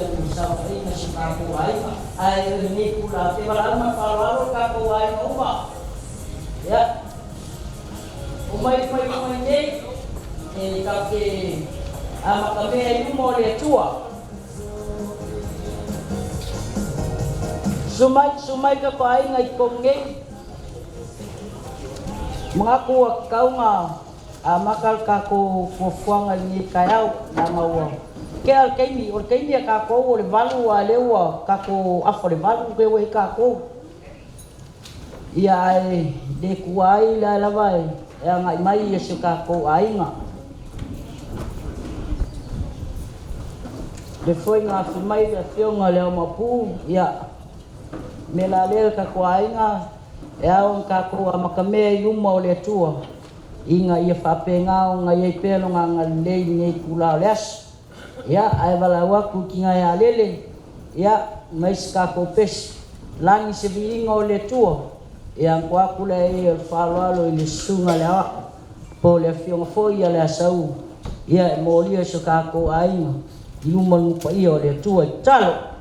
yang bisa ini sekaku ai ini pula tiba lama kalau kaku ai rumah ya umai ini kaki kami ini mau lihat tua sumai ka pai ngai konge mengaku kau makal kaku kufuang ni kayau nama ke alkemi kako le valu alewa kako afore valu ke we kako ia de kuai la vai yang mai yesu kako ainga de foi nga mai da fionga le mapu ia melalel kako ainga ya on kako amakame yuma le tua inga ia fapenga nga ia pelo nga le ni kula les ya ai bala waku kinga ya lele ya mais kako pes langi sebiinga le tua yang kwa kula e falalo ile sunga le po le fionga foi le asau ya molia so kako ainga yuma pa io le tua talo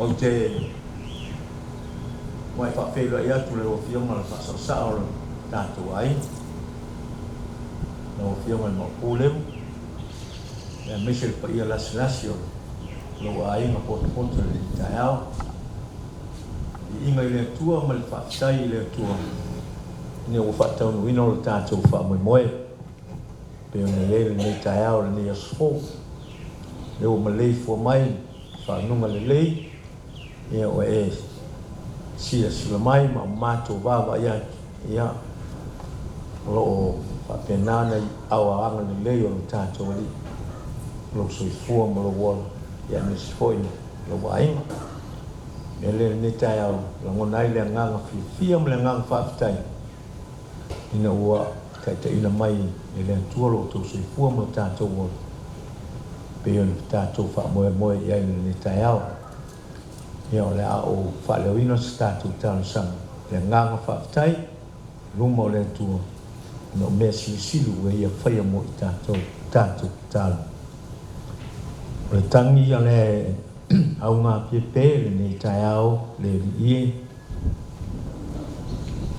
o te mai fa felo ia tu le o fiona fa sa sa o tanto ai no fiona no pule e Michel pa ia la slasio lo ai ma po le taiao i mai le tua mal fa sai le tua ne o fa tau no ino tanto fa mo pe ne le taiao ne sfo le o malei fo mai fa no malei ia o sia sila mai ma mato baba ia lo fapenana awa anga ni leo lo tato ali lo soifua mo lo wala ia ni sifoi lo wainga ele ni tayao la ngonai le nganga fia mo le nganga fafitai ina ua kaita ina mai ele tua lo to soifua mo lo tato wala peon tato fa moe ia ni tayao ia le au fa le wino tato talo sang le nganga fafitai lumo le tua no me silu ia fai mo tato talo le tangi ia le au ngā pepe le nei taiao le rie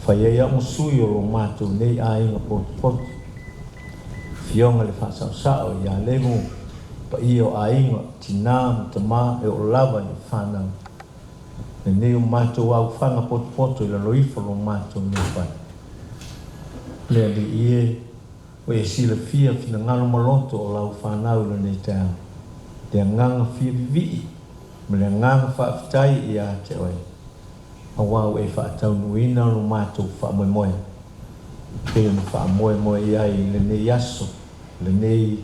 whaia ia musui o lo mātou nei a inga pot fionga le whasau ia lengu pa i o a inga tina mtama e o lava i whanau le nei o mātou au whanga pot i la loifa lo mātou nei whai le rie o e sila fia fina ngalo maloto o lau whanau le nei taiao te nganga fia vivi mele nganga whaafitai ia te oe. Awau e whaatau nuina lo mātou whaamoemoe. Peo na whaamoemoe ia i le nei aso, le nei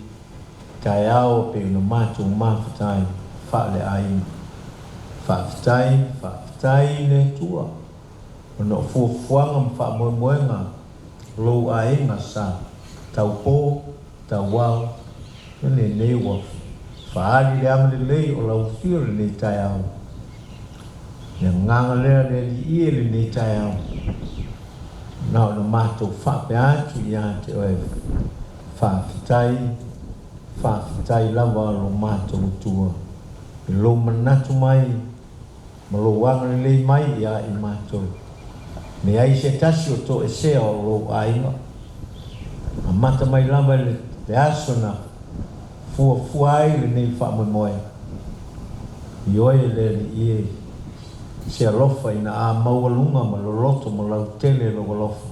taiao peo na mātou mawhatai whaale aina. Whaafitai le tua. Ono fuafuanga ma whaamoemoe ngā lou aina sa tau pō, tau wau, le nei wafu. Whaari le ama le lei o lau fio le nei tai au. Le nganga lea le li ie le nei tai au. Nau na mātou whape atu i ate oe. Whaafitai lava lo mātou tua. I lo manatu mai, ma lo wanga le lei mai ia i mātou. Me ai se tasi o to e sea o lo ainga. A mata mai lava le aso na fuai le nei whaamoemoe. I oe le i se alofa ina a maualunga ma loloto ma lau tele lo alofa.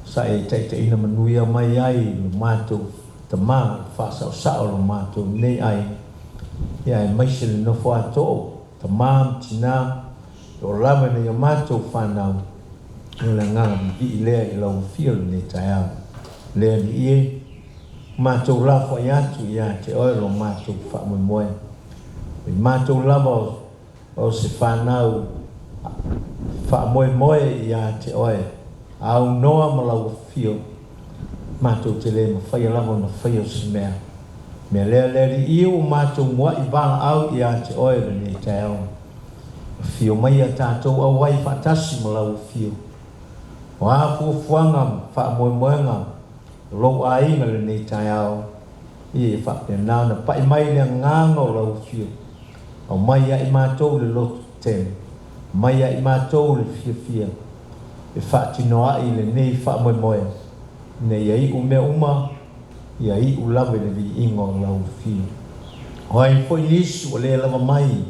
Sa e teite ina manuia mai ai lo mātou ta maa whaasau sao lo mātou nei ai. Ia e maise le nofo ato ta maa mtina o lama nei o mātou whanau. Le nganga i lea i lau fia le nei tai au. Lea ni ie mātou lafo i atu i te oe lo mātou whaamoemoe. Mātou lava o se whanau whaamoemoe i te oe. Au noa ma lau fio. Mātou te le ma whaia lava na whaia se mea. Mea lea leri iu mātou mua i wanga au i te oe le nei tai au. Fio mai a tātou au wai whaatasi ma lau fio. O a fuafuanga whaamoemoe ngā. Lo ai ngale nei tai au i whape nao na pai mai le nganga o lau fio au mai ai mātou le lotu ten mai ai mātou le fia e whaatinoa i le nei whaamoemoe nei ai u mea uma i ai u lawe le vi ingo o lau fio o ai fo isu o le lava mai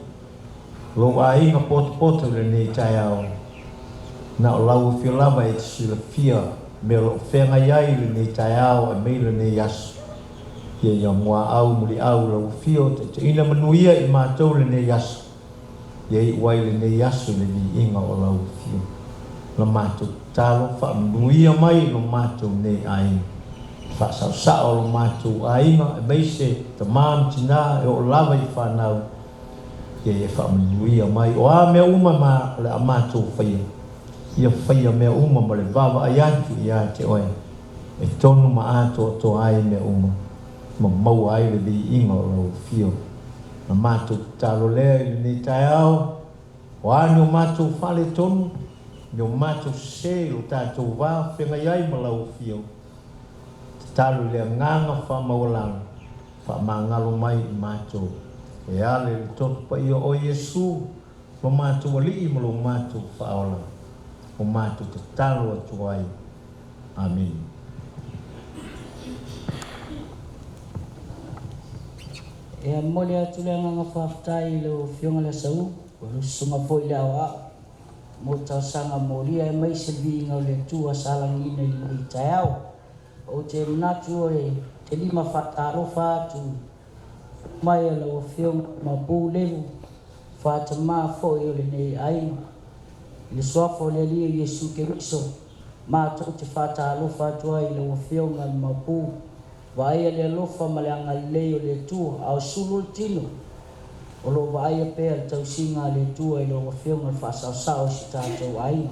lo ai nga poto le nei tai au na o lau fio lava e tisi le fia me lo whenga iai le nei tai au e mei le nei asu. Ia mua au muli au lau fio te ina manuia i mātou le nei asu. Ia i uai le nei asu le ni inga o lau fio. La mātou talo wha manuia mai lo mātou nei aina. Wha sao lo mātou aina e mei se ta mām tina e o lava i whanau. Ia i wha manuia mai o a mea uma ma le a mātou whaia. Ia whaia mea uma ma le wawa ai atu i te oe. E tonu ma ato to ai mea uma. Ma mau ai le vi inga o lau fio. Na mātou talo lea i ni tai au. O anu mātou whale tonu. Ni o mātou se o tātou wā whenga iai ma lau fio. Talo lea nganga wha maulang. Wha mangalo mai i mātou. E ale le totu pa ia o Yesu. Lo mātou ali i ma lo mātou wha aolang. O mātou te talo atu ai. Amen. E a mole atu le nganga whaftai le o fionga le sau. O rusunga po i le awa. Mo tau sanga moria e mai se vi ngau le tua salang ina i ni tai au. O te mnatu o te lima whatarofa atu. Mai e le o fionga ma pū levu. Fatama fo yo le nei ai le soafo le li Yesu Keriso ma to te fata lo fatua i le ofio ngal mapu vai le lofa ma le anga le o le tu au sulu tino o lo vai pe tau singa le tu i le ofio ngal fa sa sa o si tato ai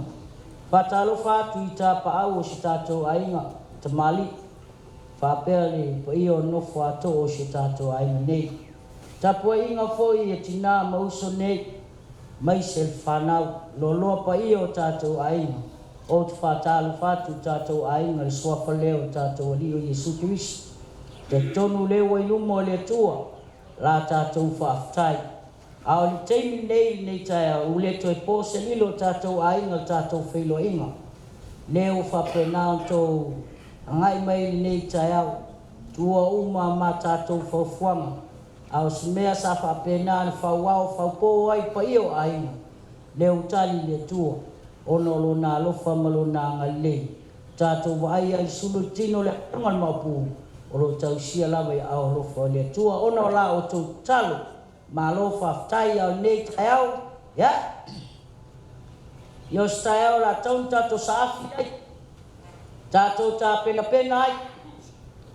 fata lo fatu i ta pa au si tato ai te mali fa pe le po io no fa to o si tato ai nei tapo inga foi e tina mauso nei mai sel fanau lo lo pa io tato ai o te whātālu whātu tātou ainga le soafa leo tātou ali o Yesu Kiristo. Te tonu leo i umo le tua, la tātou whaafitai. A o le teimi nei taia u le toi pōse lilo tātou ainga tātou whilo inga. Leo whapenao tō ngai mai nei taia tua uma ma tātou whaufuanga. A o simea sa whapenao ni whauao whaupō ai pa io ainga. Leo tali le tua. Ono lo na lo famalo na ngale tato vai ai sulu tino le ngal mapu o lo tau sia la vai au lo fo le tua ono la o tu talo ma lo fa tai au nei tau ya yo style la ton tato safi ai tato ta pena ai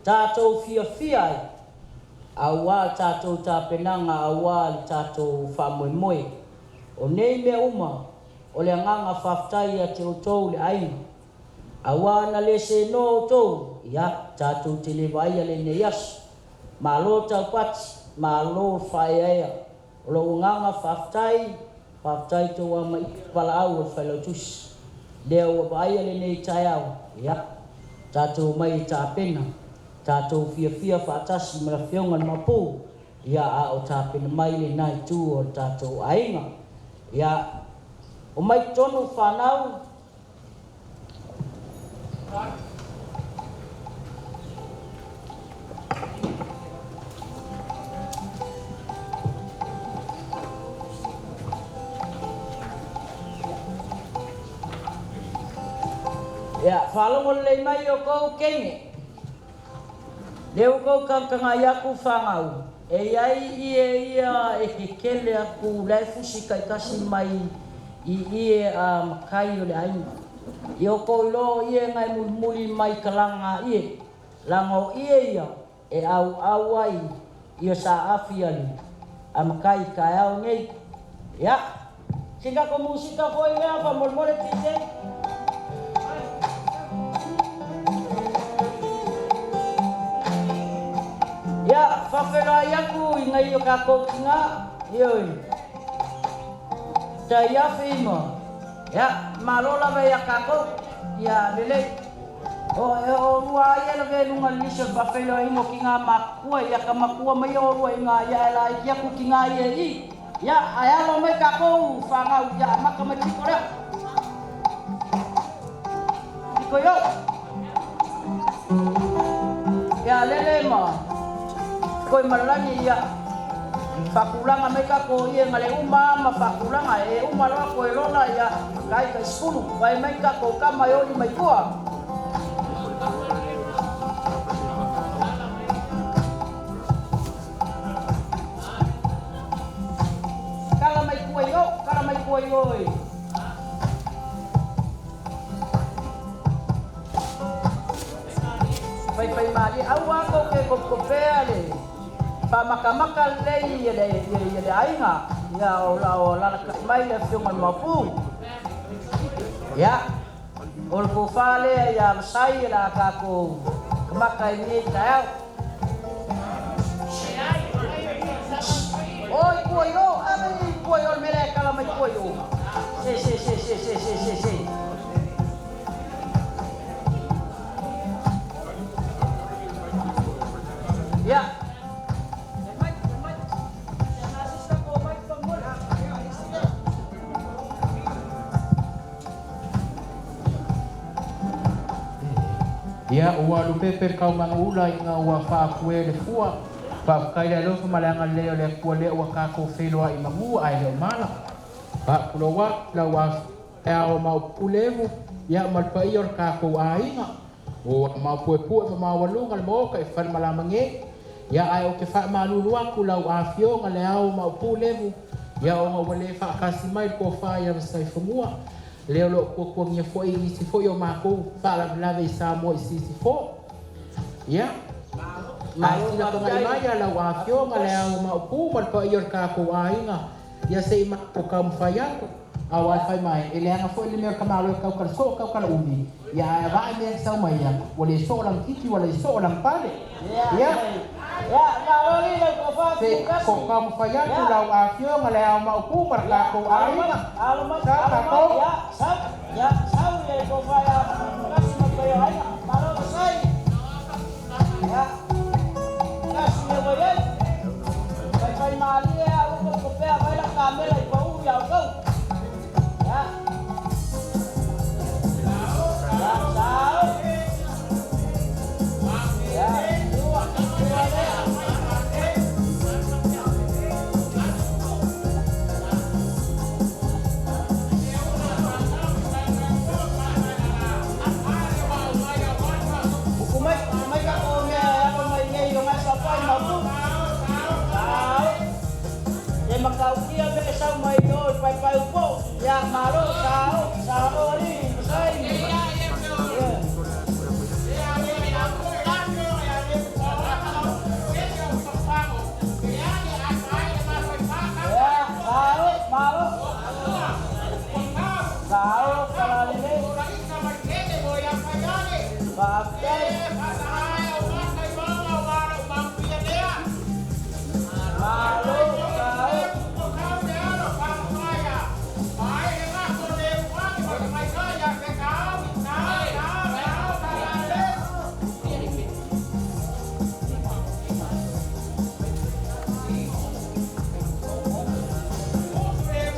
tato fia ai awa tato ta penanga awa tato fa moi o nei me uma o le nganga whaftai a te otou le aina. Awana le se no otou, ia, tātou te le vai a le ne yasu. Ma lo tau pati, ma lo whae aia. O lo nganga whaftai tō a mai wala au o whailautusi. Leo o vai a le ne tai au, ia, tātou mai tā pena. Tātou fia whaatasi mara whiongan mapu. Ia a o tā pena mai le nai tū o tātou ainga. Ia, o mai tonu whanau ya whalongo le mai o kou kenge leo kou kanga yaku whangau e ai ia e ke kele aku lai fusi kai kasi mai i makai o le ainga. I o koilo ie ngai muli mai kalanga ie. Lango ie ia e au ai i o sa afi ali. A makai kai au nei. Ya. Singa ko musika foi mea fa molmole tise. Ya, whawhera iaku i ngai o kako kinga. Ioi. Ia fimo ya malola ve ya kako ya lele o rua ia le lunga lisa bafelo imo kinga makua ya kamakua mai o rua inga ya la ya ku kinga i ya aya lo me kako fanga ya makama tikora tikoyo ya lele ma koi malani ya fakulanga meka ko ie ngale uma ma fakulanga e uma lo ko lola ya kai ka skulu vai meka ko kama yo ni mai tua kala mai kuai yo pai mali au ko ke ko peale pa makamaka lei ia ainga ia o la mai le fiungan mapu ya o ko fale ya sai la ka ko maka ni tao oi koyo ai koyo mele kala mai koyo se ya ia ua lupepe kau mangula inga ua whaakue le fua whaakai le lofa malanga leo le kua leo ua kako wheloa i mamua ai leo mana pulo wa la ua eo mau pulevu ia malpa ior kako a inga o mau puepue ma mawalunga le moka i whan malamange ia ai o ke wha malulu aku lau a fionga le au mau pulevu ya o ngawale fa kasi mai ko fa ya sai fumua leo lo ko ngia fo i si fo yo mako fa la lave sa mo si fo ya mai na ko mai ya la wa kyo ma le ma ku ma pa yor ka ko ainga ya sei ma ko kam fa ya awal fai mai ele nga fo ile me ka ma lo ka so ka umi ya va me sa mai ya wale so lang kiti wale so lang pale ya kalau ni ko fa ko kam fa ya tu la wa kyo ma le ma ku ma ka ko ainga alamat ya sab ya ko fa ya kas ma ko ya kalau sai ya kas me voy fai mali ya ko pe vai la kamera ko ya ko ya Makau dia besar mai doi pai upo ya malo sao ni sai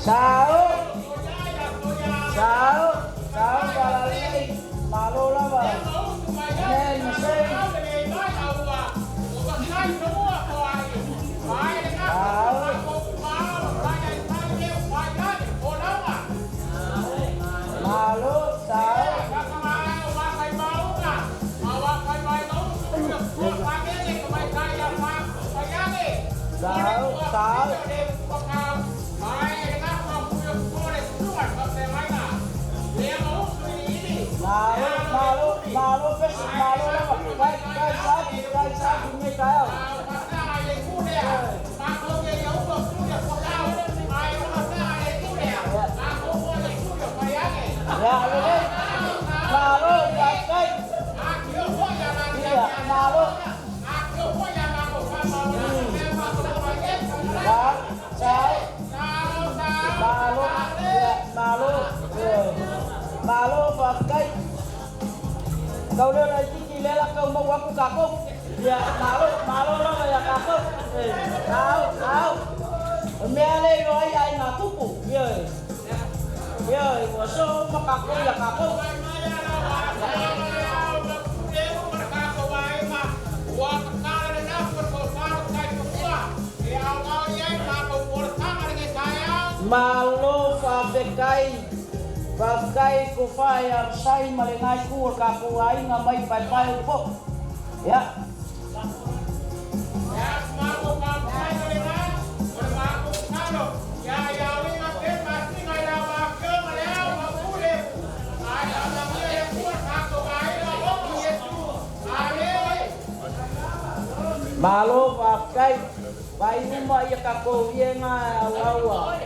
Sao balali malo la ba nen sei malo malo lah kai sa ni kau ya le malo kai ya malo malo pakai kau dah lagi lelak kau mau aku kakuk ya malo lah ya kakuk tahu mele roi ai ngakuku ye waso makakuk ya kakuk malo pakai kufaya sai malengai ku kaku ai ngamai pai upo ya malo pakai pai uma ya kaku ye nga awa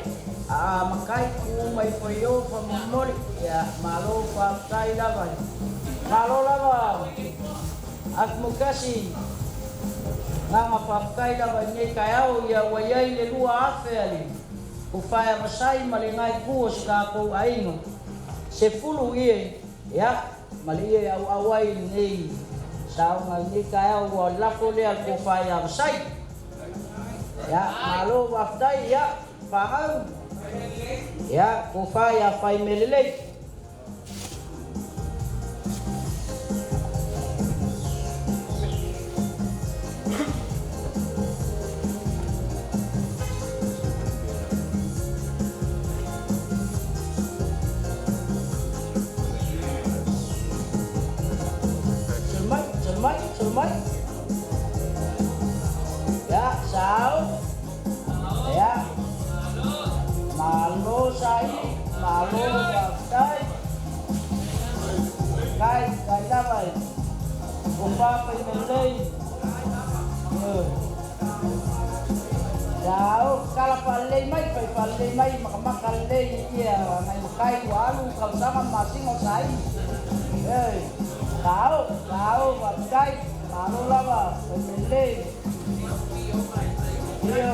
makai ku mai foyo famoli ya malo pakai lava aku kasih ngama pakai lava ni kayau ya wayai le lua afeli ku faya masai malengai ku ska ku aingo se fulu ye ya malie awai ni sao ngal ni kayau wala ko le ku faya masai ya malo pakai ya paham ya kufaya fai melele cermai ya sao ya sai malo baktai kai kai dapat umpa penelai Jauh kalau palai mai makan lei dia mai kai walu kalau sama masing osai tahu baktai malo lava penelai dia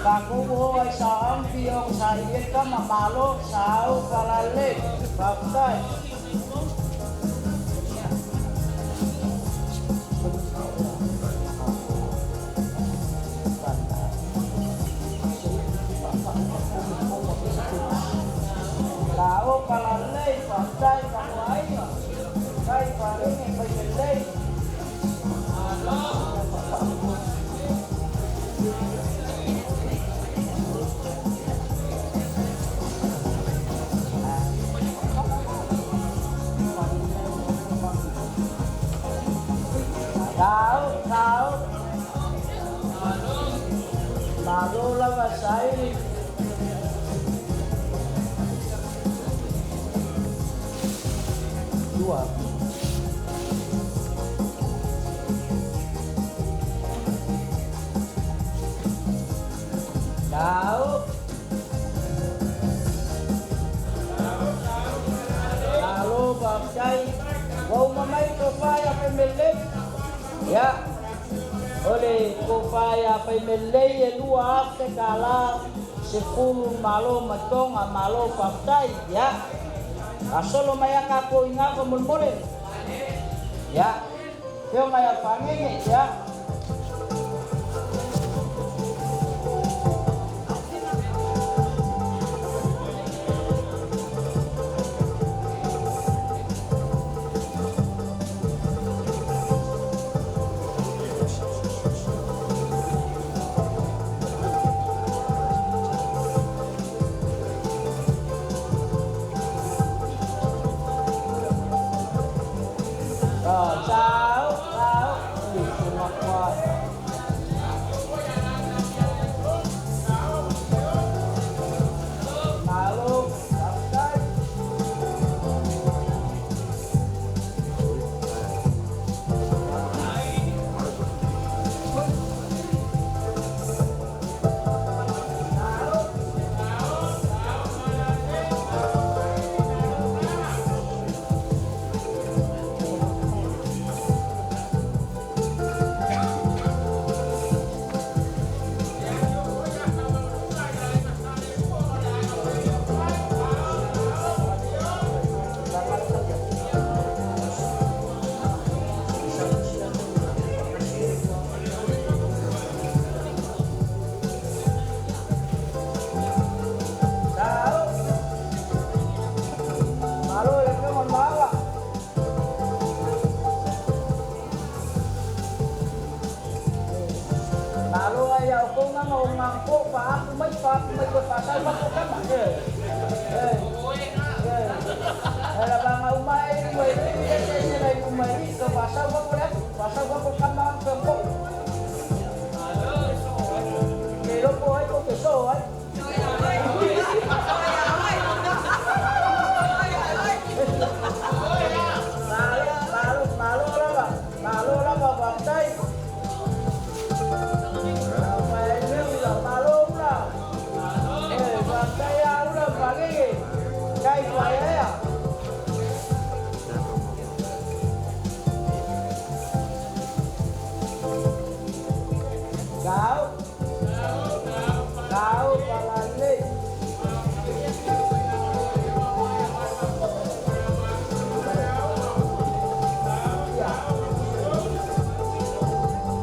Kaku boy saam piong saya kama malo sao palale baktai sao palale baktai kamuai kai paling penelai Tahu Malu lah bahasa ini dua tahu lalu bagai mau mamai kopaya pemilik ya oleh kopaya pemilik dua segala 10 malo matong malo paktai ya asolo maya kako inga ko mulmule ya yo maya pangenge ya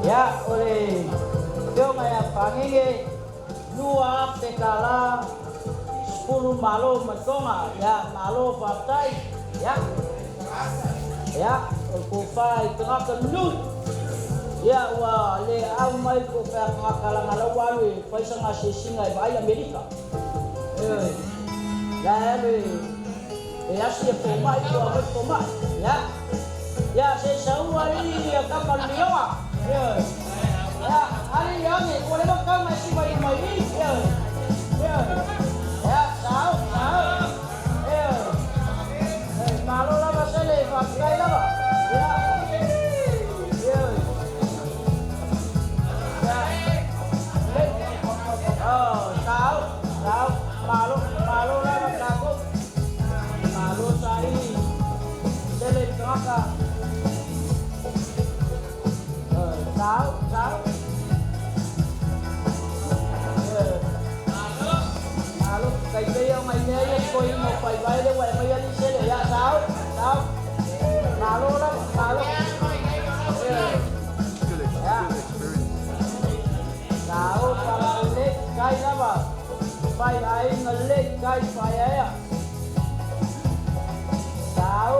ya oleh yo maya panginge dua tekala 10 malo matonga ya malo partai ya kufa tengah kenut ya wa le au mai kufa ngakala ngalawalu paisa ngasih singai ba Amerika ya ya sih poma itu apa poma ya saya sawa ini ya kapal liwa ya hari yang ini boleh makan masih bayi ya mai nei ko i mo pai vai le wa mai ali se ya sao sao malo la malo ya sao para le kai la ba pai ai ngale kai pai ya sao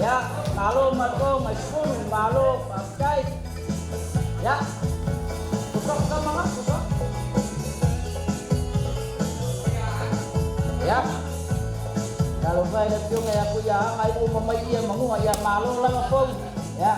ya malo mato maspun malo pakai ya kusok sama nggak kusok ya kalau saya ada tiung ya aku ya ngai mama iya mangu ya malo lah ngapung ya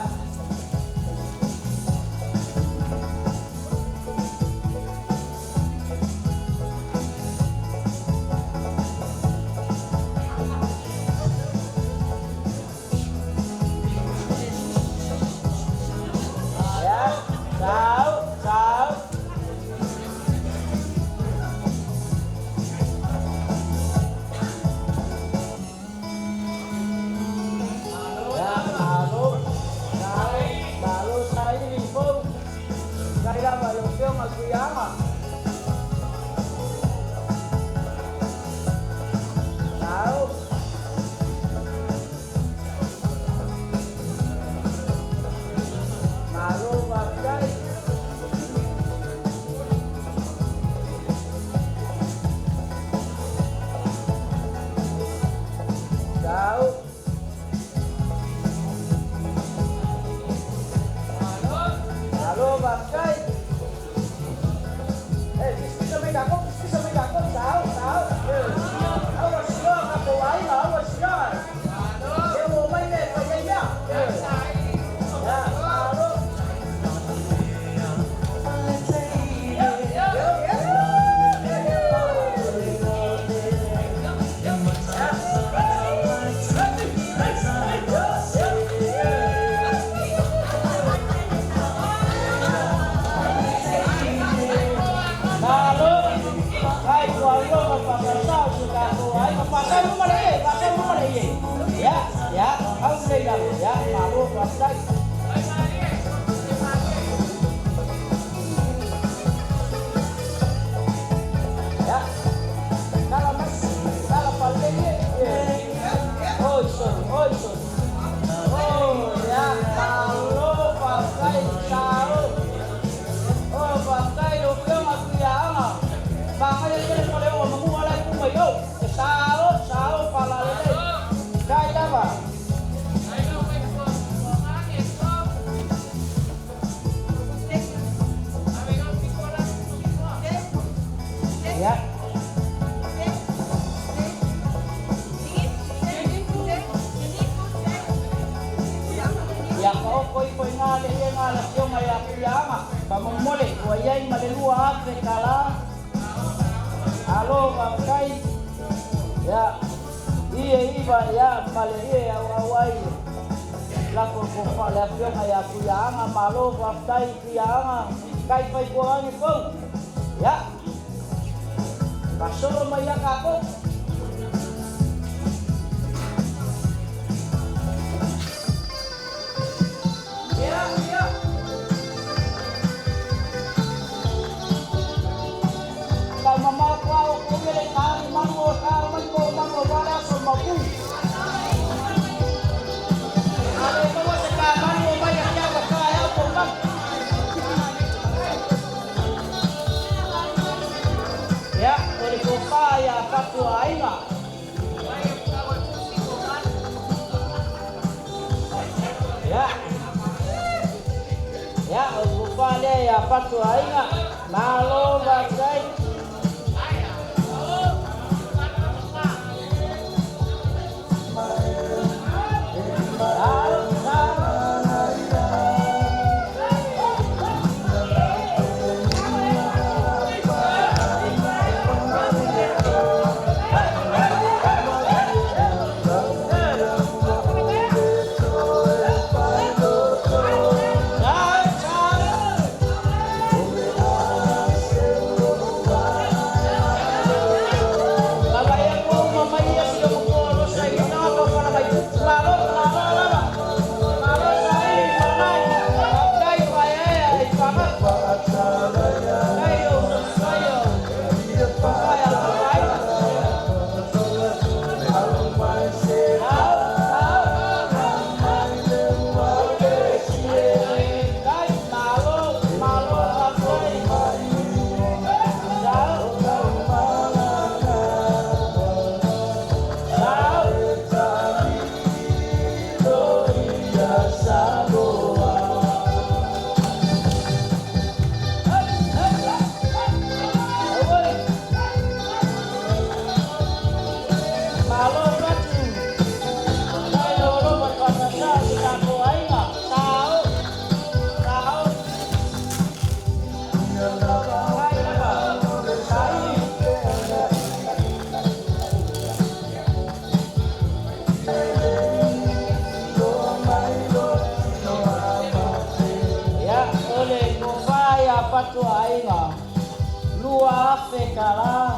tua Afrika lah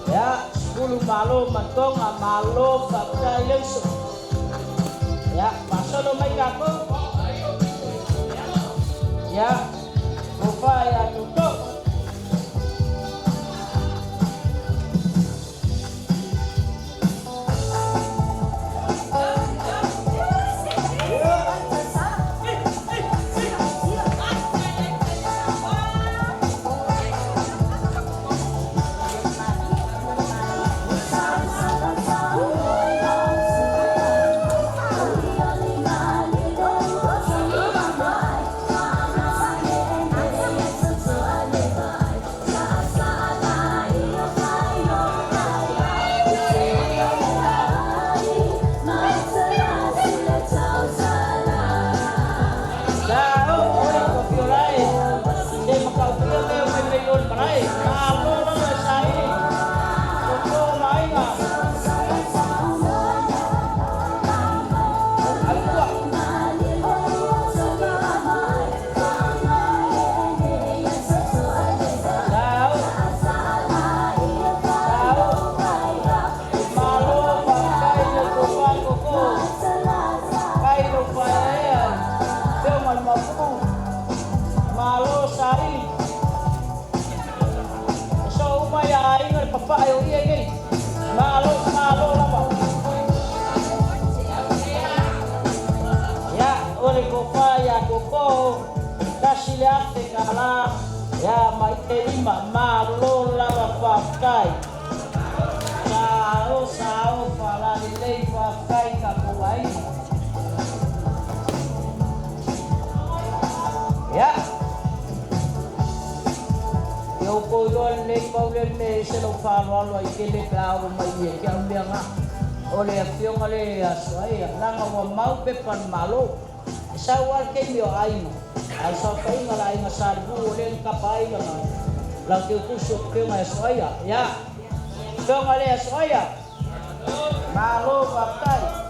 ya 10 malo mantonga malo bakta Yesus ya pasolo mai kapo ya upaya tutup ya mai terima malo lava pakai sao para lei pakai kapuai ya eu koyon lei paulen me se lo falo lo ikele claro mai ye que ambianga ole afiong ole asai langa wa mau pe pan malo sawal ke mio ai al sa pai ngalai ngasar bu olen kapai langa lang ke kusuk ke mai soya ya dong ale soya malo pakai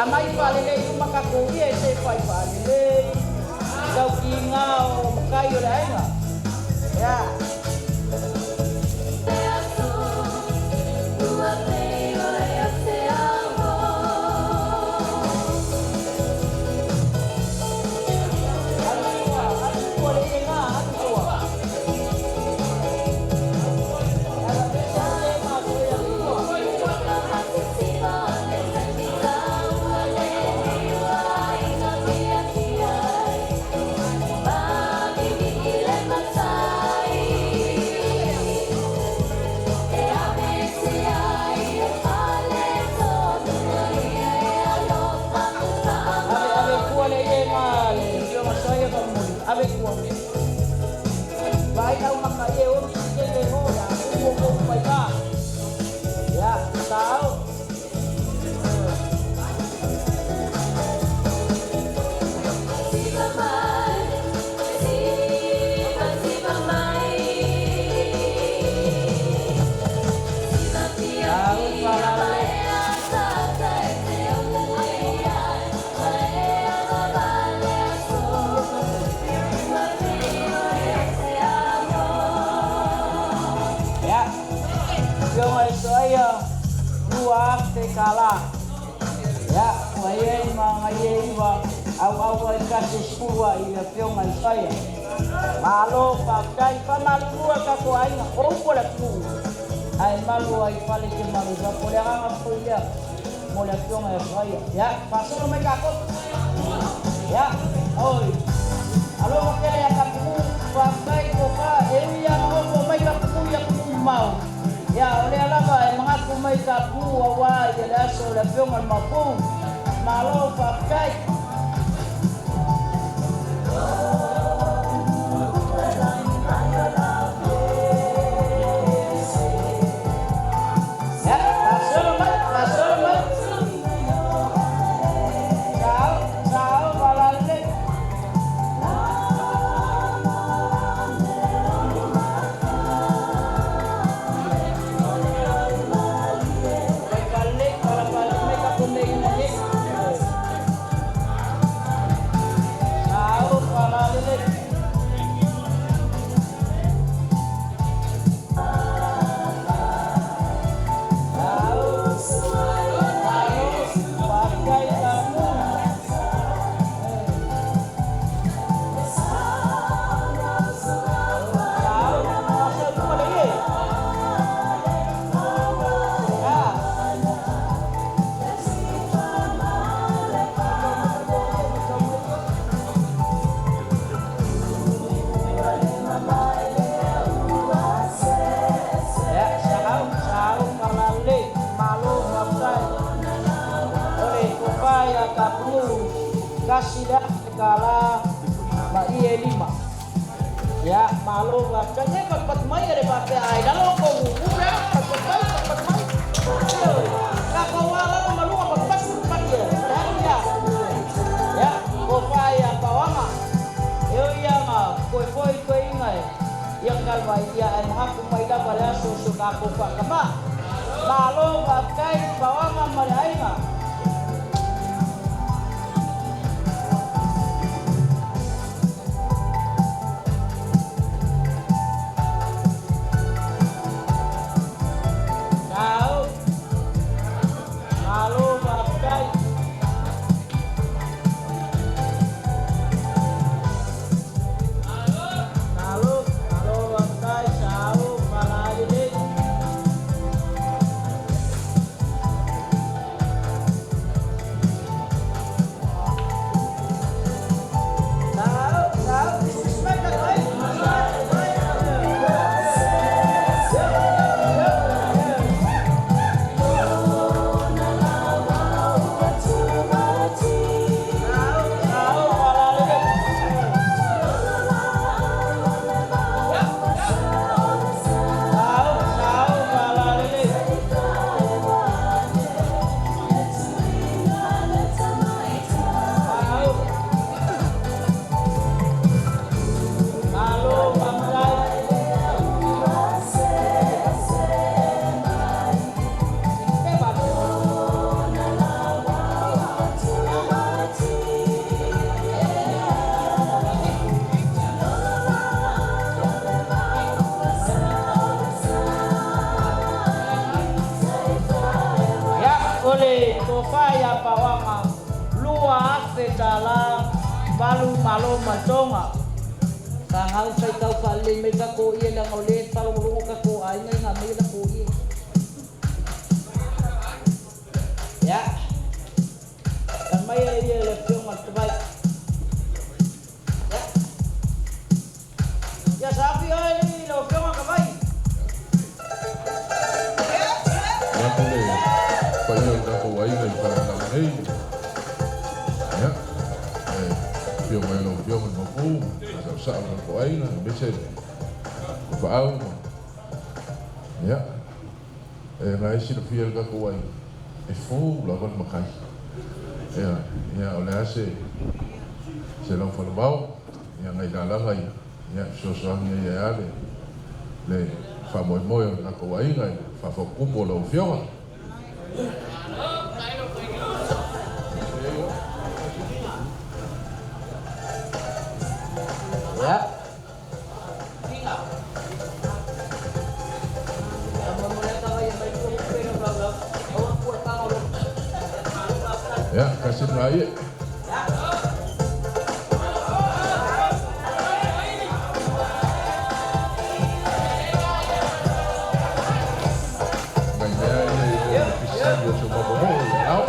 amai palele cuma kakuri ese pai palele kau kingau kayu lainnya ya Bye. Fiona saya dua tekala. Ya, saya mengaji awal kasih sekolah ia Fiona saya. Malu pakai pamalu dua kaku aina, boleh tu. Ai malu ai paling malu dah boleh angkat punya. Mulai Fiona saya. Ya, pasal mereka aku. Ya, oi. Halo makanya yang kamu pakai koka, yang mau mereka kamu yang mau. Ya, oleh lama mengaku mereka kamu awal jadi sudah Fiona mampu. Malu pakai. Kasih dah segala bagi 5 ya malu bacanya pat mai ada pakai air dalam kau udah pat mai kakawala malu pat ya ya kopaya bawama yo yang koi ingai yang kalau dia aku mai dah pada susu aku pak kama malu pakai bawama malaika. Kaya pawama luas dalam balu malu maconga kahal say tau kali may kako iya lang ulit palong lungo kako ay ngay nga may lako iya ya kan may iya lepyong magtabay ya sabi ay lepyong magtabay Yo mai lo yo mo pu sa ko ai na bese ko faau ya ngai si no fiel ka ko ai e fu la kon makai ya ole ase se lo fa bao ya ngai dala ngai ya so ya le fa mo na ko ai ngai fa fo kupo lo fioma ya. Kamu mulai tahu Ya, kasih ngai. Yo cuma bohong, tau?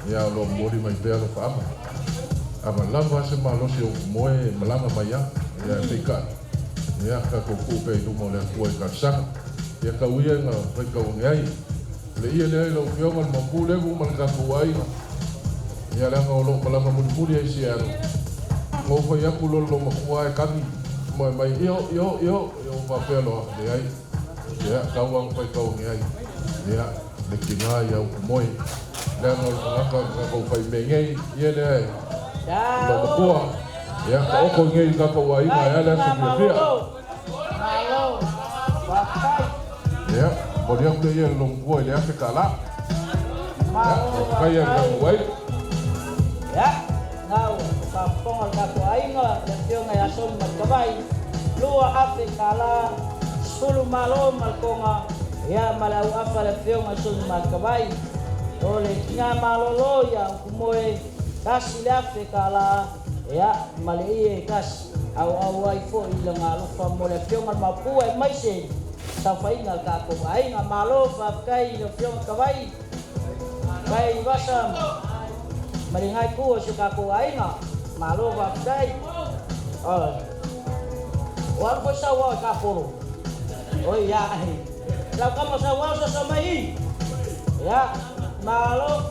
ia lo mori mai pea lo whaama. Ama lava se malosi o moe malanga mai ia, ia teika. Ia ka kuku pe i tumo lea kua i ka sanga. Ia ka uia ngā whai ka unge ai. Le ia lea i lau whionga le mampu levu malanga kuai. Ia lea ngā o lo malanga muri ai si aro. Ngō whai aku lolo makua e kangi. Mai mai yo wapea loa le ai. Ia kauang whai ka unge ai. Ia le kinga ia ukumoi. Lea ngā ngaka kau whai me ngei. Ia lea ai. Lo makua. Ia ka oko ngei ngaka wai ngā ia lea se pia. Malo, wakai. Ya, boleh aku dia longkoi dia ke kala. Ya, kaya nak buat. Ya, ngau kampung aku ainga dia ngai asom matkabai. Lua ape kala sulu malo malkonga ya malau apa le fiong asom matkabai. Ole nya malolo ya kumoe kasi le ape kala ya malei kas au ai fo ilang alufa mole fiong mapu ai mai se. Sa final ka ko ai nga malo fa kai no fiong kawai kai wasam maringai ku su ka ko ai nga malo fa kai war ko sa wa ka poro oi ya ai la kama sa wa sa mai ya malo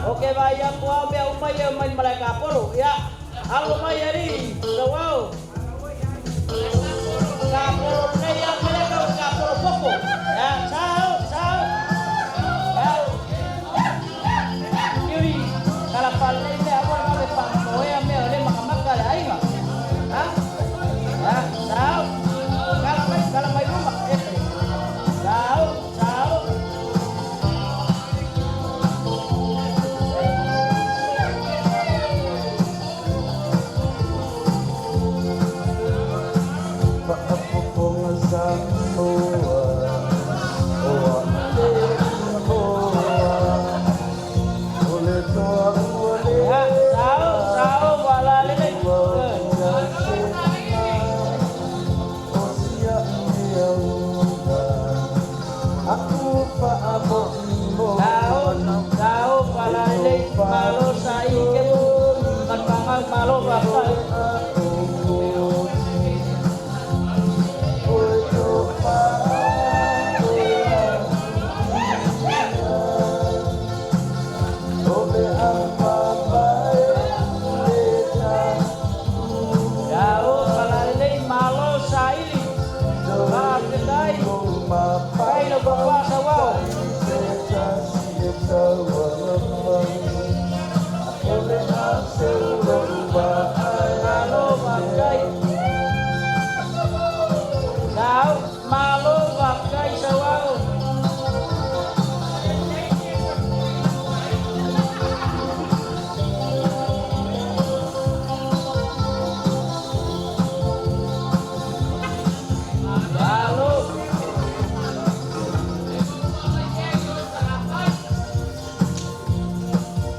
oke vaya ko be umay man malaka poro ya alo mai ari wow kaporo kaya mereka kaporo poko ya sao yuri kalau paling ini aku mau pangko ya me ole makamaka ya inga ha ya sao kalau mai rumah sao malo sai ke kan pangal malo berapa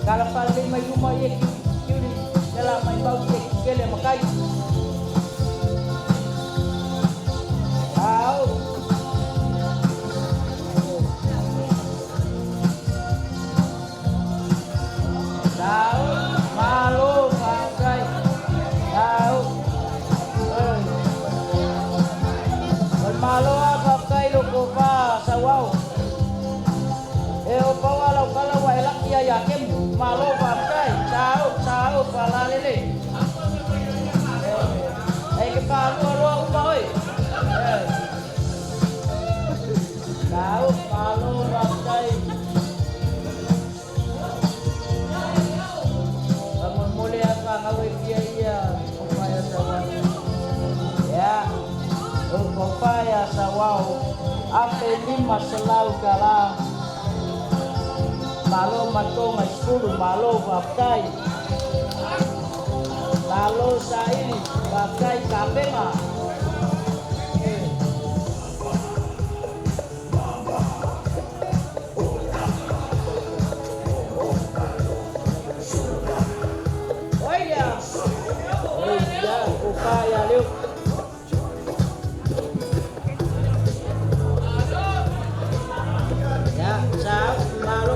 kalau paling mai rumah ye kiri dalam mai bau kele makai tahu malu pakai tahu malu apa kai lu kupa sawau opa walau kalau wailak dia yakin malu pakai tahu pala lele ke palu ruang boy tahu malu pakai bangun mulia apa ngawi dia upaya sawau ya upaya sawau apa lima selau kalah malo matong sepuluh malo pakai malo saini pakai kapenga upaya liu ya sao malo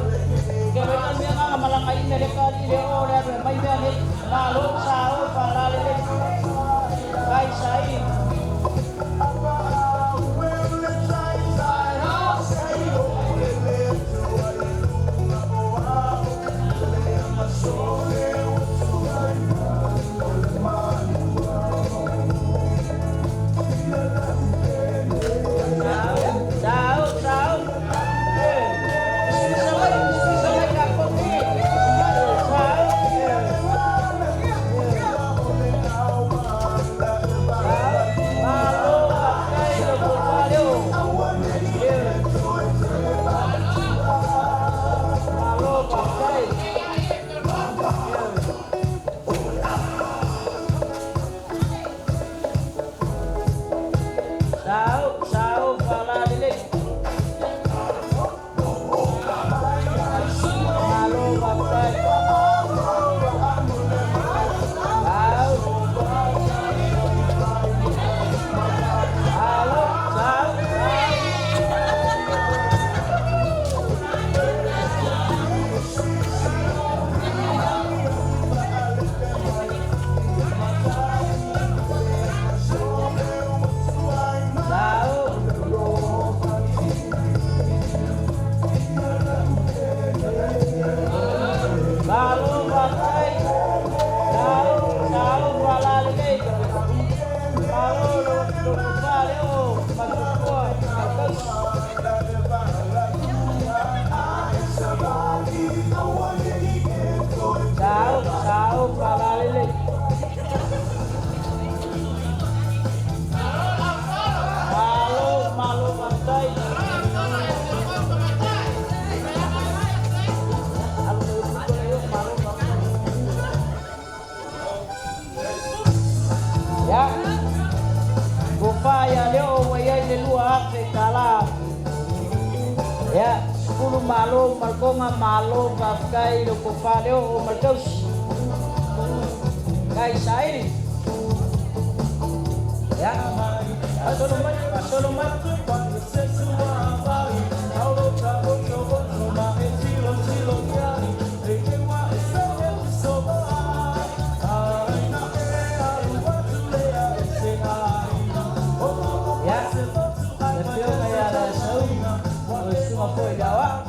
Sepuluh malo malkonga malo pakai lo kopaleo o malkaus. Kai sairi. Ya. Solo mai. Foi dawa.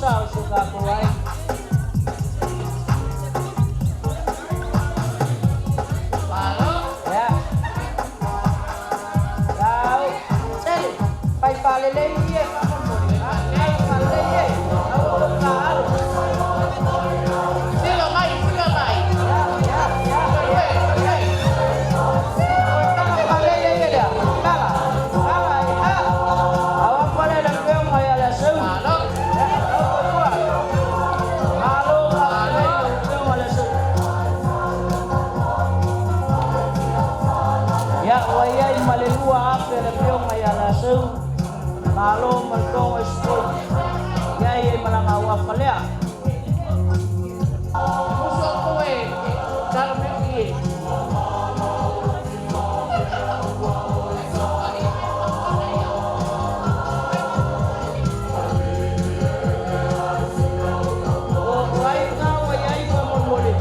Sao suka kuai halo ya kau cel pai palele ye kamu boleh pai palele ye kau kan sila mai ya palele ye dia kala awak pada dah kau mai ala seu halo Malo malkong esport yai malangawa palea musuh kowe dalam ini oh wai ngawa yai pamolole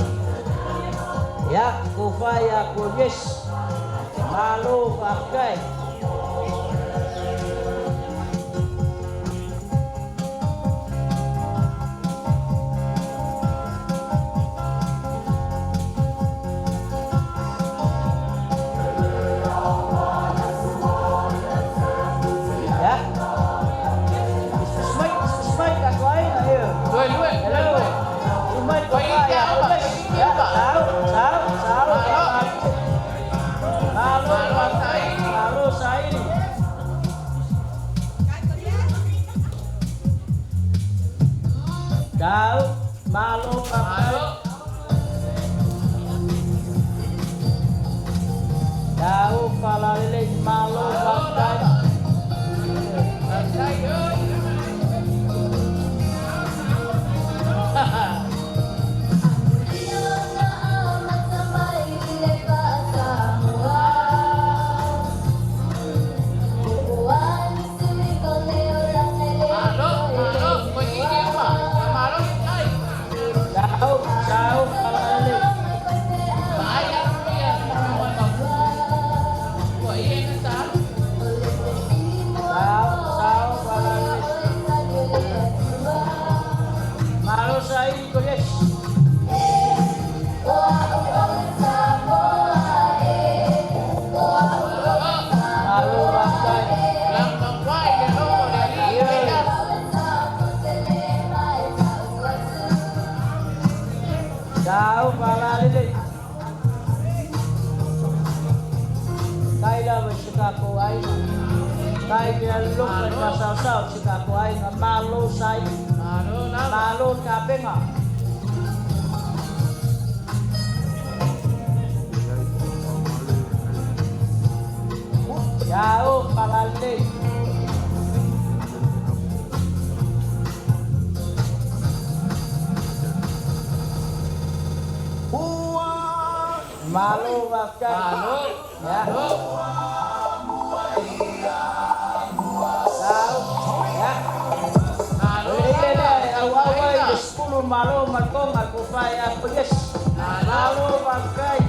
ya kufaya kojes malo pakai malo bakal. Jauh kalali. Jauh kalali. Malo sa Ingles. Malo bakal. Jauh kalali. Kaya ba siya kakuhay? Kaya pinalulok at masasaw siya kakuhay nga malo sa malo kape nga. Jauh kalali. Malo bakal. Ya. Jauh. Ya. Awal-awal 10 malo magkong agupaya pulis. Malo bakal.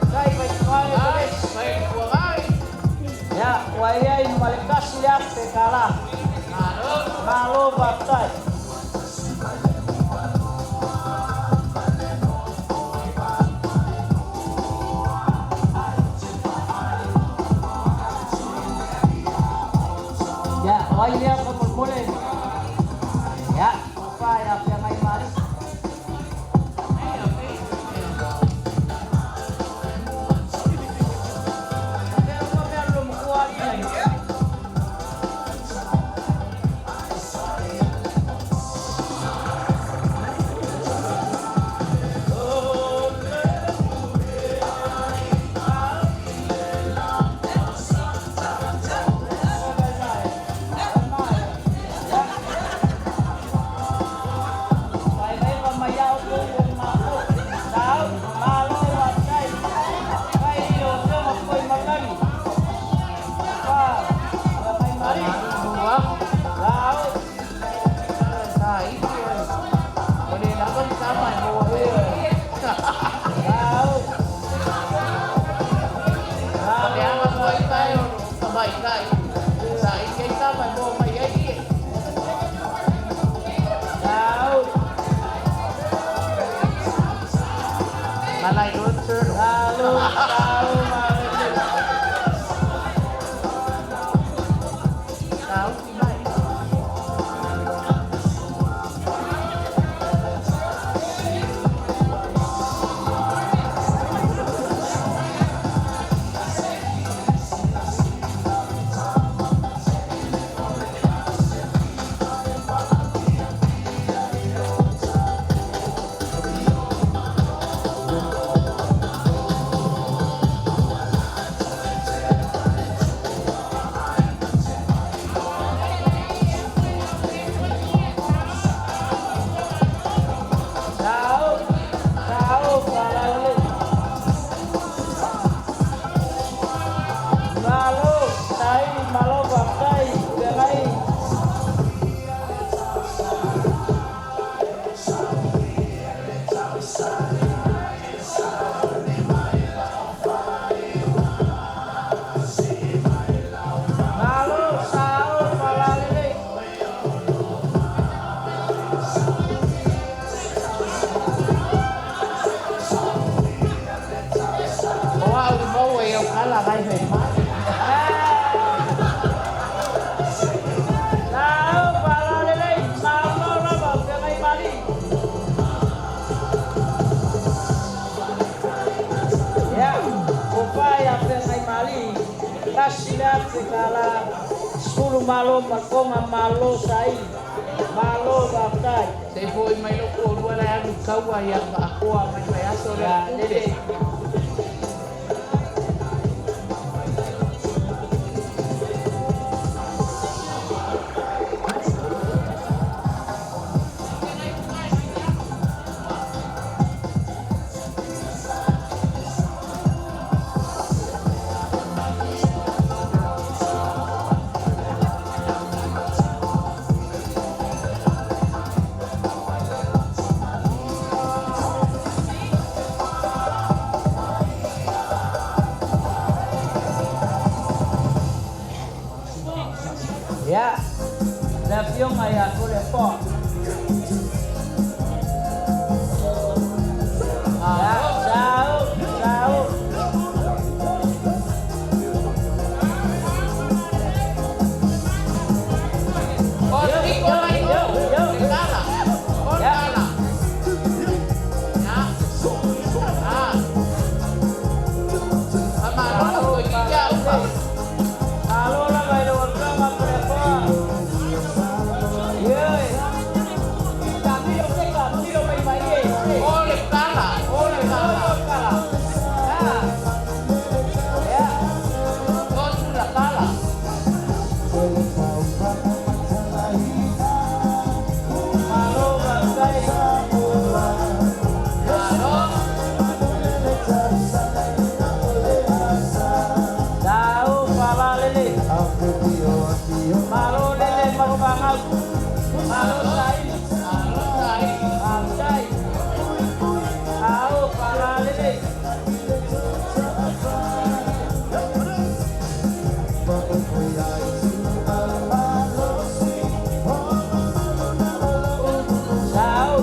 Kay pulis. Ya, wayay malikas siya pekala. Malo bakal. Ya, wayay kumulmulin. Ya, apa yang ay maris? Kasliat segala 10 malo magkonga malo sai malo baptay Sa ipo ay may lukon, wala yung kawa yung ako ang may mayaso ya na dede fionga ya kule po. Ciao.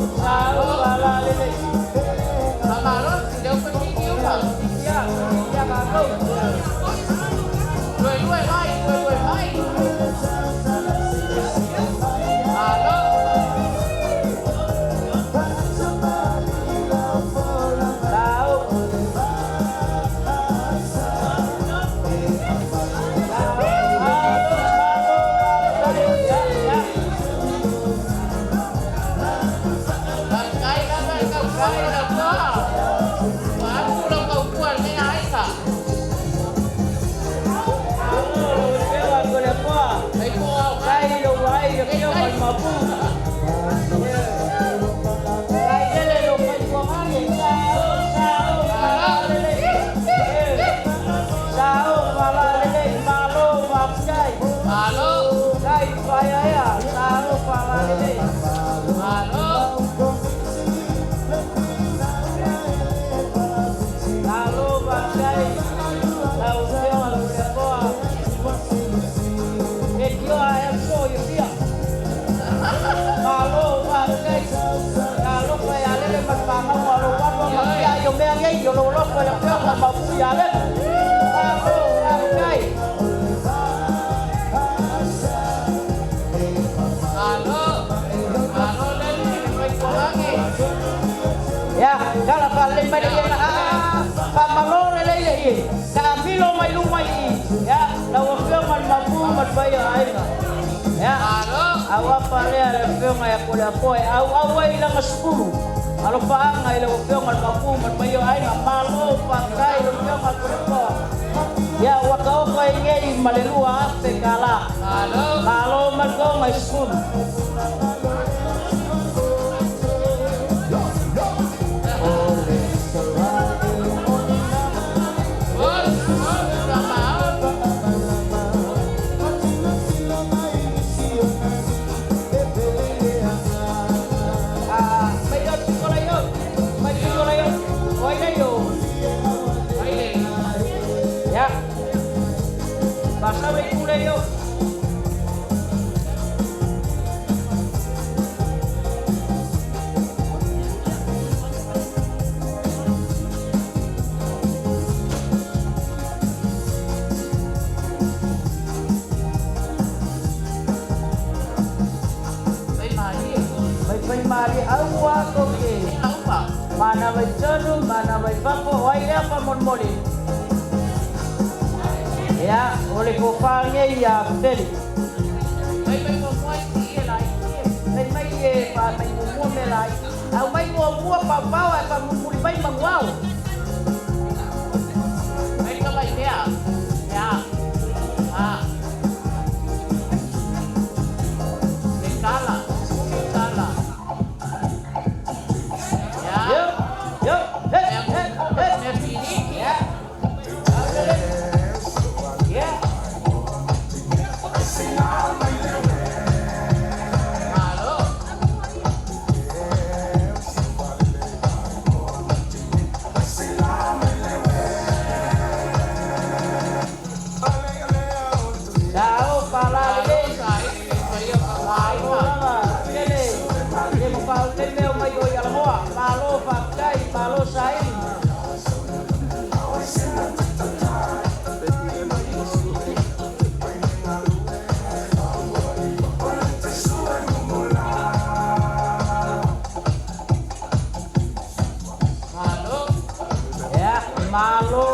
malo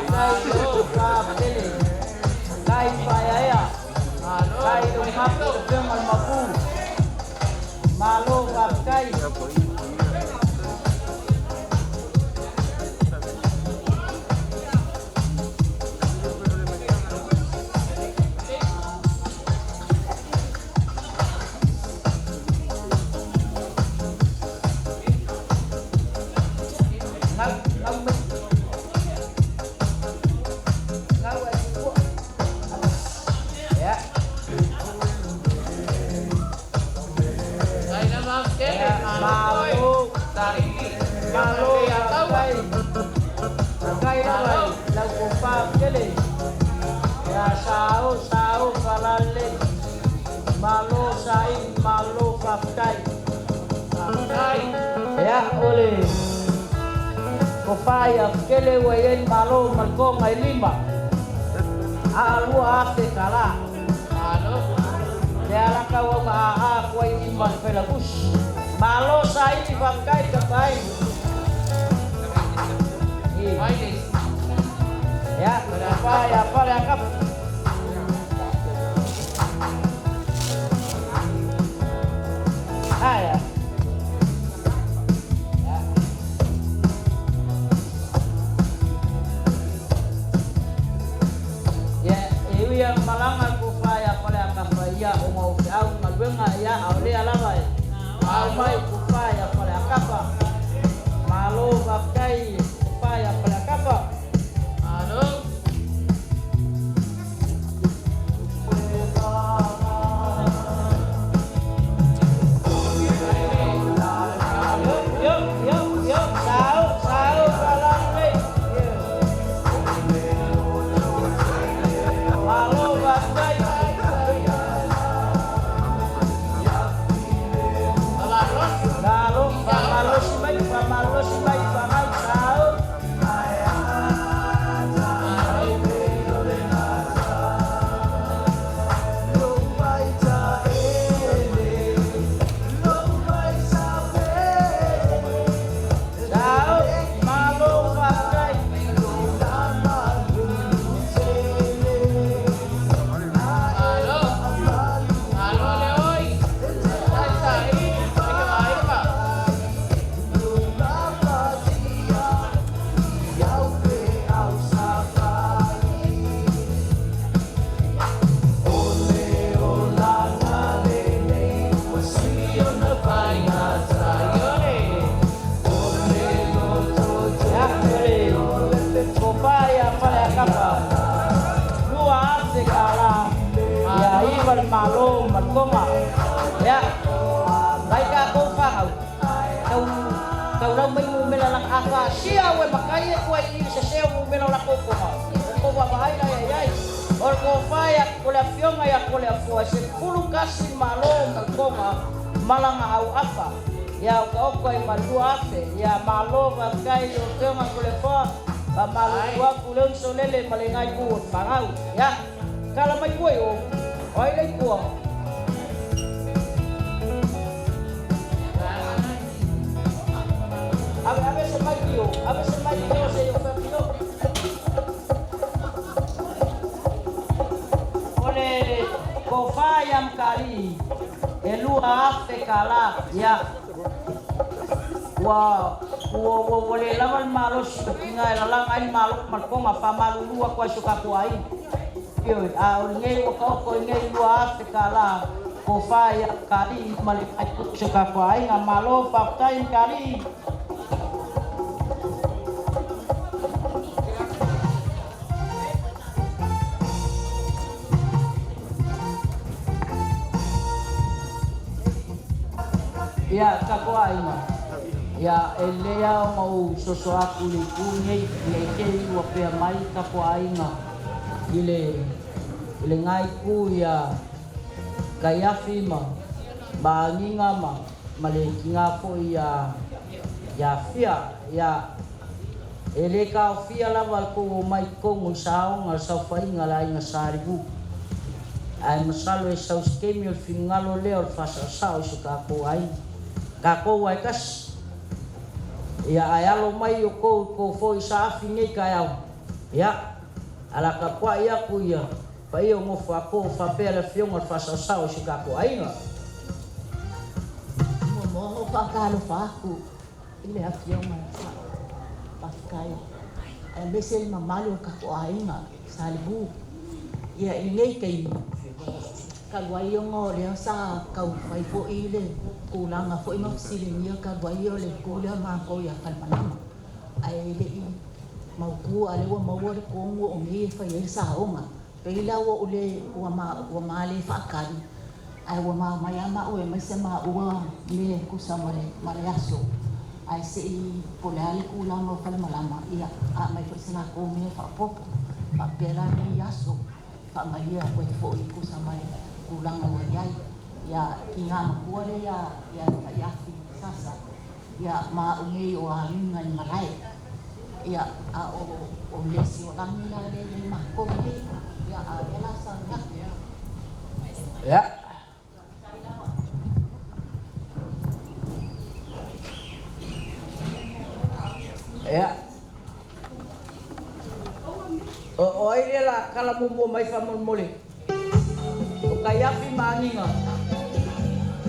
kai lo pele kai paya kai lo mapu dengan mapu malo kai Kofaya kele wayen malo malko ngai lima alu ate kala malo ya kawa ma ko ini mal pelagus malo sai pakai kapai ya kofaya para kap ya yang malangan kufaya pada kafaya umau au malwenga ya aule alawai au mai kufaya pada kafa malo bakai kufaya pada kafa halo yo sao kalang me malo malkonga ya baik aku faham kau dah mengu melalang apa sia we makanya kuai ini seseu melalang koko koko bahaya ya orko faya kula fionga ya kula fua sepuluh kasih malo malkonga malang au apa ya koko ai malu ape ya malo bakai yo fionga kula fua malu wa kula solele malengai ku pangau ya kalau mai kuai o oi lấy cuồng abe semayo se yo pepino ole kofaya mkali elua afe kala ya wa wole lawan malos pinga lalang ai malok marko ngapa malu lua kwa suka kuai yo ngei ko ngei lua kala kofaya kali malik aku suka kuai ngamalo faktain kali ya kakuai ma ya elea mau soso aku lipungi ngei wa pe mai kakuai nga ile ngai ku ya kaya fima banginga ma malekinga po ya fia ya ele ka fia la wal ko mai ko musao nga sa fai nga lai nga saribu ai masalo sa skemi al fingalo le al fasa sa su ka ko ai kas ia ai alo mai o ko foi safi ngai ka au ia ala ka kwa ia ku ia pa ia mo fa ko fa pele fionga fa sa sa o shika ko ainga mo fa ka lo fa ku ile a fionga fa pa kai ai mesel mamalo ka ko ainga salibu ia ngai kai kalwai ngo le sa kau fai fo ile kulanga fo ima silingia kalwai le kula ma ko ya kalmanama ai le mau ku ale wa mau le ko ngo o ngi fai le sa onga pe la wo le wa ma le fa kali ai wa ma mayama o mai se ma o le ku sa mare mariaso ai se polale kula mo fa le malama ia a mai fa sina ko me fa popo pa pela ni yaso fa maria ko fo ku sa mai kulang o yai ya kinga kuale ya sasa ya ma ungi o alingan malai ya a o lesi o lamina le ma ko ya a ela sanga ya ya o ile la kala mo mai fa mo mole kaya pi manginga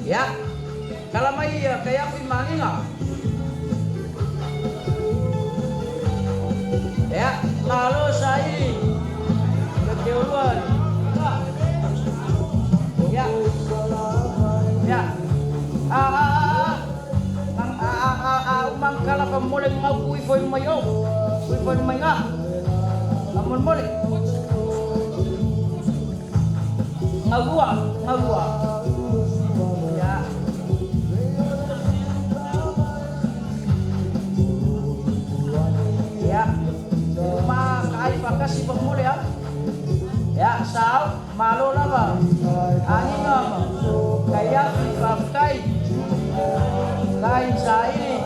ya kalau mai ya kaya pi manginga ya kalau saya kekeluar ya ya umang kala pemulai mau kui mayo kui mainga namun boleh ngagua ya ya cuma kai pakasi pemule ya sao malo lama angin apa kayak pakai kain sairi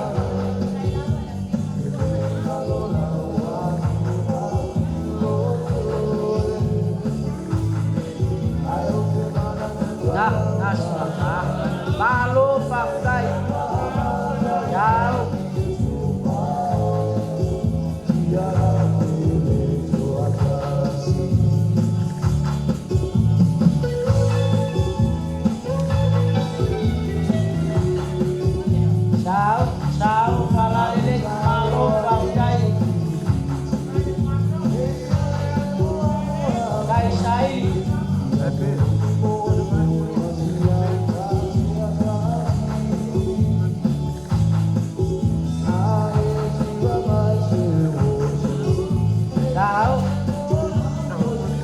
Malu pakai jauh jauh kalau ini malu pakai kaisai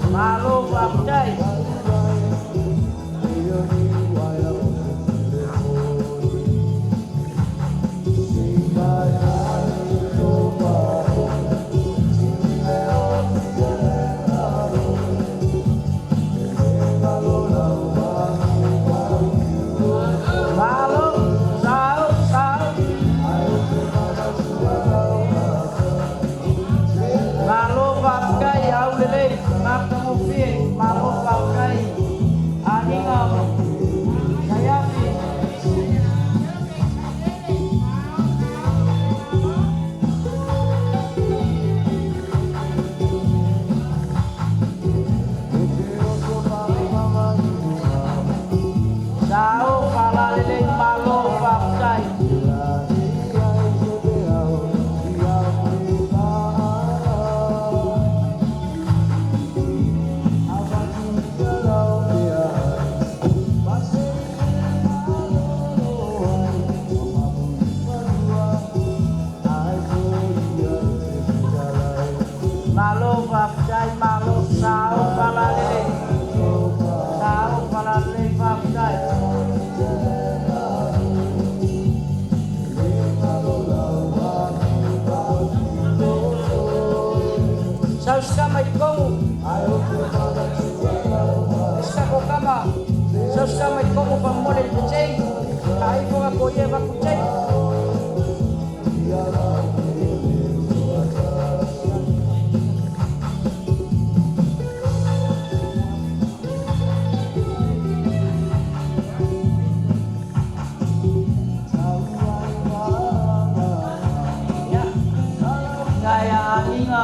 malu pakai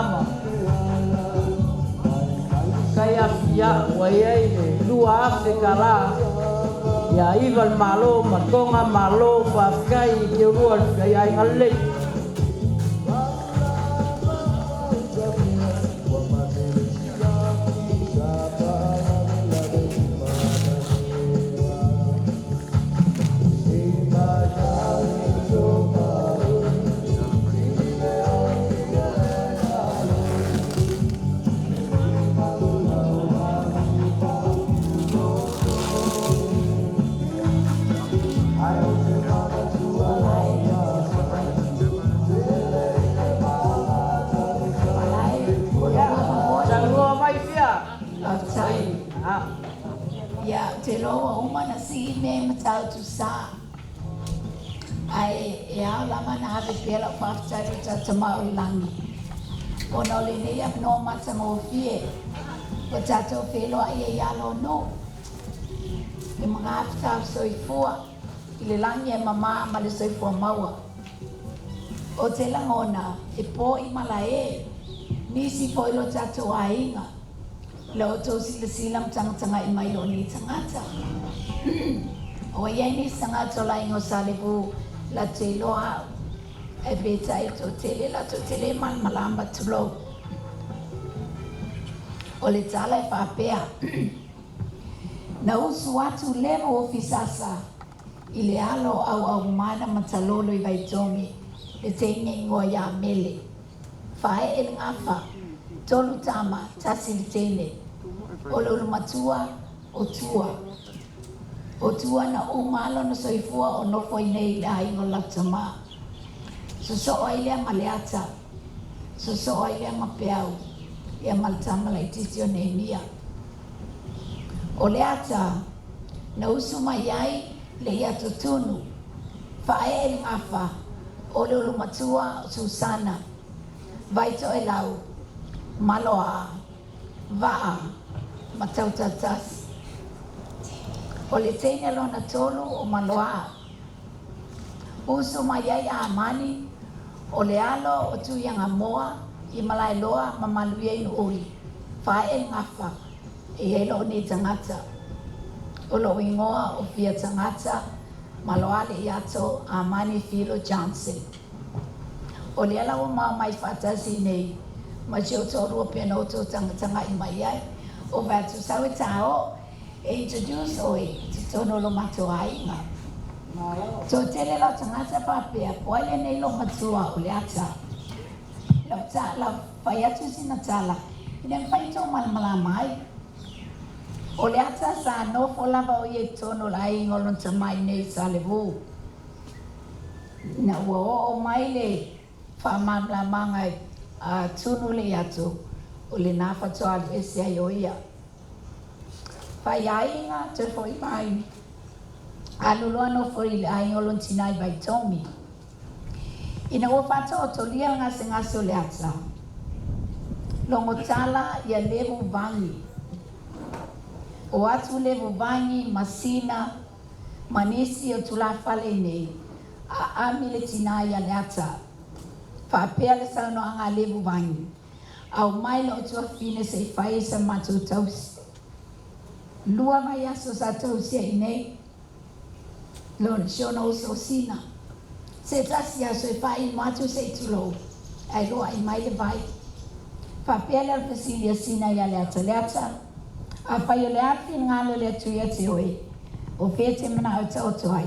ama. Kaya ya wayai dua Afrika la ya ival malo matonga malo pakai jeruan kaya ngale ya te loa uma na si me matau tu sa ai ya la mana ave pela fafta ta tama ulangi ono le ne ya no mata mo fie ko tato felo ai ya lo no e mga afta so ifua ile langi e mama ma le so ifua maua o te langona e po i malae nisi po ilo tato ainga lo to silang tanga i mai lo ni tangata o ia ni tangata la ingo salibu la te loa e beta i to tele la to tele man malamba tulo o le tala e whapea na usu watu lemo ofisasa i le alo au mana matalolo i vaitongi e te ingoa ya mele whae e ngafa tolu tama tasi li tene o le matua o tua na umalo na soifua o nofo i nei le aingo latama so ai le maleata so ai le mapeau e maltama la itisio Nehemia o le ata na usu mai ai le ia tutunu fae el ngafa o le matua Susana vaito e lau maloa vaa matau tatas o le teine lona tolu o maloa usu mai ai amani o le alo o tu yanga moa i malai loa mamaluia inu uri fae el ngafa e elo ni tangata o lo ingoa o fia tangata maloa le iato amani Philo Johnson o le ala o mai fatasi nei ma se o toro pe no to tanga i mai ai o va tu sawe tao e introduce o e tono lo mato ai nga so tele la tanga sa pa pe o le nei lo matua o le ata lo ta la pa ya tu sina tala ina fa ito mal mai o le ata sa no fo la va o ye tono la i ngolon ta mai nei sa le vu na wo o mai le fa mam la mangai a tunu le atu o le nafa to al esia yoia fa yainga te foi mai alulu no foi le ai olon tinai by Tommy ina o fato to lia nga senga so le atsa longo tala ya levu vangi o atu levu vangi masina manisi o tula fale nei a amile tinai ya le atsa fa pele sa no anga levu vangi au mai lo tua fine se fai sa matu taus lua mai aso sa tausi ai nei lo shono so sina se tasi aso fai matu se tulo ai lo ai mai le vai fa pele al fasilia sina ya le ataleta a fai le afi ngalo le tuia te oi o fete mana o tau toai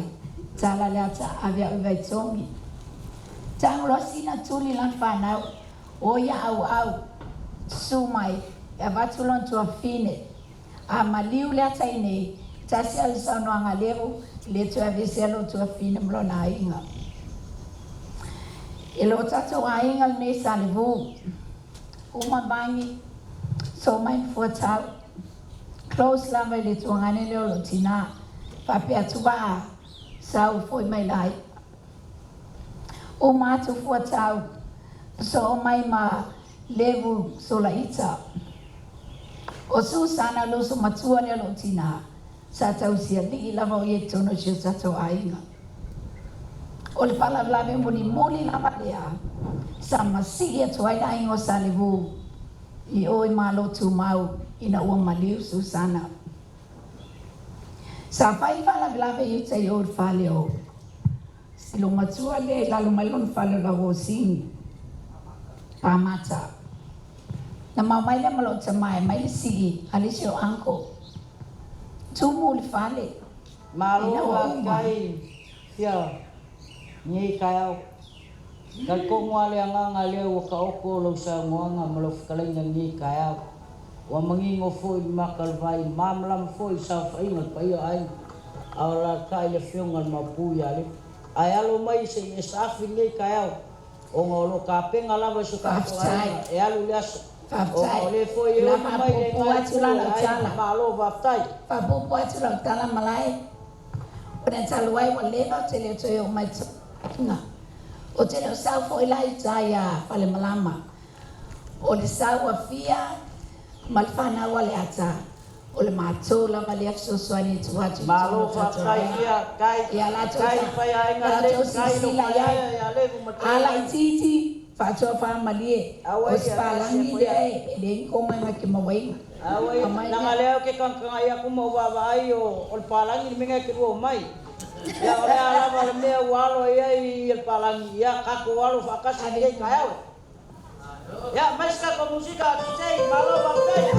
tala le ata avia o vai tongi tang lo sina tuli lan fanau o ya au sumai e batulon tua fine a maliu le ataine tasi al sano anga levu le tua veselo tua fine mlona inga ilo tato ainga ne salivu uma bangi so mai fuatau close la mai le tua ngane le lo tina pape atuba sau foi mai lai uma tu fuatau so mai ma levu solaita o Susana lo so matua le lo tina sa tau sia di la mo ye tono che sa to ainga o le pala la me moni la valea sama si e tuai da ingo salibu I oi malo tu mau ina ua maliu Susana sa fai fala vilave yu te yor fale o silo matua le lalu malon fale la wo sini pamata na mamai le malo tamai mai le si alisio anko tumu le fale Malo kai ya ni kaya kalau ngale ngale wa ka oko lo sa nganga malo kalenga ni kaya wa mangingo foi makal vai mamlam foi sa fainga pai ai ala kai le fionga mapuya le ayalo mai se safi ni kaya o ngolo ka penga la ba su ka e alu lias o le foi e mai le ngai malo vaftai pa po po tu la tala malai ora taluai wa leva te le to o mai na o te le sa foi lai taya pale malama o le sa wa fia malfana wa le ata o le mato la mali afso swani tu watu malo vaftai kai ya la to kai pa ya ngale kai lo ya le ala titi fa to fa mali o spalangi de ko mai ki mawai awai nangaleo ke kang ya ku mau babai o palangi minga ke ro mai ya ora ala wal me walo ya il palangi ya ka ko walo fakas ke kaya ya mas ka ko musika DJ malo babai ya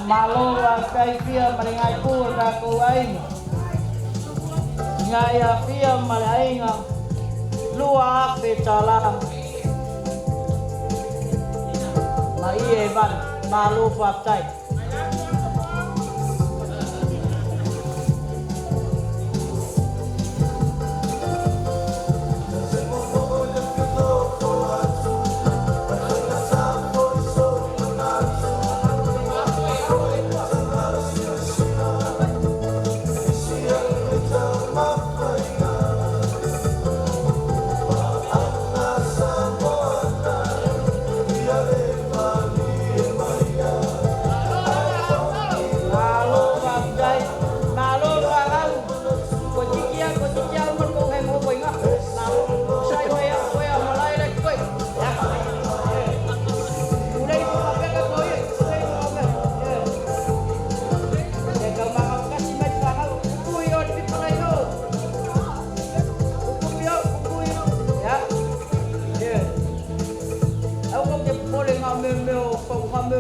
malo malo kai pia maringai pur ka ko ai ngaya pia malainga lua pe chala mai evan malo fatai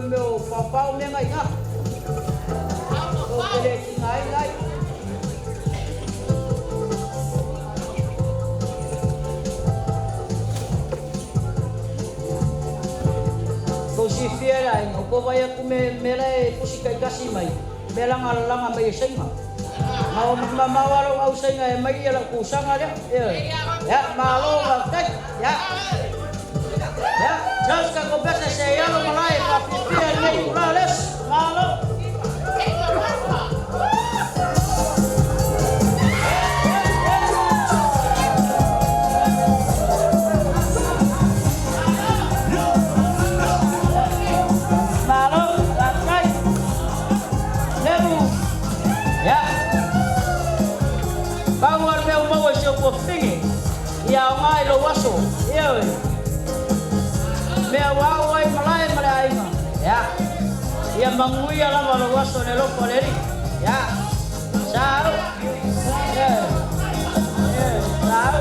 me o papau me ngai nga. O kele ki ngai. Ko si fiera ai, o ko vai aku me mera e pusi kai kasi mai. Mera langa mai senga. Mau mawaro au senga e mai ala ku sanga le. Ya, malo kai. Ya. Ya, just ka ko besa se yalo malai pa pipia nei urales. Malo. Ya ngai lo waso ya me wa wai malai ya mangui ala lo waso ne lo koleri ya sao ya sao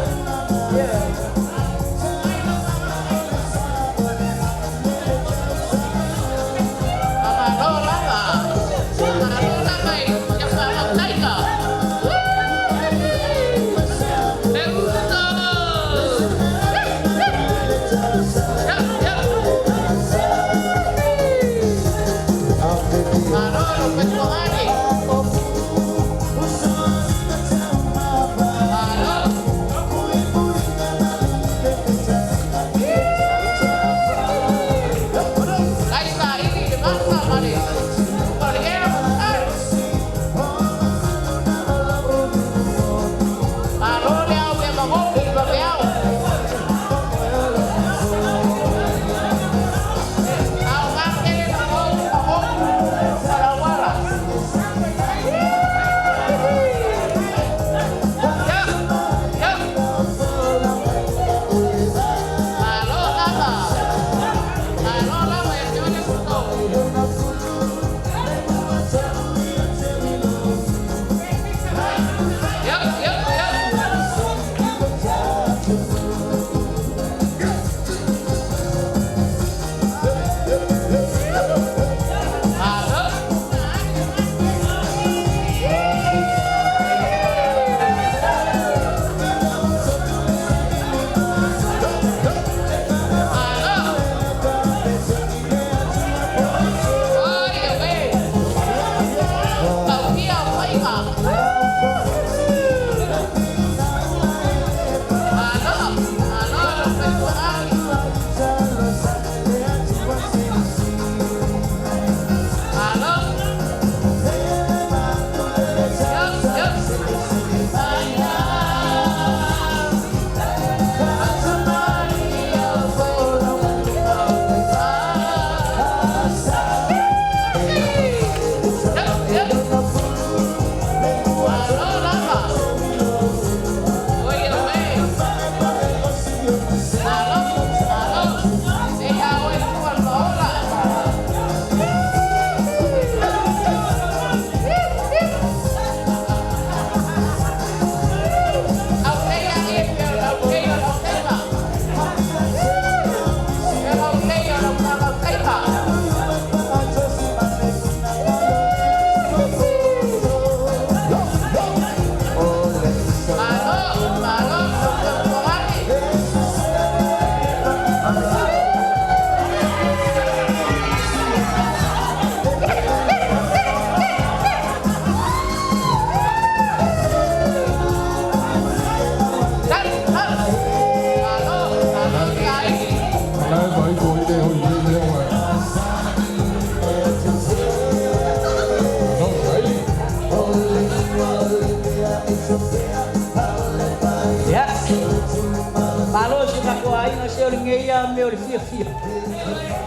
ya me o le fia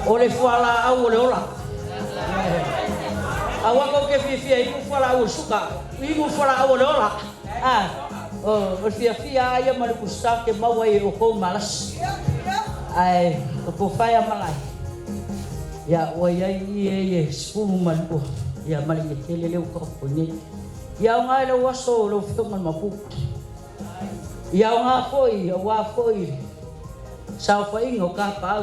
o le fuala au o le ola awa ko ke fia i fuala au suka i fuala au o le ola o fia ia ma le kusta ke maua i o ko malas ai o po fai malai ya o ia skulu malu ya mali ke le ko ko ni ya nga le waso lo fito man mapu ya nga foi wa foi sao phải ngô ca bảo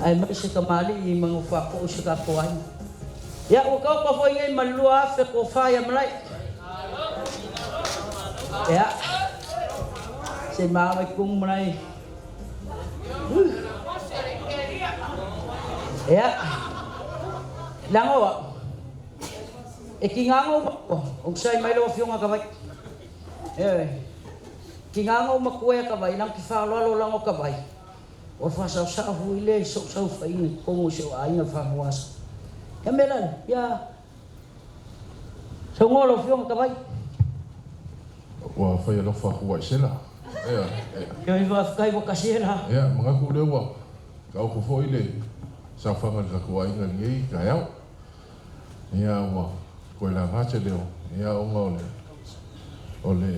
ai mai se kamali I mangufa ko se ka koai ya o ka pa foi ngai malua fe ko fa ya malai ya se mai kung malai ya lango e kingango o sai mai lo fiong ka vai kingango makuya ka vai nang kifa lo lango ka vai o fa sa hu ile so fa ini ko mo so ai na fa was ya melan ya so ngolo fiong ka vai wa fa ya lo fa wa sela ya iba kai wa kasela ya mga ku le wa ka ko fo ile sa fa ngal ka ko ai ngal ngi ka ya wa ko la ha che leo ya o ngole ole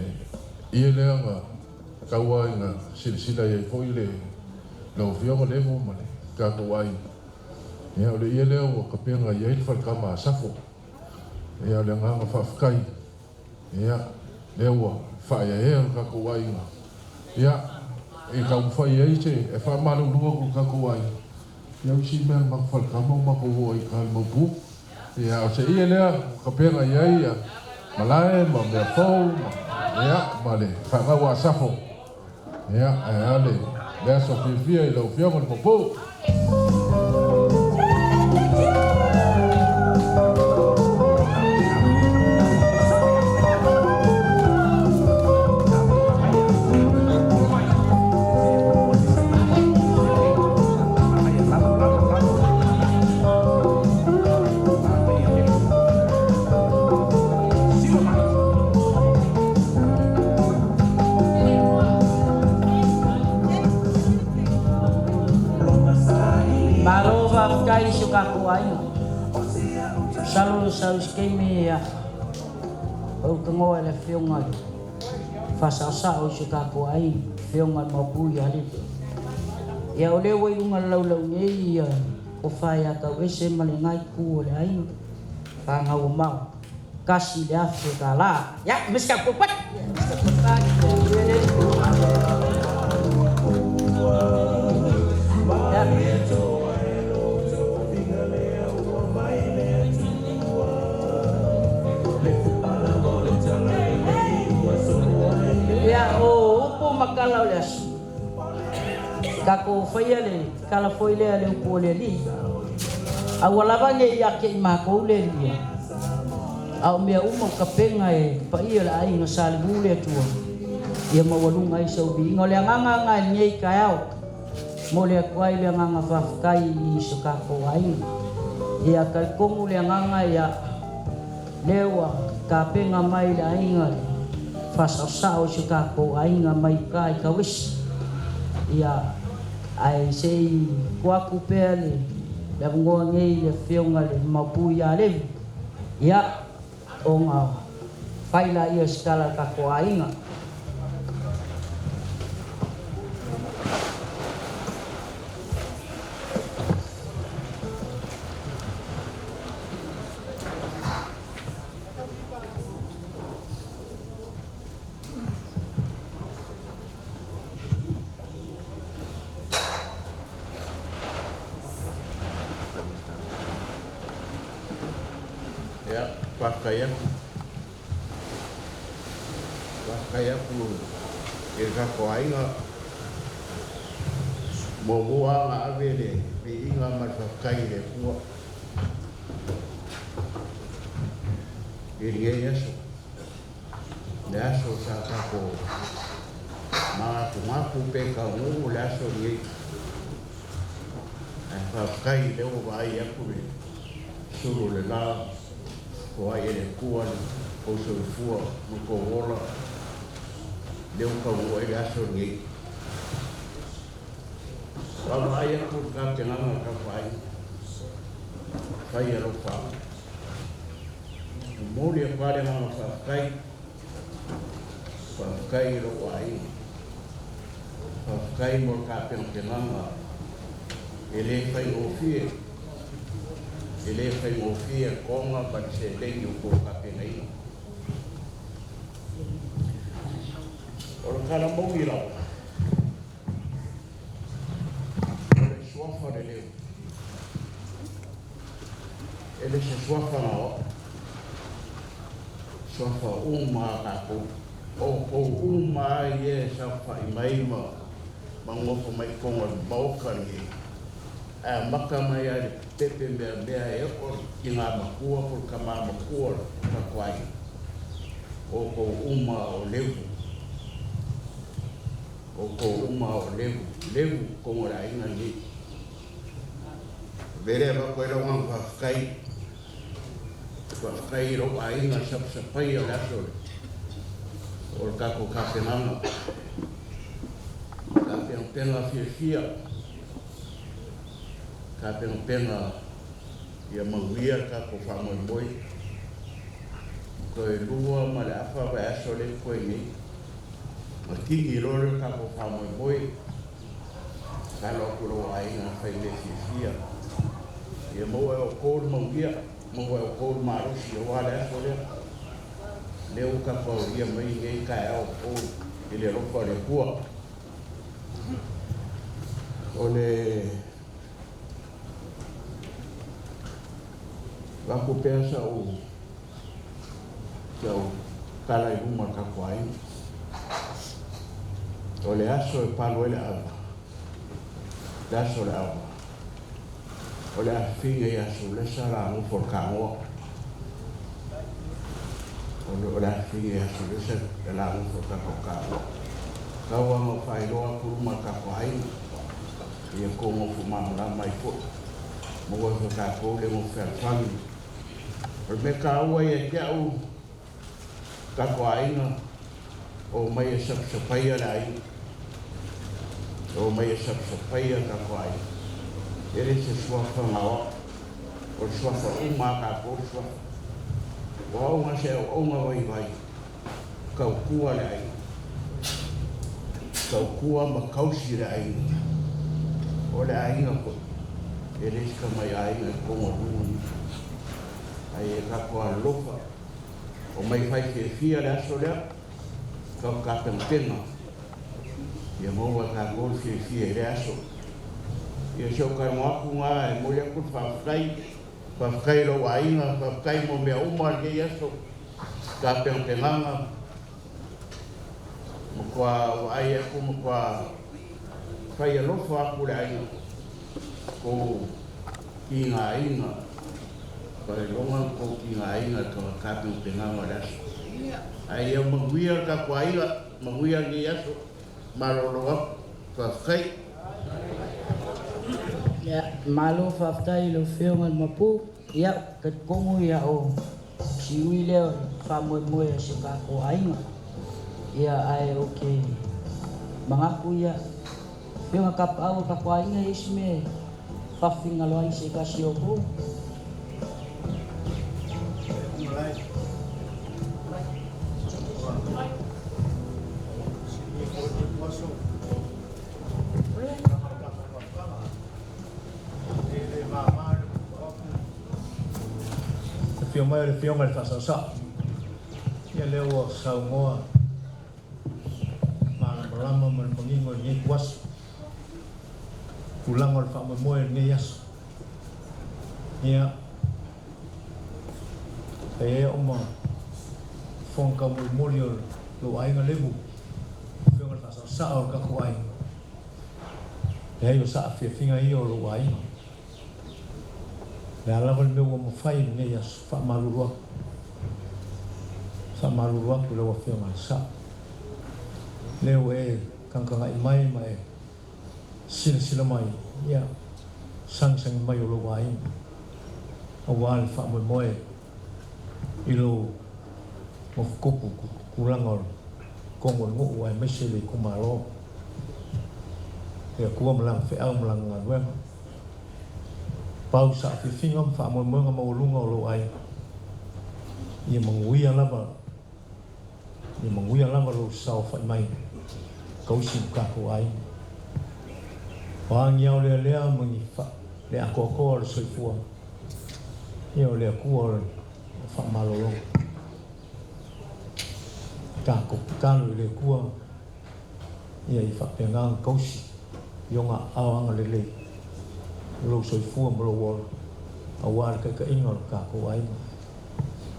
ia le nga ka wa nga silsila ye fo ile lo fio mo le mo male ka ko ai ya ole ia le o ka pe nga ye fa ka ma safo ya le nga fa kai ya le wa fa ya e ka ko ai nga ya e ka fa ye che e fa ma lu lu ka ko ai ya si me ma fa ka mo ma ko ai ka mo bu ya o se ia le ka pe nga ye ya malai ma me fo ya vale fa wa safo ya ale le so fia y lo fio con popo kai suka kuai salu skemi ya o kengo ele fionga fasa sa o suka kuai fionga mo pu ya li ya ole wo lunga lau ngi ya o faya ka wese malingai ku ole ai ka ngau mau kasih dia segala ya miska pupat kalau lias kako faya le kala foi le ale ko le li awala bange ya ke ma ko le li au me umo kapenga e pa ia la ai no sal bule tu ia ma walunga i so bi ngole nganga nyei kayao mole kwai le nganga fa kai i so kako ai ia ka ko mole nganga ya lewa kapenga mai la inga fasa sao suka ko ainga mai kai ka wis ia ai sei kwa ku pele la ngo ngi le fionga le mapu ya le ia onga faila ia skala ka ko ainga kaya pu eka ko ainga mo nga avele pe inga ma kai le pu iriye yeso sa ka ko ma pu pe ka u la so ni fa kai le o vai ya pu suru le la ko ai le kuan o so fu mo ko ola deu ka wo ai aso ni wa ai ku ka te ngana ka fai ro fa mo le pa le ngana fa kai ro kai mo ka pe te ngana ele fai o fie konga pa se le yu ko ka pe nei kala mo ira. Suafa de leo. suafa ngao suafa uma kako o uma ye safa imaima mangofo mai konga mauka ni maka mai ari pepe mea e o ki ngā makua por ka mā makua ka kwai o ko uma o levu levu konga ra inga ni vere ba koe ronga whafkai ro a inga sapai o laso o kako ka penanga ka penga fia ka penga ia mawia ka ko whamoi koe lua ma le awha wa aso le koe ni ma kingi rore ka ko whamoi ka lokuro a inga whai le fia ia moe o kōru mawia moe o kōru marosi o wale aso le leo ka pau ia mai ngei ka ao kōru i le ropa le kua o le wako pesa o kala i huma ka kwai o le aso e palo ele awa daso le awa o le afinga i aso le sara o for ka o le afinga i aso le sara le la o for ka o ka wanga whai loa kuruma ka kwai i e kongo fumanga mai po mo wa ka ko le mo fer fangi me ka ua ia te au ka koainga o mai e sapsapaia rai o mai e sapsapaia ka koainga ere se suafa ngao o suafa uma ka ko suafa o unga se o unga vai kau kua rai kau kua ma kausi rai o le ainga ko ere se ka mai ainga konga runi ai ka ko lofa o mai fai ke fia la sola ka penga ia mo wa ka ko fia le aso ia so ka mo aku nga e mo le ku fa kai lo wa inga fa kai mo me uma ke aso ka penga mo kwa ai ku mo kwa fai lofa ku le ai ko inga Pai longa ko ki nga inga ka penga ngora. Ai eu maguia ka kwaila, maguia ni aso. Maroloa ka kai. Ya, malo faftai lo feonga mapu. Ya, ka komo ya o. Siwi leo fa mo se ka ko ainga. Ya ai okay. Mangaku ya. Feonga ka pau ka ko ainga isme. Fa finga lo ai se ka siopo. Mai le fiona le fasasa ia leo sau ngoa marama man mongingo ni was pulang ol fa mo ni yas ia e oma fon ka mo molio lo ai nga lebu fiona le fasasa ol ka ko ai e yo sa finga io lo ai le ala ko me mo fai ne ya fa marurua ku le wa fe ma sa le we kan mai sila mai ya sang mai lo wai o wal fa mo moe ilo mo kopu kulangor kongo ngo wa mesele kumaro ya kuwa mlang fe au mlang ngwe pau sa fi finga fa mo lunga lo ai ia manguia lava lo sau fa mai kau sim ka ko ai wang yau le mangi fa le akoko so fu ia le ku fa malo ka ko kan le ku ia i fa pengang kau si yonga awang le lo so fu mo lo awal ka inga ka ko ai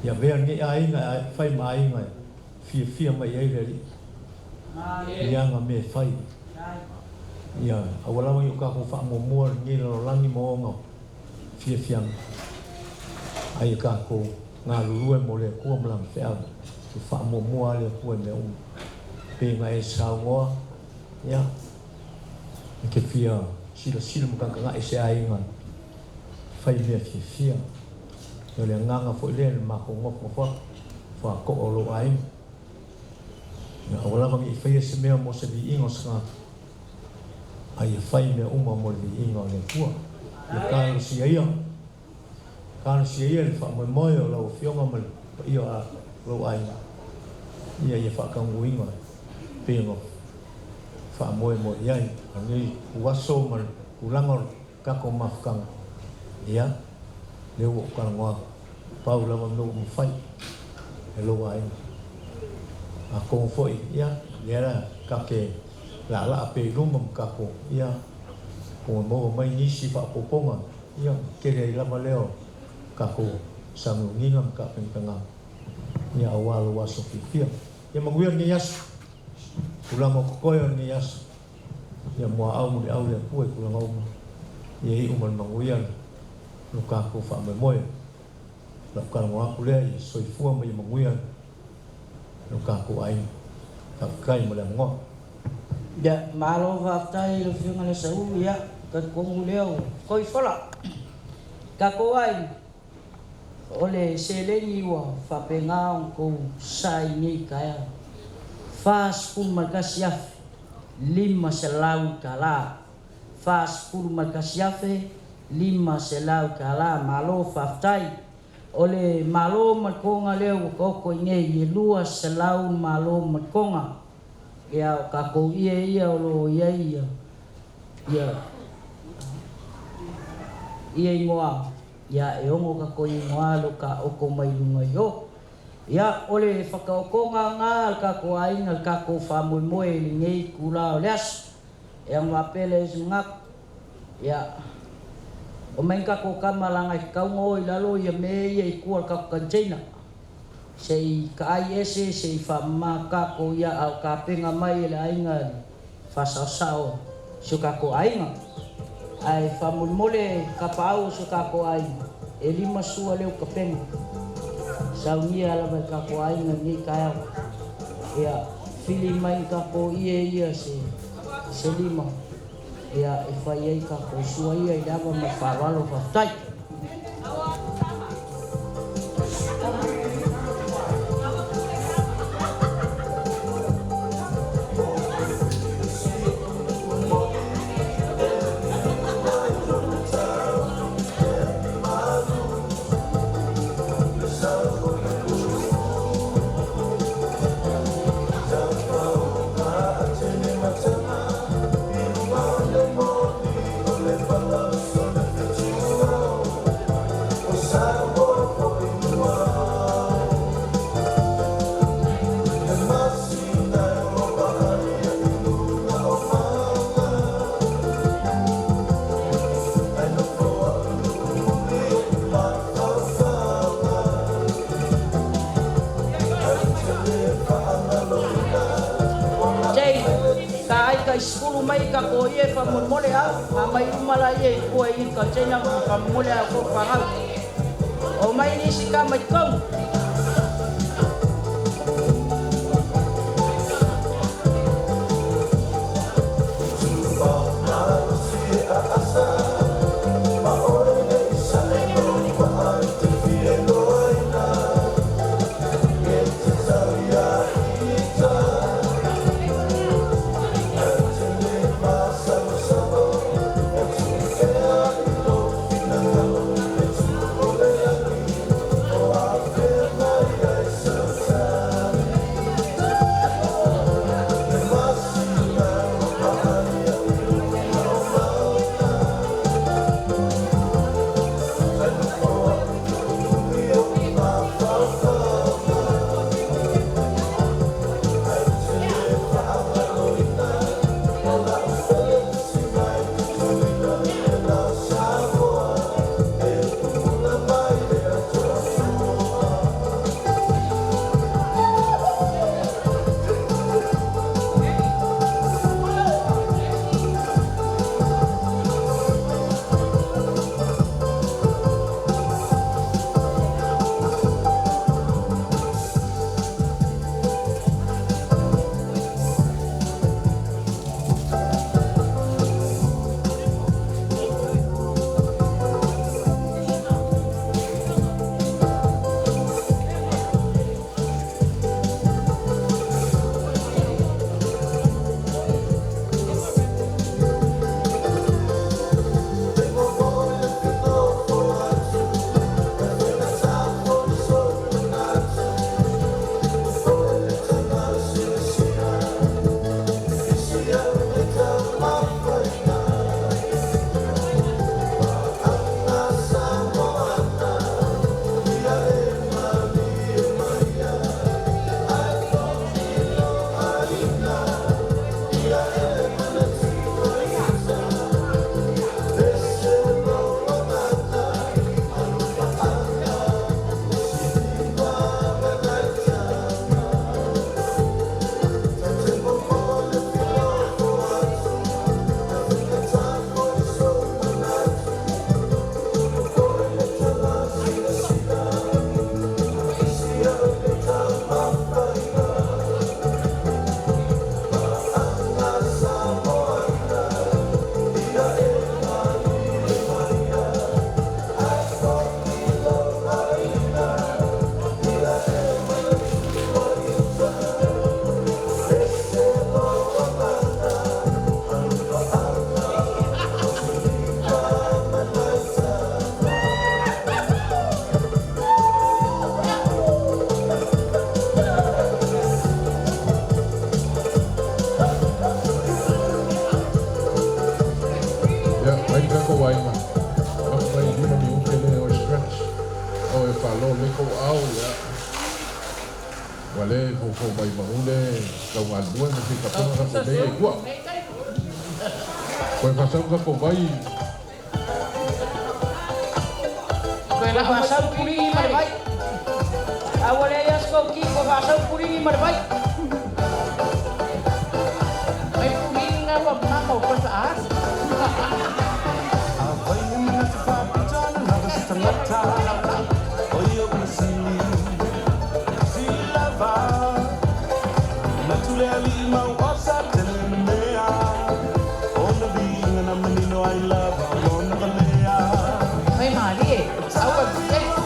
ya ver ngi ai nga fai mai nga fia mai ai le ya nga me fai ya awala mo ka ko fa mo mo ngi lo langi mo nga fia ai ka ko nga lu mo le ko mlang fa fa mo mo le ko me pe nga e sa ngo ya ke fia sila mo ka nga e sa ai nga fai fia yo le nganga fo le ma ko ngop mo fa ko lo ai na wala bang fai se me mo se bi ingos nga ai fai me uma mo bi ingo le tua ya ka si ia le fa mo mo yo lo fio nga mo io a lo ai ia fa ka nguinga pingo fa mo ia ani waso mo ulangor ka ko mafkang ia leo ka ngwa Paula mo fai hello ai ako foi ia era ka ke la pe rumam ka ko ia ko mo mai ni si fa poponga ia ke le la maleo ka ko sang ngingam ka pentanga ia awal waso pipia ia manguir ni yas ulang ko koyo ni yas ia mo au le puai ulang au ia uman manguir luka ko fa moy la ka ngwa ku le soi fu mo manguir luka ko ai ka kai mo le ngo ya malo vaftai lo fiunga le sau ya ka kongu leo koi fola ka ko ai ole selengi wa fa penga ko sai ni kaya fas pun makasiaf 5 selau kala fas pun makasiaf 5 selau kala malo vaftai ole malo makonga leo ko ko nge 2 selau malo makonga ya ka ko ia lo ia ngoa ya e ongo ka ko ngoa lo ka o ko mai lunga yo ya ole whakaokonga ngā ka ko ainga ka ko whamui moe ni ngei kula o leas e ang wapele ngak ya o mai ka ko kamalanga i kaungo i lalo ia me ia i kua ka container sei ka ai ese sei whamma ka ko ia au ka penga mai la ainga whasasao suka ko ainga ai whamui mole ka pao suka ko ainga e 5 sua leo ka penga saunia ala mai ka ko ainga ni kaya ia fili mai ka ko ia se 5 ia e whai ai ka ko sua ia i dawa ma whawalo whaftai Skulu mai ka ko ye fa mo mole a mai umala ye ko i ka tena fa mole a ko fa o mai ni si ka mai ko wale ko mai maule ka wa dua na si ka puna ka dei gua ko pasau ka ko vai Kena pasau puri marbai. Awalnya ya skoki ko pasau puri marbai. Ay puri nga wa mama ko sa as. May mali eh. Awag eh.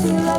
Sila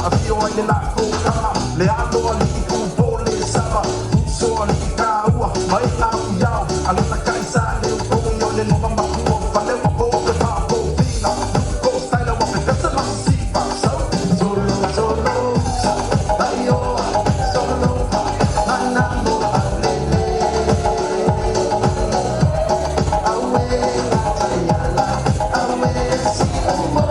Afio ai le lako kama le alo ali ki kupole sama so ali ki kaua mai na kuyao alita kaisa le ukonyo le no mama kuo pale wapo ke papo vina ko style wa pe pesa masiva solo bayo solo manando alele awe ayala awe si mo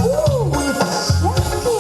Ooh, it's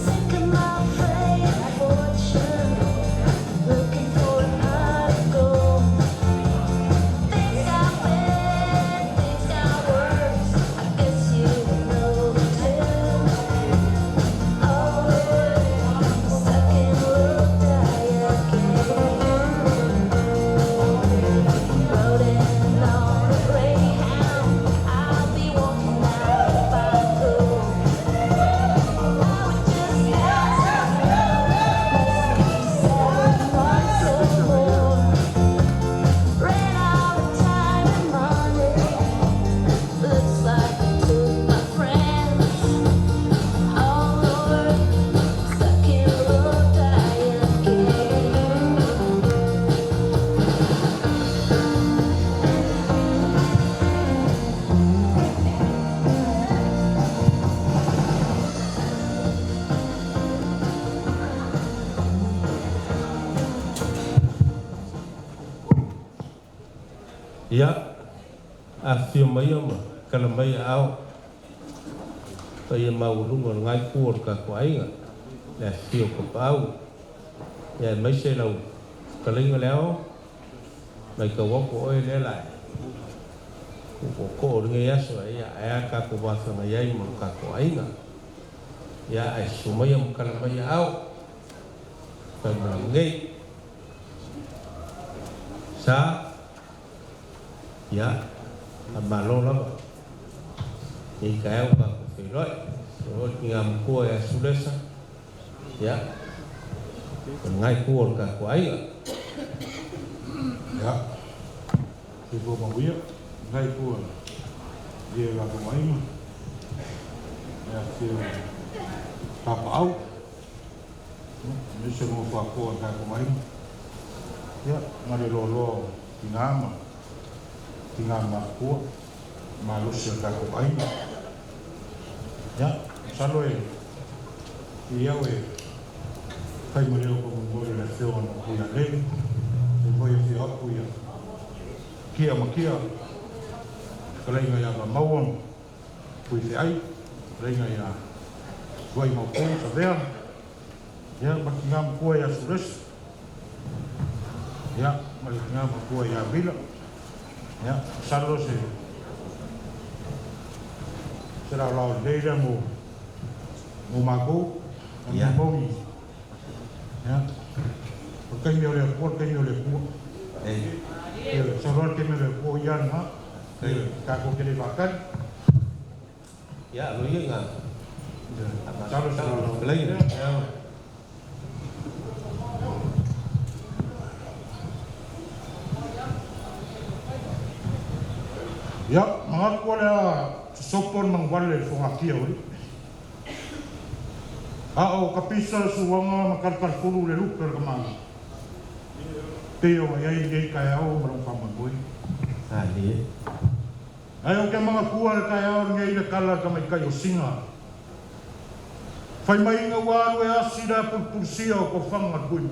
Sick of my fate, fortune. Ia afio mai ama kala mai ao pa ia maulunga ngai kuor ka kuainga le afio ka pau ia mai se lau kalinga leo mai ka wako oe le lai ko ringa yaso ia ea ka ko wasa na iai ma ka kuainga ia ai sumai am kala mai ao pa ngai sa ya amalola i kae ka filoi o ngam ko ya sulesa ya ngai ko ka kwai ya ibu mau ya ngai ko dia la ko mai ya sio ka pau ni se mo fa ko ka ko mai ya ngale lo tingama ko malusia ka ko ai ya saloe ia we kai mo leo ko mo le feo no ko ya le mo ia fio ko ya kia makia kalenga ya ba mawon ku se ai kalenga ya vai mo ko sa ver ya ba tingam ko ya sures ya mal tingam ko ya bila ya salo se será lá o deira mo mago ya momi ya porque me le por que me le por salo que me le por ya na ka ko que le vacan ya lo ia nga salo lain ya mga ko la sopon mang wale fo ngakia uri o kapisa suwanga makarkar fulu le luper kamang teo ay ay kaya o marong pamagoy ali ayo ke mga kuwa kaya o ngay na kala kamay kayo singa fay may nga walo e asida pulpulsia o kofang at buy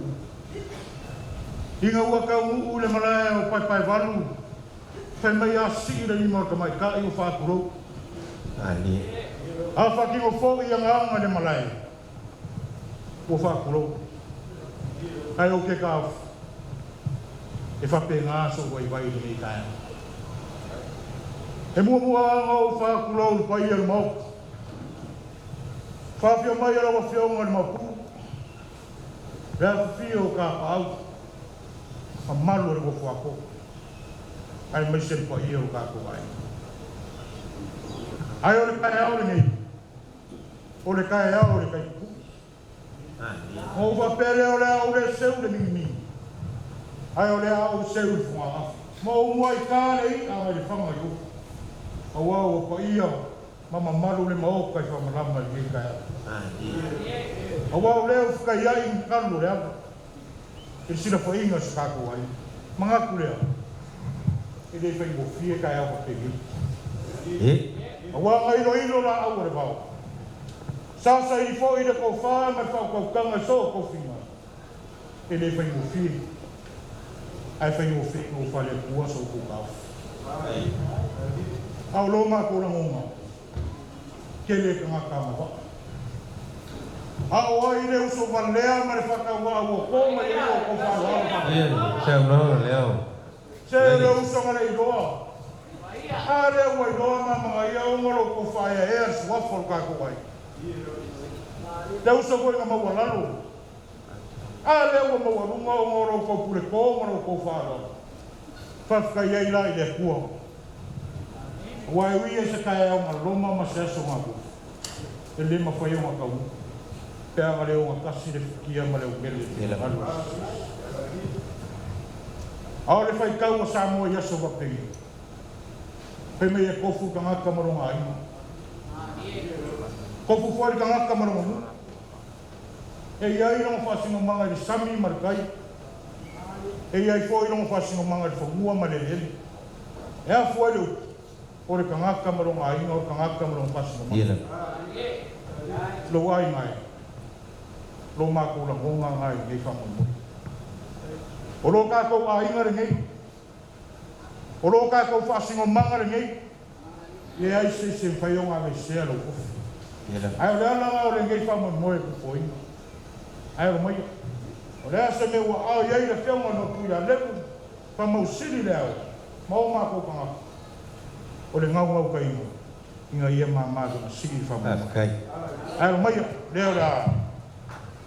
inga waka uule malaya o pay valu fay may asida lima kamay kayo fakuro ali alfa ki o fo yang anga de malay o fakuro ayo ke ka e fa penga so vai ni kaya e mua o fakuro pa ia mo fa pio mai era o fio ngal mo pu la fio ka au a malo ro fo ako ai mai se pa ia o ka ko vai ai o le kai au ni o le kai au le kai pu o va pere o le seu le mimi ai o le au seu fo mo mo ai ka le a le fanga yo o wa o pa ia mama malu le mo ka fa malama le kai o wa le o ka ia in kalu le e sira fo inga sa ko ai manga ku le e le fai mo fie kai au pe wa ngai no ilo la au le bao sa sa i fo i de ko fa ma fa ko kanga so ko fina e le fai mo fie ai fai mo fie no fa le ku so ko ka au lo ma ko la mo ke le ka ka ma au ai le uso valea ma le fa ka wa wo ko ma le ko fa wa se no leo se le uso ma le do are o no mama ia o ngolo ko fa ia e so fo ka ko ai le uso ko nga ma wala lo ale o mo wa lunga o ngolo ko pure ko ngolo ko fa lo fa ka ia ila ile ku wa wi e se ka ia o loma ma se so ma ko ele ma fa ia ma ka u pe a le o ka si le kia ma le o mele le alu a le fa ka o sa mo ia so ba pe peme e kofu ka ngaka maronga ai kofu foi ka ngaka maronga e ai no fasingo manga di sami markai e ai foi no fasingo manga di fomua malele e a foi do ore ka ngaka maronga ai no ka ngaka maronga fasingo manga lo ai mai lo ma ko la ngonga ngai nei fa mo o lo ka ko ai ngare nei O lo ka ko fa singo manga le ngai. Ye ai se fa yo nga se lo ko. Ai le ala o le ngai fa mo mo ko foi. Ai lo mai. O le se me wa au ye le fe mo no pu ya le fa mo sili le au. Mo ma ko ka. O le ngau ka ino. Inga ia ma ma ko sili fa mo. Ai lo mai le ora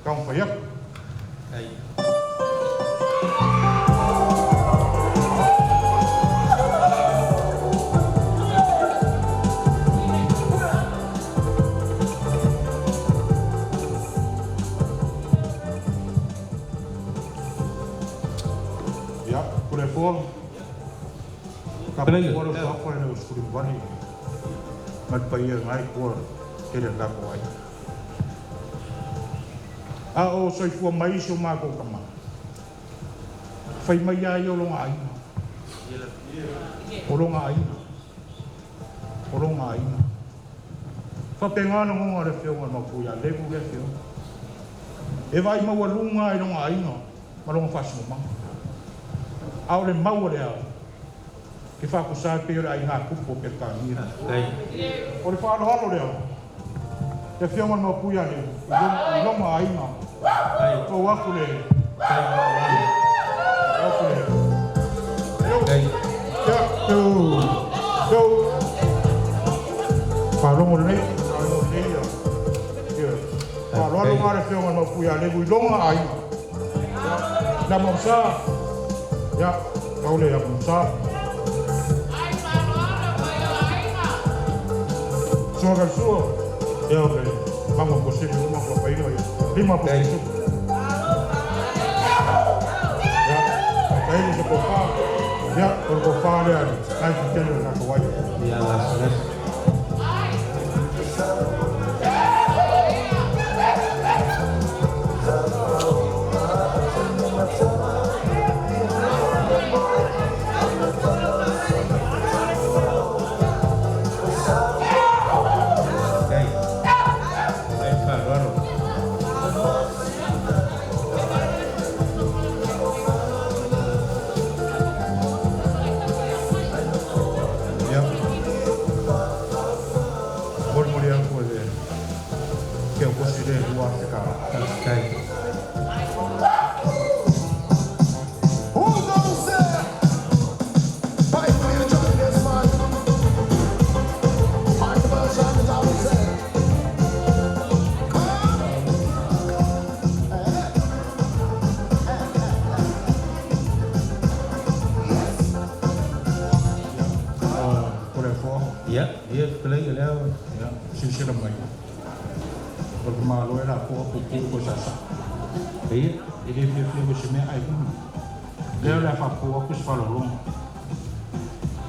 ka fa ya. Ai. Kapag wala sa ako na uskurin bani magpaya ngai ko kaya ka ko ay o soy fu mai so ma ko kama fai mai ya yo lo ai o lo ngai fa penga no mo re fio mo ku ya le ku le fio e vai ma wa lunga ai no ai no ma lo fa so ma au le mau le au ke fa ko sa pe ai nga ku po pe ka ni o le fa lo le te fio mo ku ya le lo ma ai no ko wa ku le wa ku le ya to fa lo mo le ya fa lo ma le fio mo ku ya le lo ma ai la mo sa ya kau le ya mo sa Soal suo, ya oke, vamos por si rumah por país hoy, 5%. Ya, kayak ni sekolah, ya berkopa dia, naik kita nak kawai. Ya lah,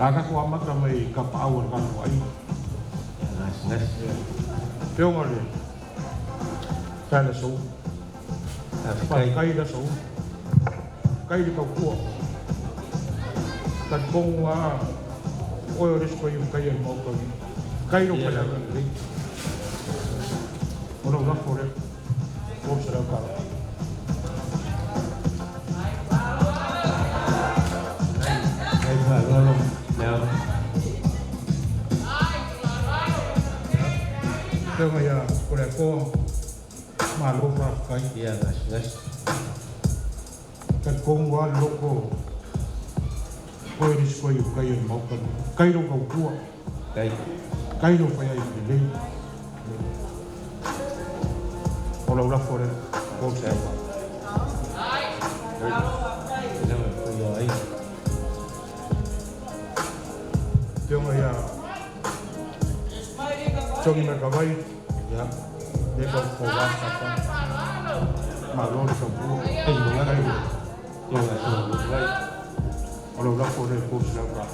Agak kuat macam ni kapau kan kuai. Tiong ada. Kai dah so. Kai dah so. Kai di kau kuat. Kan kong oil risiko yung kai yang mau kau. Kai lo pada ni. Orang nak korek. Kau sedang kau. Tengah ya, boleh ko malu lah kai. Ya, gas. Kan kong wan loko. Koi dis koi kai mau kan. Kai lo kau kuat. Kai lo payah ini. Kalau ulah kore, kau siapa? Tengah ya. Trong mereka baik, ya, dia kau kuat apa? Malu di kampung, mana itu? Yang nggak baik. Kalau udah kore kurs siapa?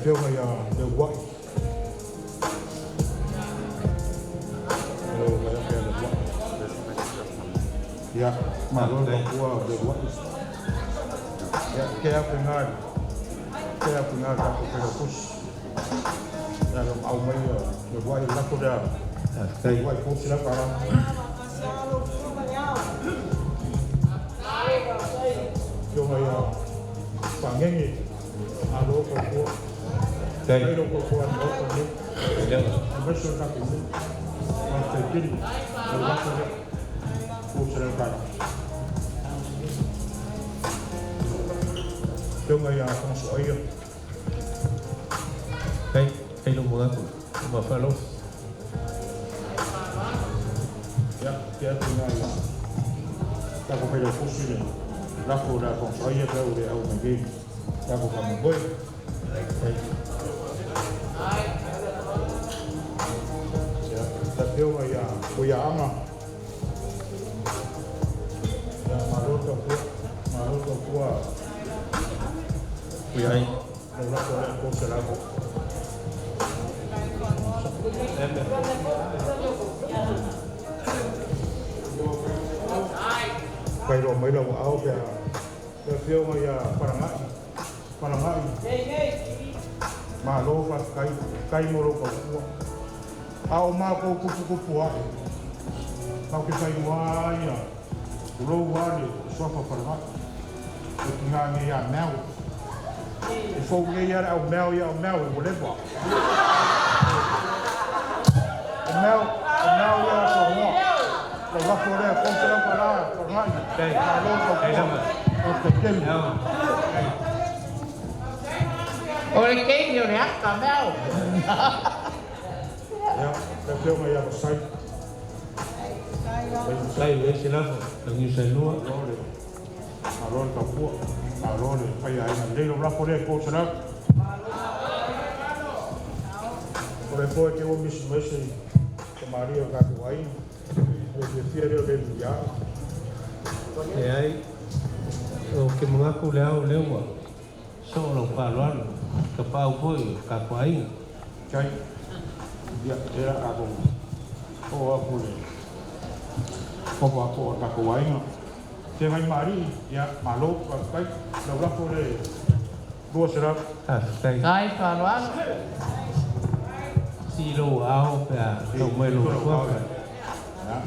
Dia ya, dia buat. Ya, malu di kampung dia buat. Ya, kayak pengal aku terus. Dalam awal dia buat laku dah. Buat kursi lah kalau. Yung ay pangengi. Alo ko po. Dahil ko po ang open niyo. Ang beso na po. Ang pagkiri. Ang bako niyo. Puso ng kaya. Yung ay kung suayo. Kayo mga po. Mafalo. Ya, kaya tingnan lang. Tako kayo puso niyo. Lako na kung suayo daw uli ako naging. Tako kami boy. Ya, tapi ay kuya ama. Ya, maluto po. Kuya ay. Wala ko lang po sa lako. Kairo may lang ako kaya pero may parangai malo pas kai moro ko ao ma ko kupu ai kau ke kai wai ya ulo wali so pa parangai o tinga ya mel e fo le ya o mel o le ba o mel ya so mo lo va fora ko se la para parangai malo ko o te kem Ore kei ni ore haka meo. Ya, tapi orang yang besar. Saya silafo. Lagi saya luar. Alor kapu, alor payah ini. Jadi orang boleh kau serap. Boleh kau ke orang misi kemari orang kau lain. Boleh tiada orang dia. Ai. O que mengaku leu. Solo paluan kapau poi kapain. Cai. Dia era aku. Oh aku ni. Aku tak kawain. Saya mari ya malu pakai. Lalu aku le. Dua serap. Kai paluan. Silo au pa tomelo kuaka. Ya.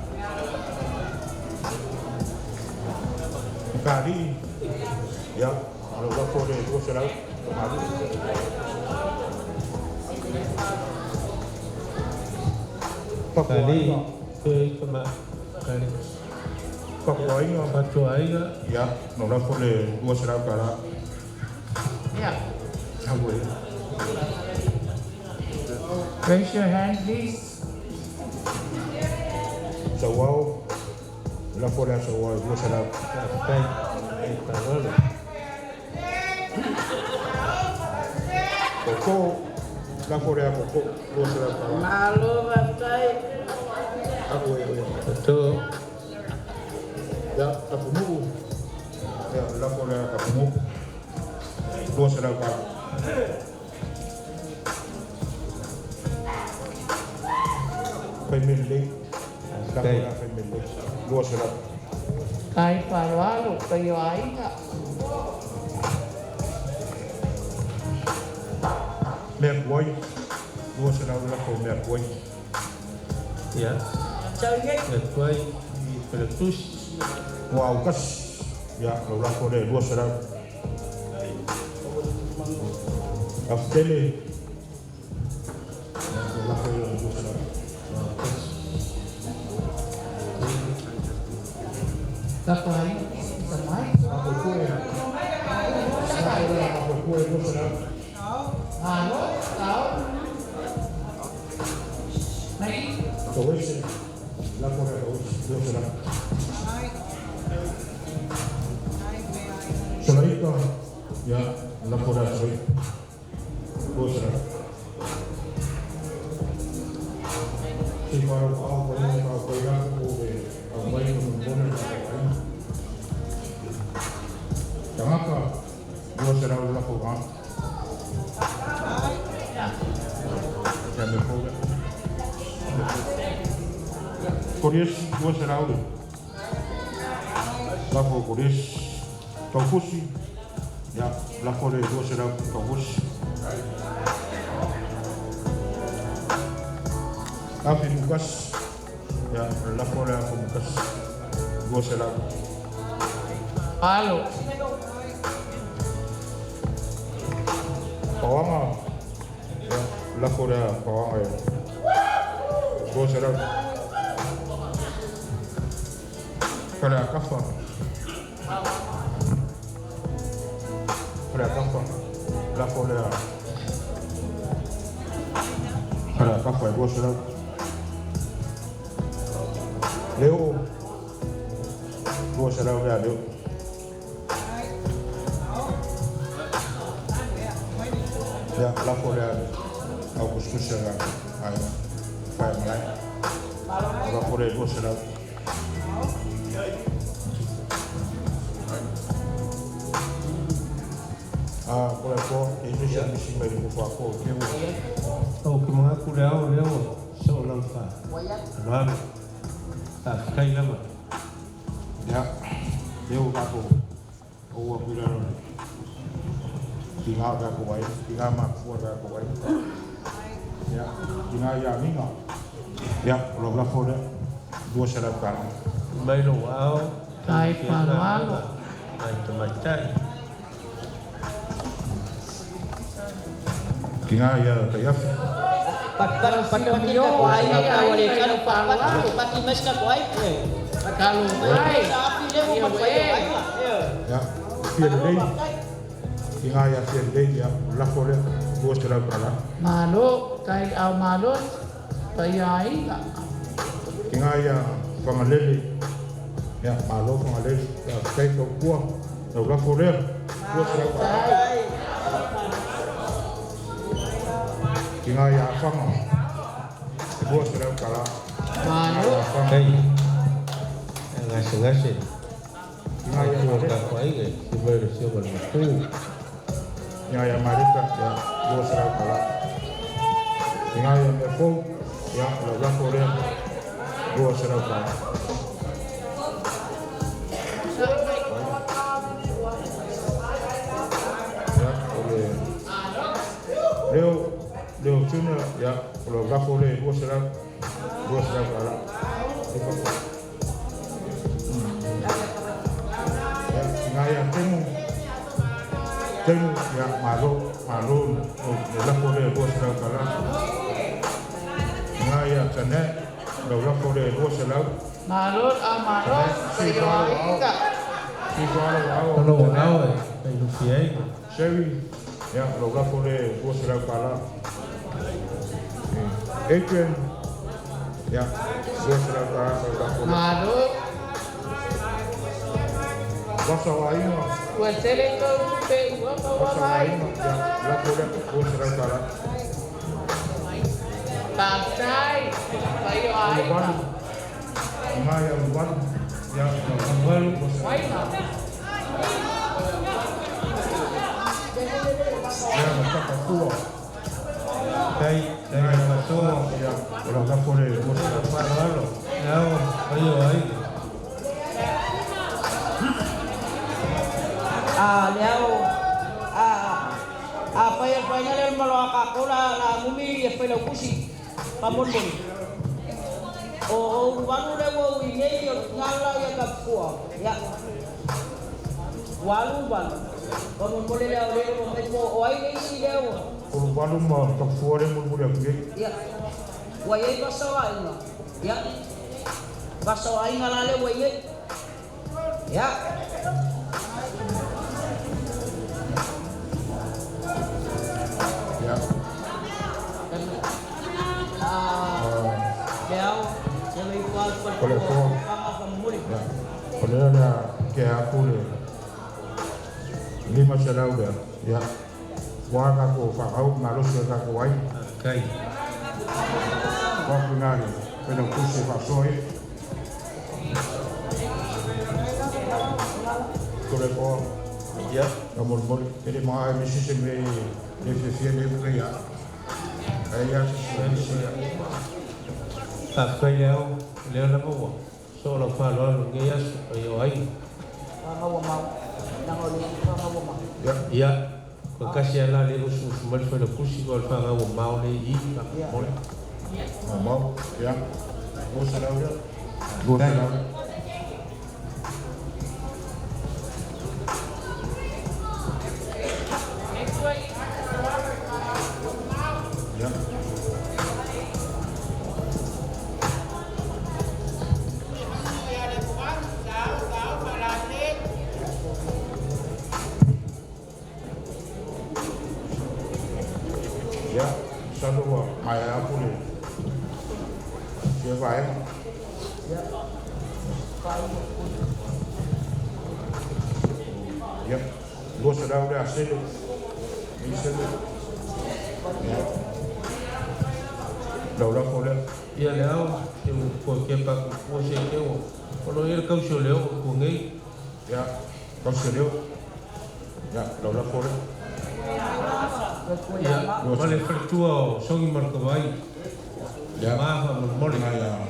Kali. Ya. Kalau aku le dua serap. Malu. Kali kema kali Pakuaiga ya nora pole dua serap kala Ya. aku ya Raise your hand, please. sawau la pole sawau dua serap kai paluan. koko la pole koko dua serap kala Malo bakai. aku ya Betul. ya kapumu ya la pole kapumu dua serap kala family la pole family dua serap Kai paluan kayo ainga. merkuai dua serap la pole merkuai Ya. Merkuai peletus. wow kas ya la pole dua serap Aftele la pole dua serap Kapai. Samai. aku kue dua serap Halo, kau. Mai. Kawis, la pole dua serap Selaika ya la pole dua serap si para au ya ko au mai no bona Tamaka dua serap la pole Koreas dua serau deh. Lapo Koreas Kaufusi ya lapo de dua serau Kaufusi. Tapi Lukas ya la fole ko mukas go sela Halo. pawanga ya la fole pawanga ya go sela kala kafa la fole kala kafa go sela Leo go sela ya Leo ya la fole au kuskusha ai fai malai la fole go sela por eso ini sih mesti beri buku aku Au ki mga kulao leo so lang fa. Ram. Ta kai lama. ya Leo aku aku bilang tinggal aku baik tinggal mak buat aku baik ya tinggal ya minga ya lo la fole dua serap kan Mai lo au. Tai palo. Mai tamatai. tinggal ya kayak Pati ko ay nakawali ka ng pati mas ka ko ay. Kalau ai. Tapi dia mau pakai ay. ya Fiendei tinggal ya Fiendei ya la fole dua serap kan Malo kai au malo. Payai ka. tinggal ya pangalele ya malo pangalele ya kayak buah la fole dua serap kan tinggal ya fang buat serap kala Malo. Kai. Ngasih. tinggal ya Ko ka ko ai ge. Si mai lo sio bal ku. tinggal ya marika ya buat serap kala tinggal ya mefo ya la fole buat serap kala ya oleh Leo tuna ya la fole buat serap kala ya tinggal ya temu ya malo la fole buat serap kala tinggal ya tane la fole buat serap Malo amalo. Payai ka. Kalau au kai lu fiai. Sherry, ya, la fole buat serap kala Adrian, ya, buat serap kala la fole Malo. Wasa wainga, Wasele ko pe wa wasa wainga, ya, la fole buat serap kala Pakai. Payai ka. Maya Uban, ya, Uban, Wai ka. ya, Mata Tua, Kai maso. ya, la fole buat serap Palo. Au. Ayo ai. Leo apa yang banyak yang melawak aku lah mumi ya pela kusi pamondon walu lewo ini ngala ya kapua ya walu ban kamu boleh lewo mau oi ini si lewo Uban mah kapure mulai pergi, ya wayai basawa ina ya basawa ina lale wayai ya ya, Leo saya ikual Boleh, Ko. ya, kalau ada kayak aku le, 5 selau dah, ya, warga aku faham malu sudah aku wai, Kai. kau kenal, pada kursi pasoi, kalau kau, Ya. kamu boleh, jadi mau mesti sendiri, dia ya, ayah sesuatu. Kai leo na mo. So la fa lo nge ya ayo ai. Ya, Ya. Ko kasi ala le usus mal fa le kusi ko fa ga mo mau le I. Mo. Mau, ya. Gue sudah udah. Gue sudah. Ya. Ya, selalu maya aku ni. Siapa yang? Ya, gue sudah hasil. Bisa tu. Ya. Dah boleh. Ia leo, eu ko ke pa ko se ke o. Ono ia kau se leo ko ngai. Ya, kau sudah. Ya, dah boleh. Ia, vale fretua o songi marka vai. Ya, Ma fa mo le. ya,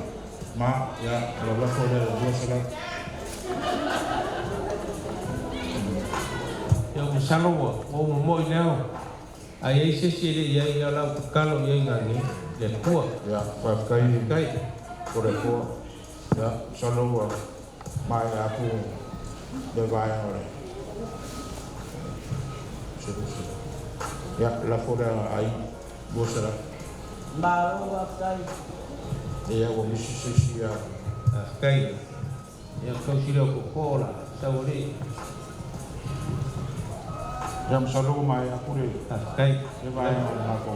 ma, ya, dah boleh. Gue sudah. Ya o salo o mo leo. Ai se le ia la kalo ia ngai. Le tua. Ya, pakai Kai. Korepo. Ya, selalu maya aku berbayar oleh. Ya, la fora aí, gostará. Baru waktu Ya, o misi ya. Kai. Ya kau sila ko kola. Sauri. Jam selalu maya aku ni Kai. berbayar oleh aku.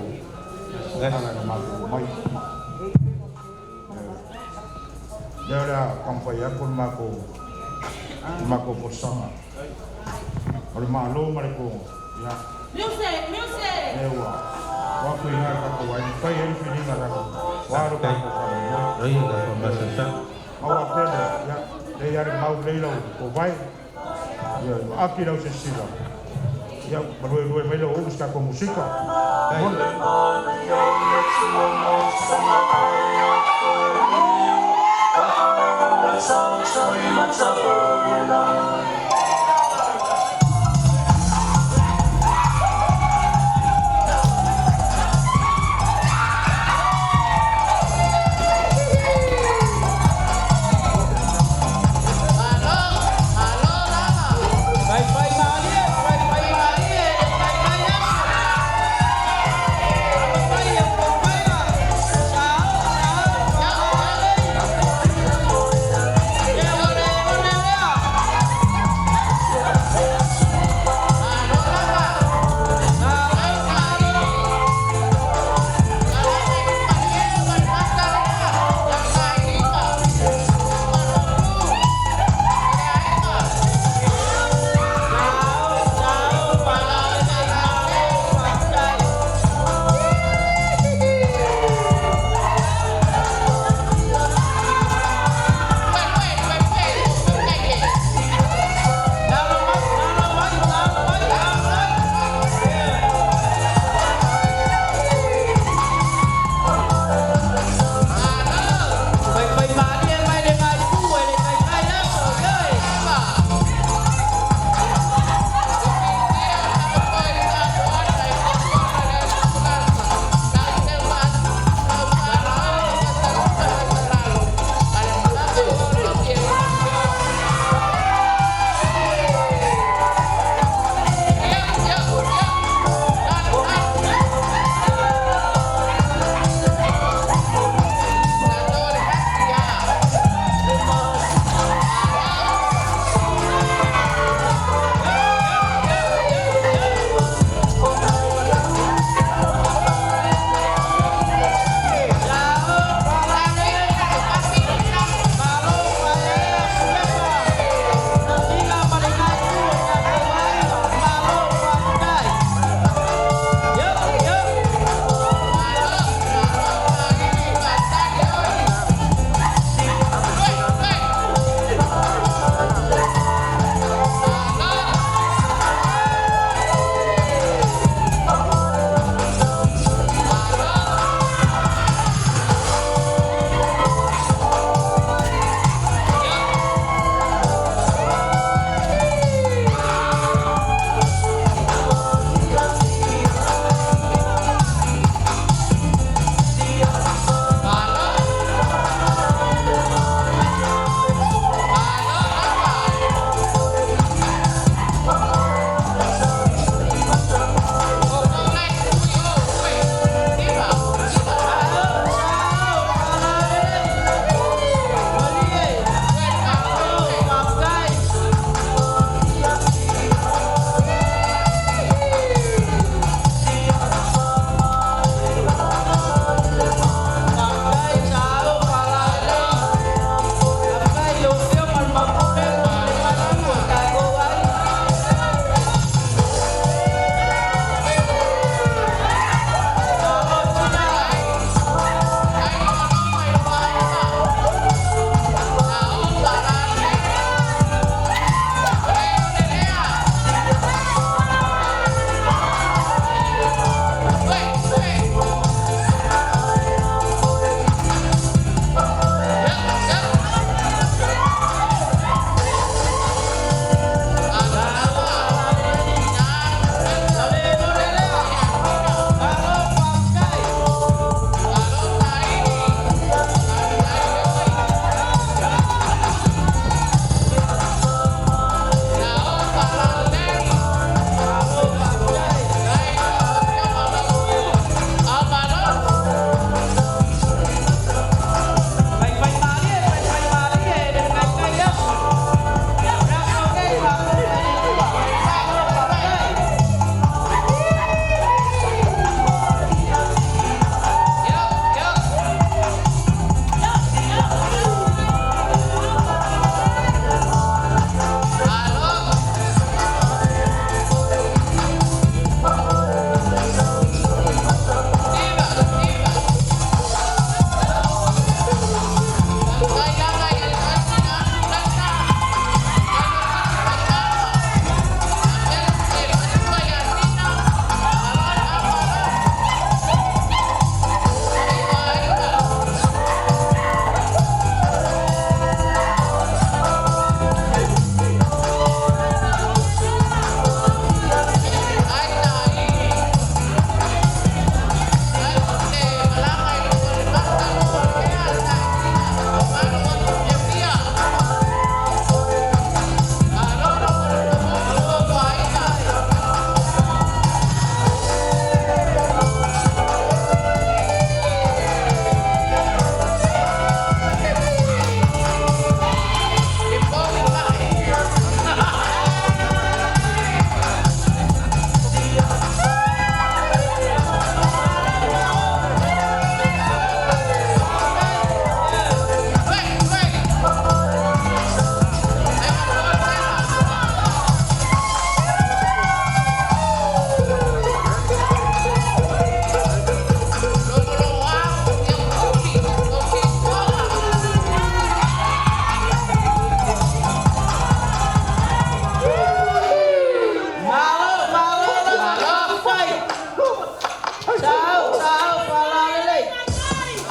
Ada aku mai. Ya dah, kampai aku mako bersama. Oleh malu mereka. Ya. Music. Ewa. Waktu ingat aku wajib kau yang sini nggak aku. Waru aku kamu. Raya ka pa masasa. Awak pernah ya, dia yang mau lelau, kau ya, aqui não se sila. Ya, baru lelau, urus kau musika. Halo,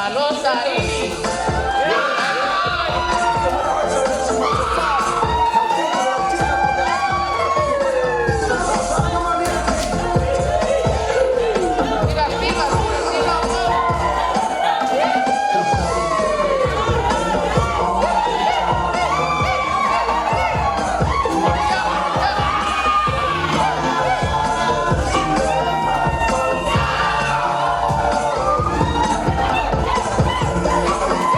Alota ini. Thank you.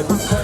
Halo.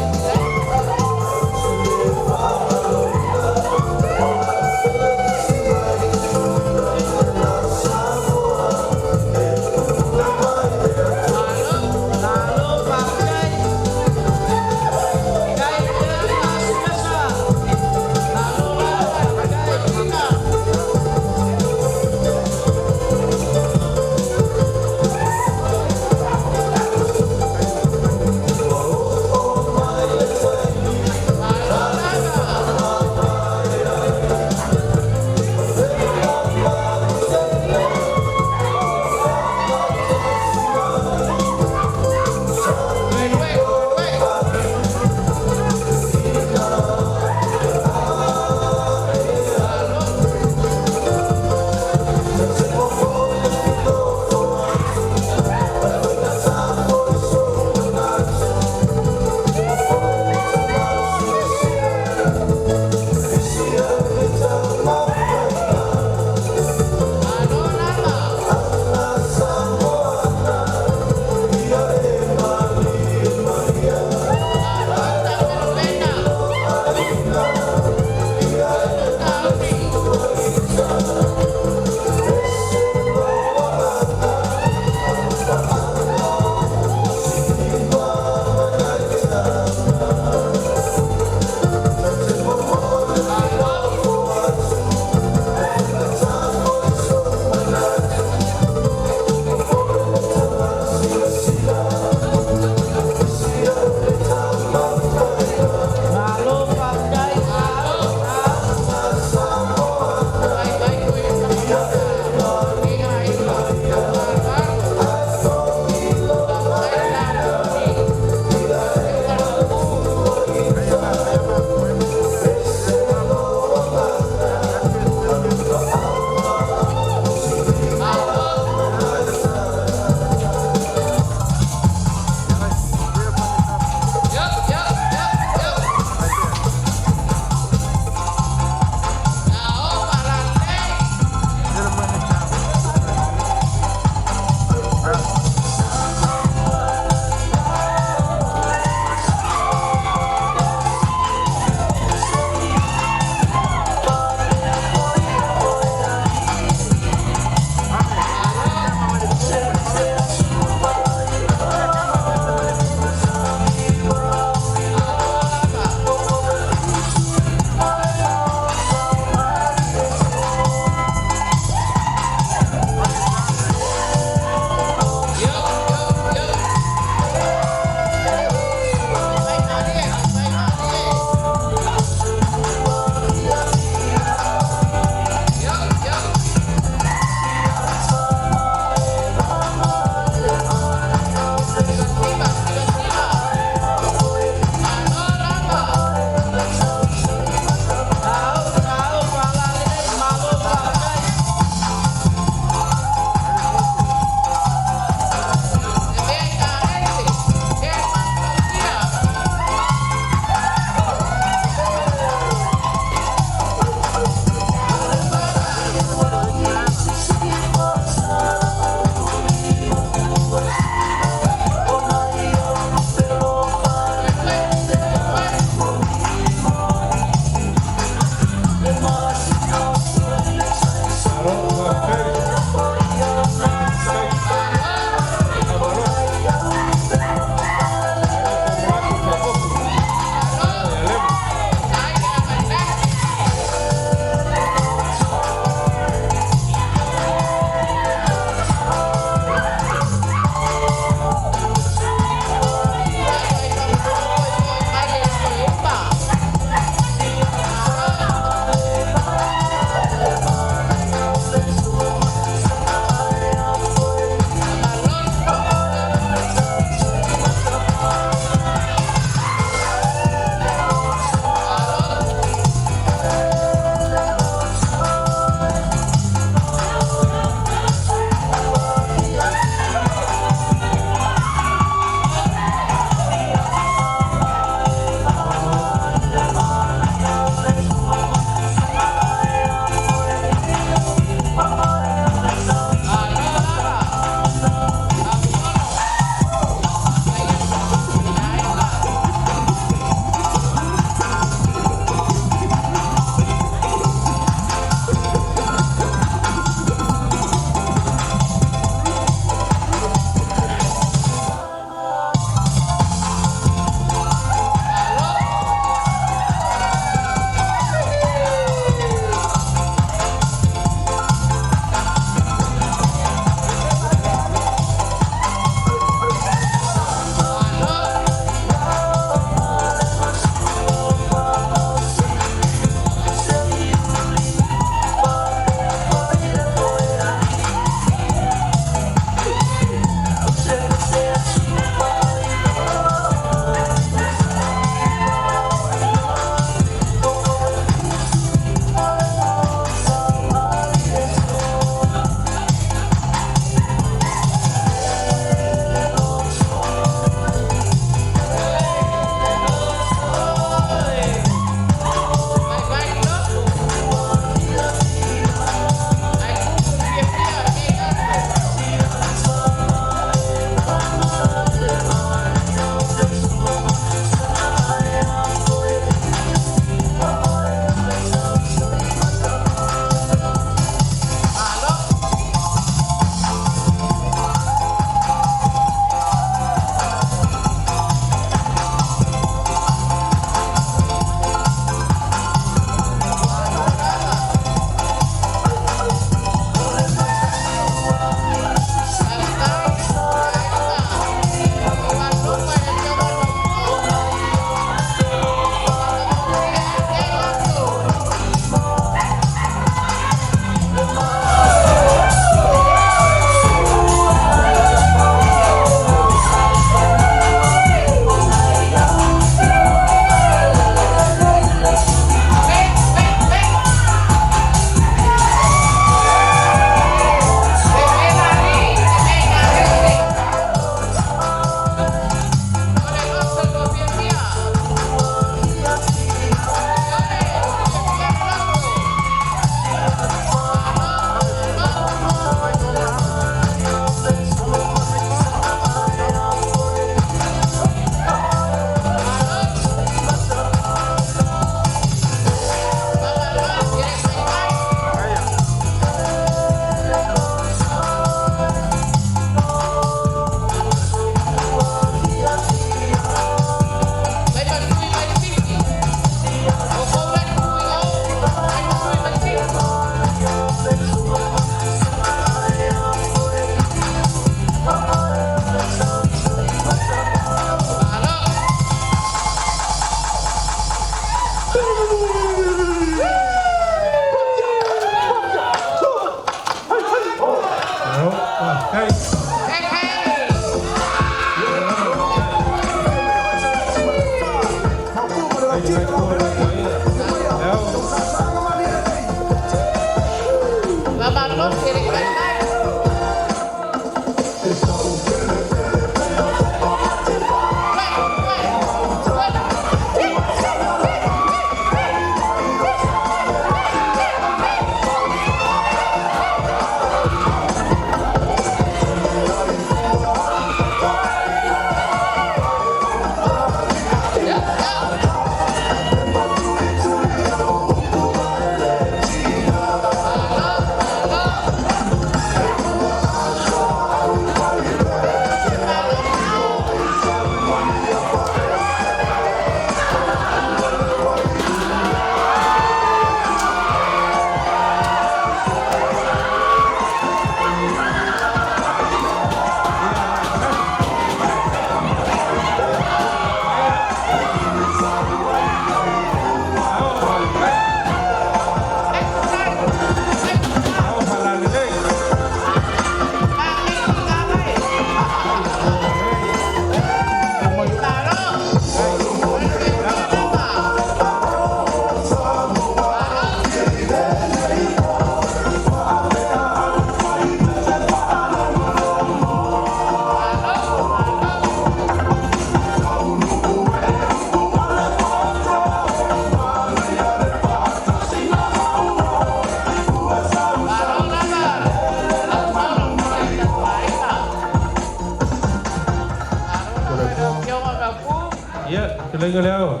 Kelenga leo.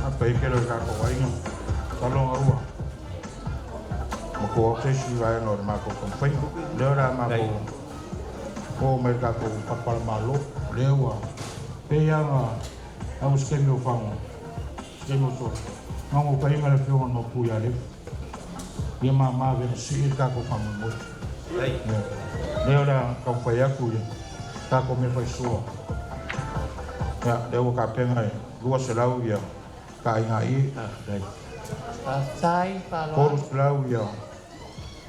Apa ikelo ka ko waino. Salong arua. Mako obsesi vai no mako konfai. Lora mako. Ko merka ko papal malo. Lewa. Peyanga. Au skemio fango. Skemio so. Mango painga le fio no puya le. Dia mama ve si ka ko fango mo. Lora ka fai aku ya. Ka ko me fai so. Ya, dewa kapengai dua selau ya kai ngai Pasai kalau korus selau ya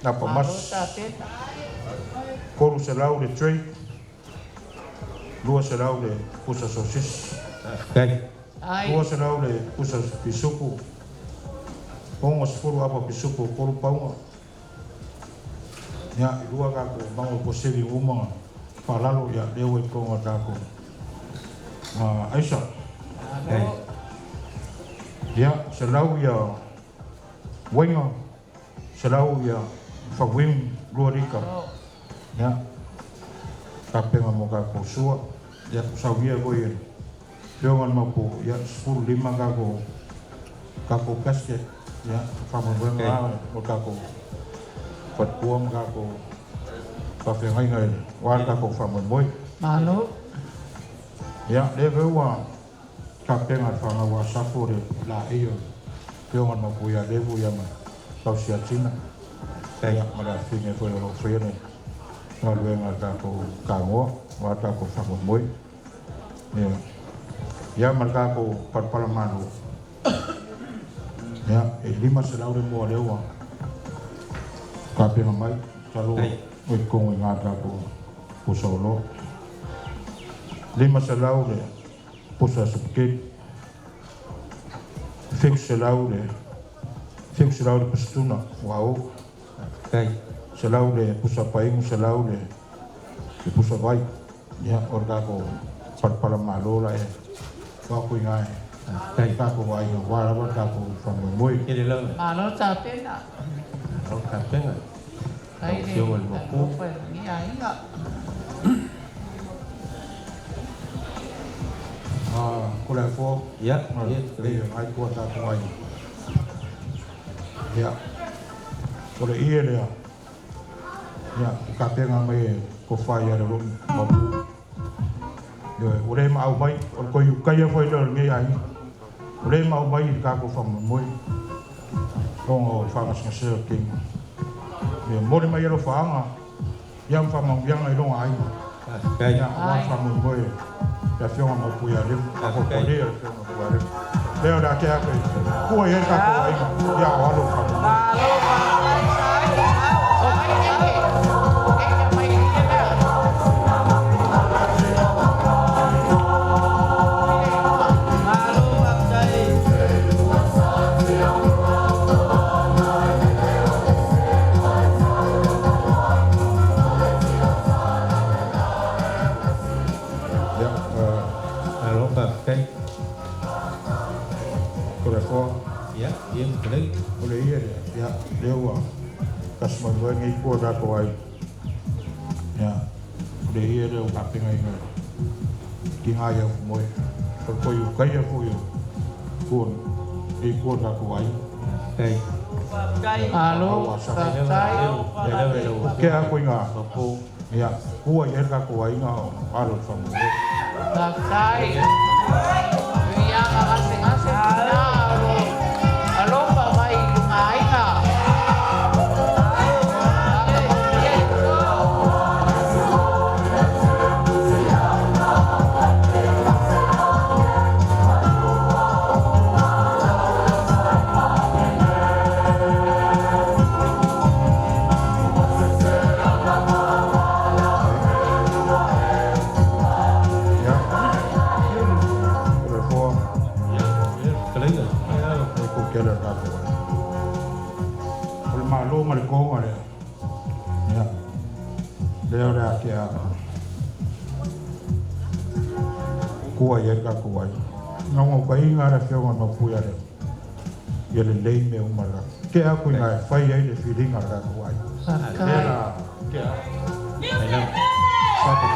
apa mas korus selau de trade dua selau de pusat sosis dua selau de pusat pisuku pongos puru apa pisuku koru paunga ya dua kaku bangun posevi umang palalu ya dewa pongo kaku Aisyah. Ya, selalu ya wenga, selalu ya fawim glorika. Ya, tapi ngamuka kusua, ya kusawia goyen. Jangan mampu ya 10-5 kaku kasket, ya famun wenga, kaku patpuam kaku kafe ngai warga kaku famun boy. Manu. Ya, dia bawa kapten atau wasapur la iyo. Jangan mampu ya debu ya mah. Kau siap Cina. Ya, malah sini tu yang free ni. Lalu yang ada aku kamu, ada aku famun boy. Ya, ya mereka aku perpalaman. Ya, 5 selalu mau dewa. Kapten mai, selalu ikung yang ada aku pusolo. 5 selau de pusa sepkit fix selau de pestuna wow selau de pusa paing selau de pusa vai ya orga ko parpala malola e ko ngai ka ko vai wala wa ka ko from moi Ini lang. Malo sa pena. Ang kapenga. Ay ni. Ako pa ni ay nga. Kulai fo Ya, dia ai kuat tak kuai ya boleh iya dia ya kapten ngamai ko fire rum mabu yo boleh mau baik ko yukai foi dor ngai ai boleh mau baik ka ko fam moiong fam sel king ya boleh mai ro fanga yang fam yang ai long ai ya fam moi ya fiona mo puya lim ako ko dia fiona puya lim leo da kia ko ko yen ka ko ai ya walo ka Kalei. Ole ia ya lewa kasma wa ngai ko da ko ai. Ya. Ole ia le ka penga ina. Ki ha ya mo. Ko yu kai ya ko yu. Ko e ko da ko ai. Hey. Alo, sai. Ke a ko inga. Ko ya. Ko ai ka ko ai nga alo fa mo. Sai. Ya ngasih-ngasih. Alo, Pak Mai, lungai ka. Kua ia ka kuai. Ngau pai ngara feo ngā puia re. Ia le lei me umara. Ke a kui ngai whai ai le whiringa ka kuai. Era, ke a. Saka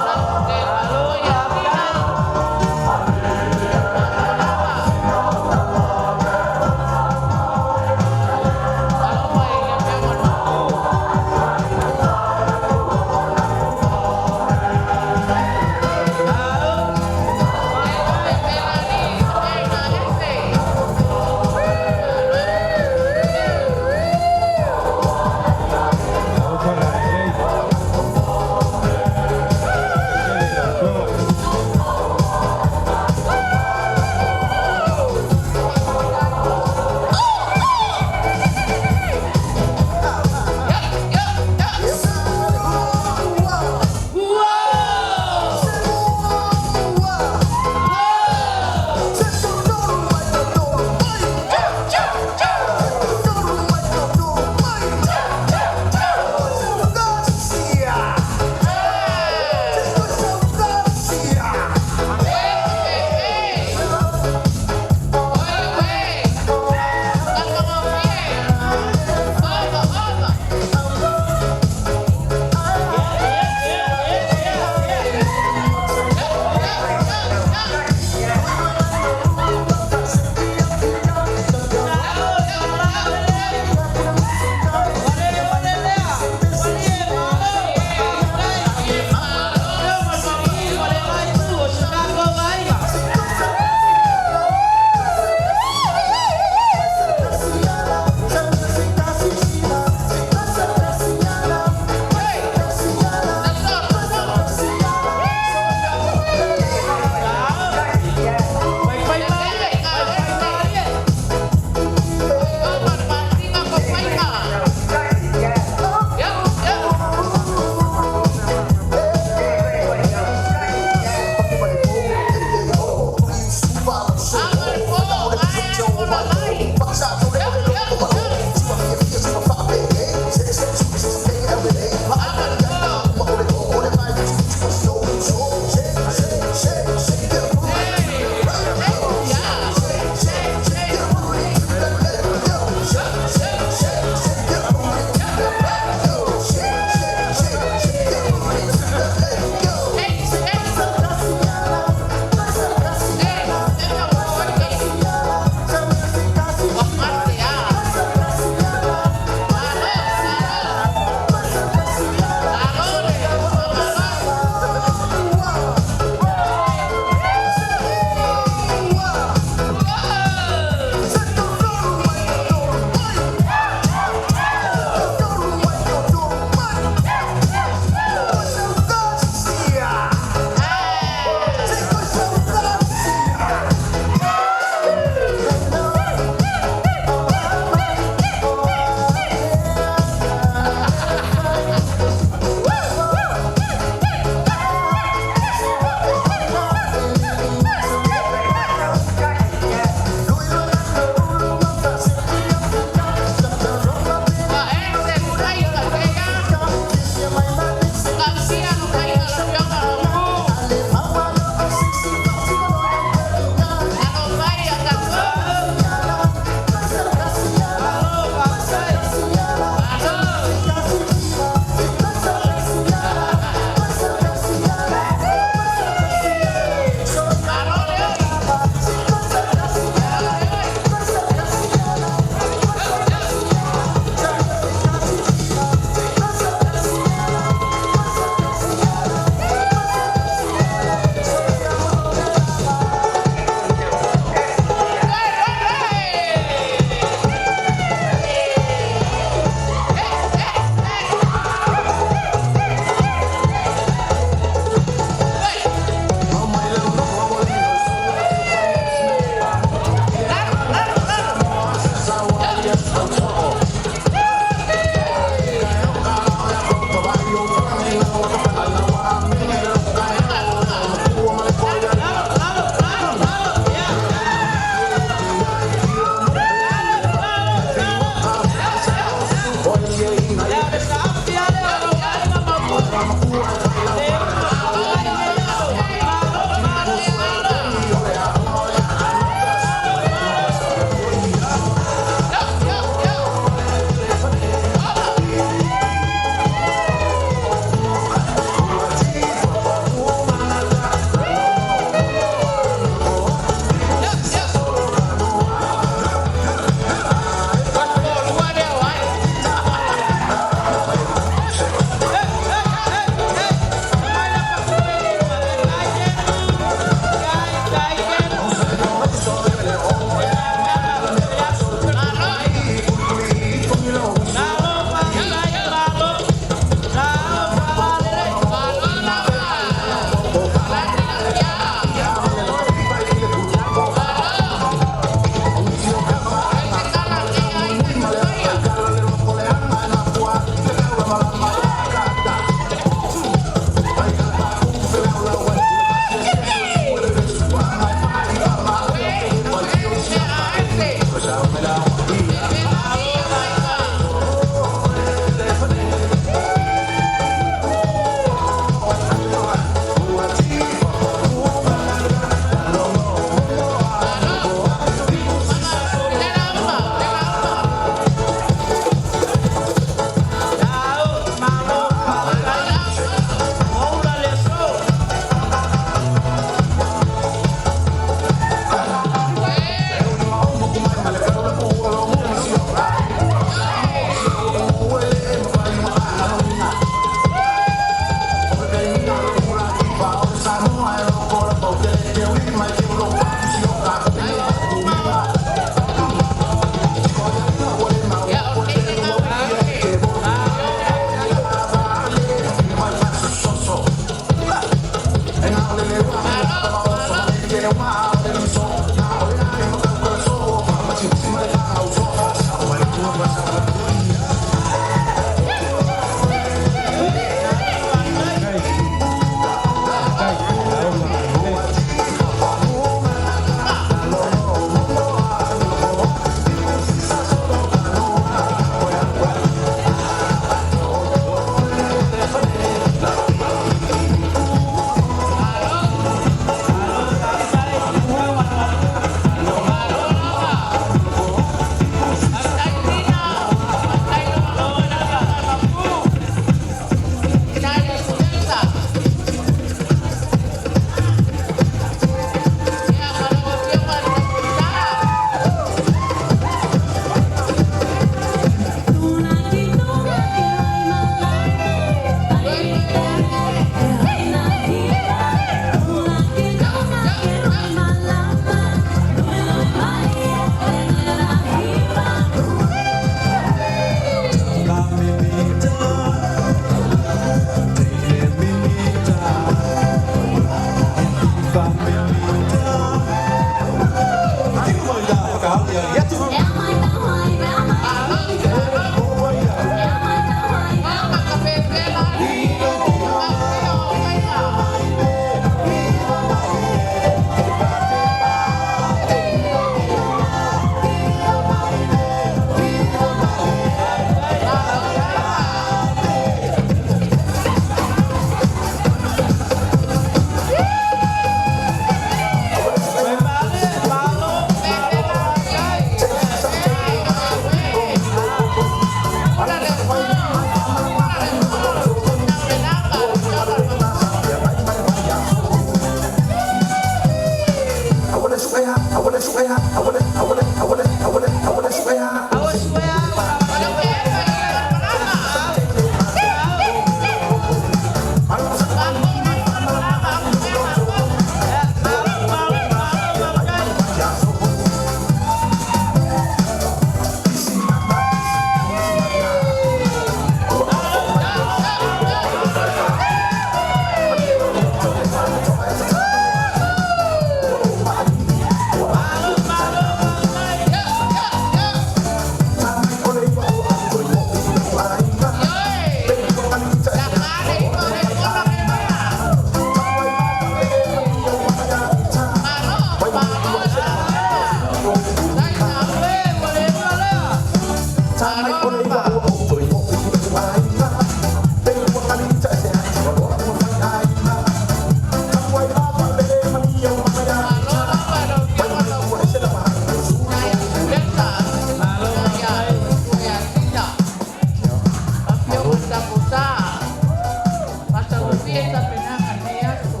kita penangan meyato.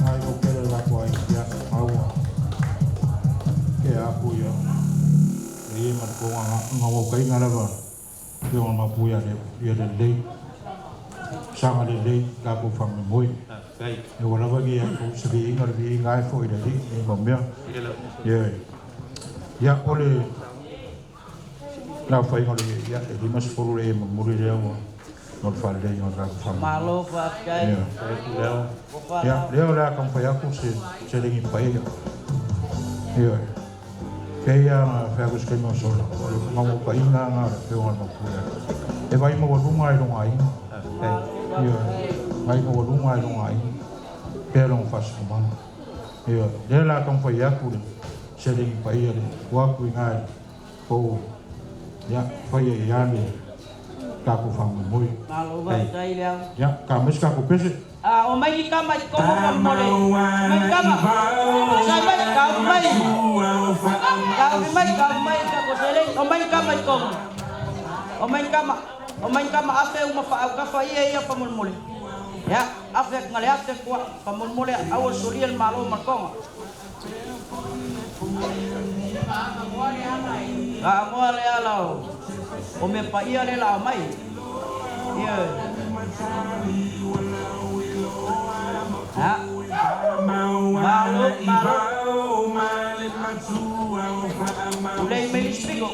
Ai ko kele la ko ai ya au. Ke aku ya. Ni man ko ngau kai ngala ba. Yo ma pu ya de dei. Sanga de dei ka ko fam moi. E wala ba gi ko sabi ngar bi ngai fo de di e bom ya. Ya ole la fai ngol ya di mas furu e mo muri de mo. Not far de yo ka fam. Malo fa kai. Ya, dia ora kan fa aku se dingi pai. Yo. Kaya fa aku se mo solo. Mau pai nga pe on mo pura. E vai mo runga i runga i. Yo. Vai mo runga i runga i. Pero fas ko man. Yo, dia la kan fa aku se dingi pai ya. Wa ku nga ko ya fa ya ni. Kaku fam moi. Malo ba kai liang. Ya, kames kaku pese. O mai kama ko mo mole. Mai kama. Sai mai ka mai. Ka mai ka ko sele. O mai kama ko. O mai kama afe uma fa ka fa ia pa mole. Ya, afe ngale afe ko pa mole awal suriel malo makong. Mo ale alo. O me pa ia le la mai. Iya. Ha. Malu. Ulay may ispigo.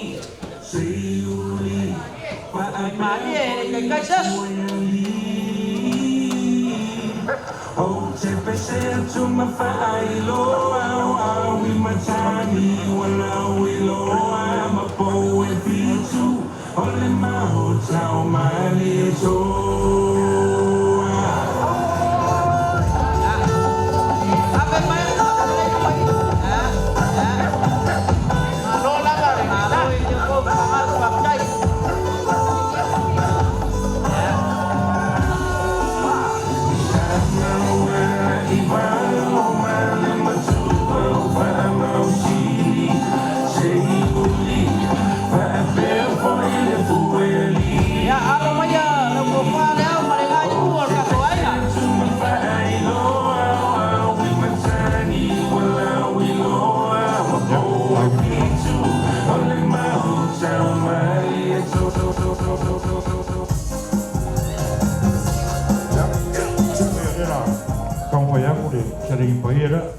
Mali eh, kaisas. Oh, chepe chuma failo, we matani, wala wilo, I'm a poet, too. Only my hotel, my little. Sering bayar.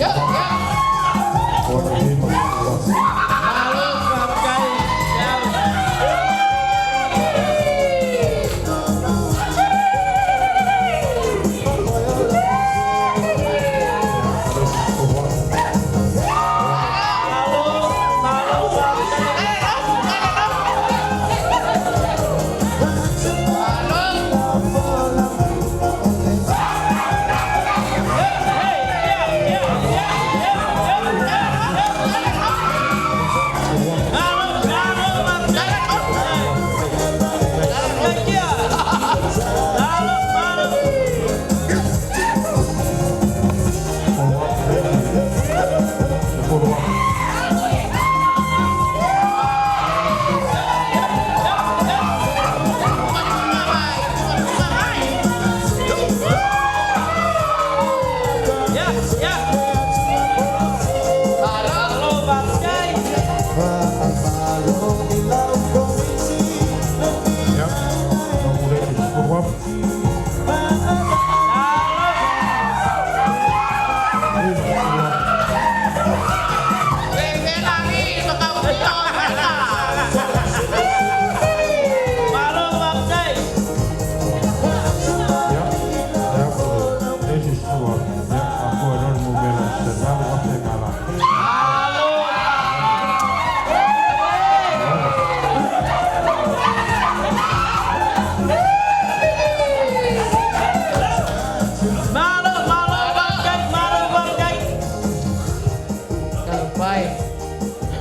Yeah.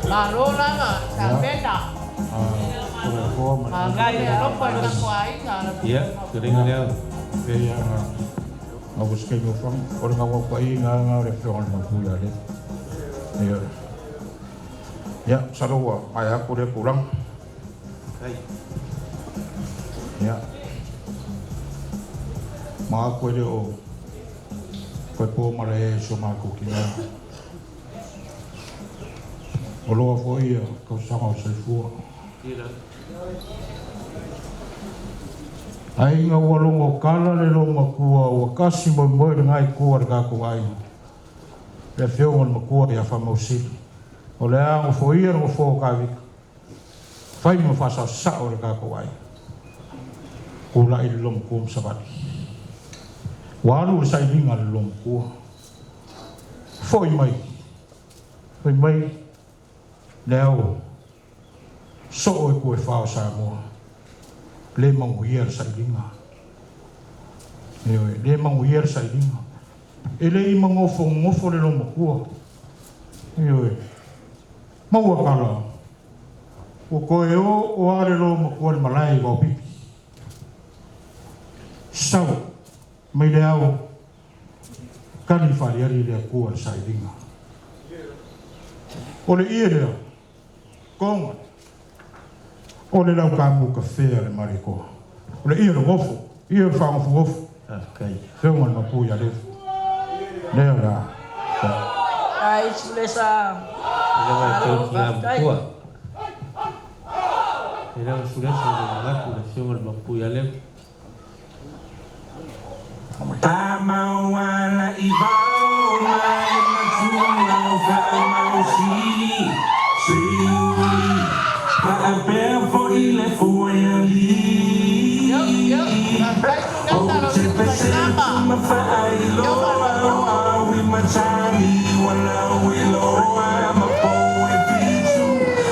Malolanga, Sabena. Iya, sering dia. Kaya nga busca nyo fang or nga wag pa nga reflection ng pula rin. Ayun. Ya, sarwa kaya ko rin pulang. Ya. Mga pwede o pwede po malay sumako kina. Olo po iya kausama sa ifuwa. Ai nga walong o kala le lo makua o kasi mo mo ngai kuar ka ko ai. Le feo on makua ya famosi. O le ang fo ia o fo ka vi. Fai mo fa sa o ka ko ai. Kula i lom kum sabat. Walu sai linga lom ku. Foi mai. Foi mai. Leo. So o ko fa sa mo. Le manguier sa ilinga. Le manguier sa ilinga. Ele i ngofo le lo makua. Maua kala. O koe o are lo makua le malai wau pipi. Sau. Mai le au. Kani whariari le kua sa ilinga. O le ia lea. Konga. O le lau kāmu ka whea le mariko. O le ia le ngofo. Ia le whangofu ngofo. Whiunga na puia le. Lea la. Ai sulesa. Ila mai tau ki la mkua. Ila sulesa le ngaku le whiunga le mapuia le. Tama wala ibao mai matuna whaamau siri. Siuli. Prepare for ile fueli. Oh, te presento ma fai lo awi machani wala wilo ama poe pichu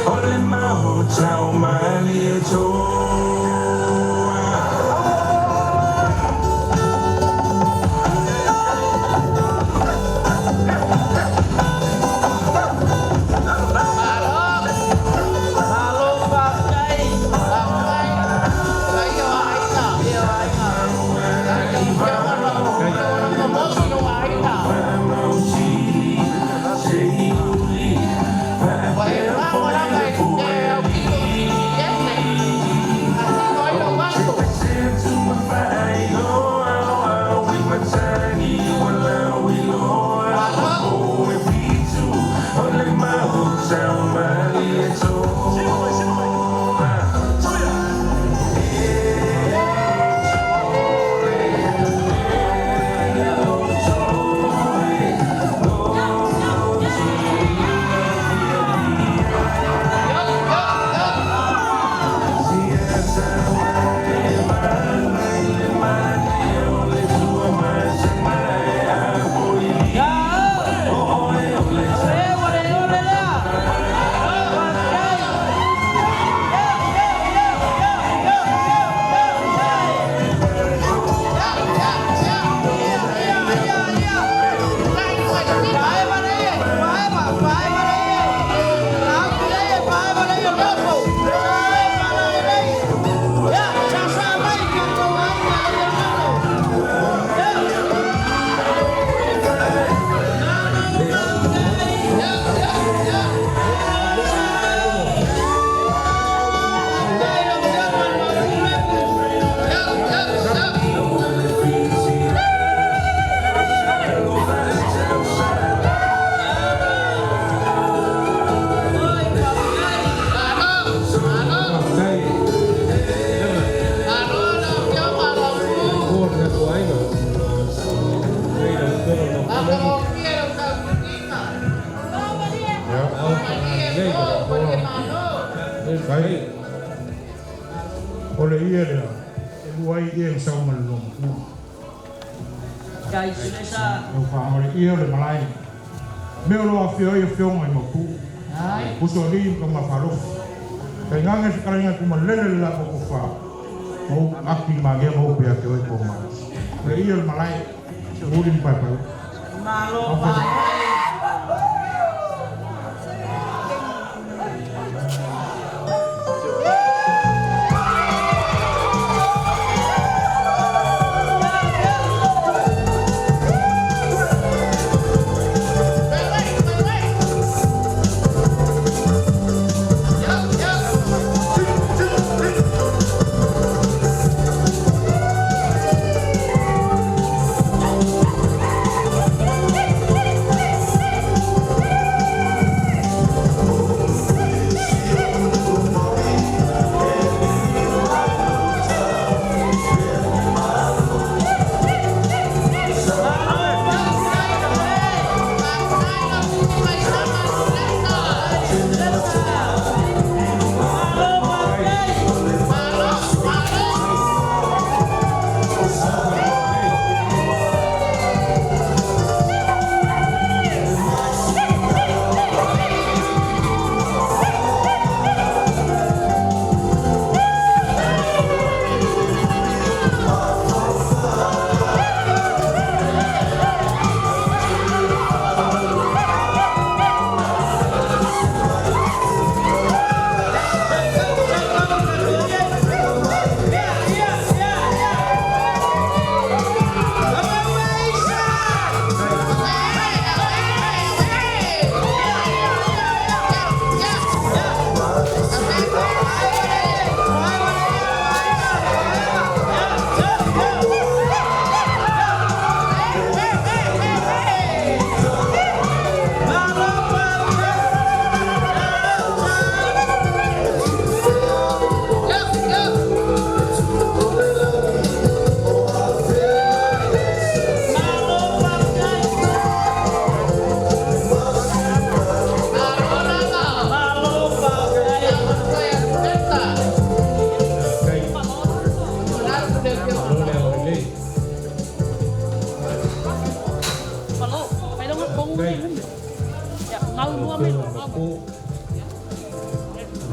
ole maho chao mali cho. Ole ia lea. E luai ia ng sau malulong ku. Kai sulesa. Au whaamare ia le malai. Meo loa whio ia whio ngai maku. Puso li ka mawharofu. Kai nganga si karenga kumalele la ko wha. Mau aki magea mau pia ke oi koma. Le ia le malai. Urin pai pai. Malo pai.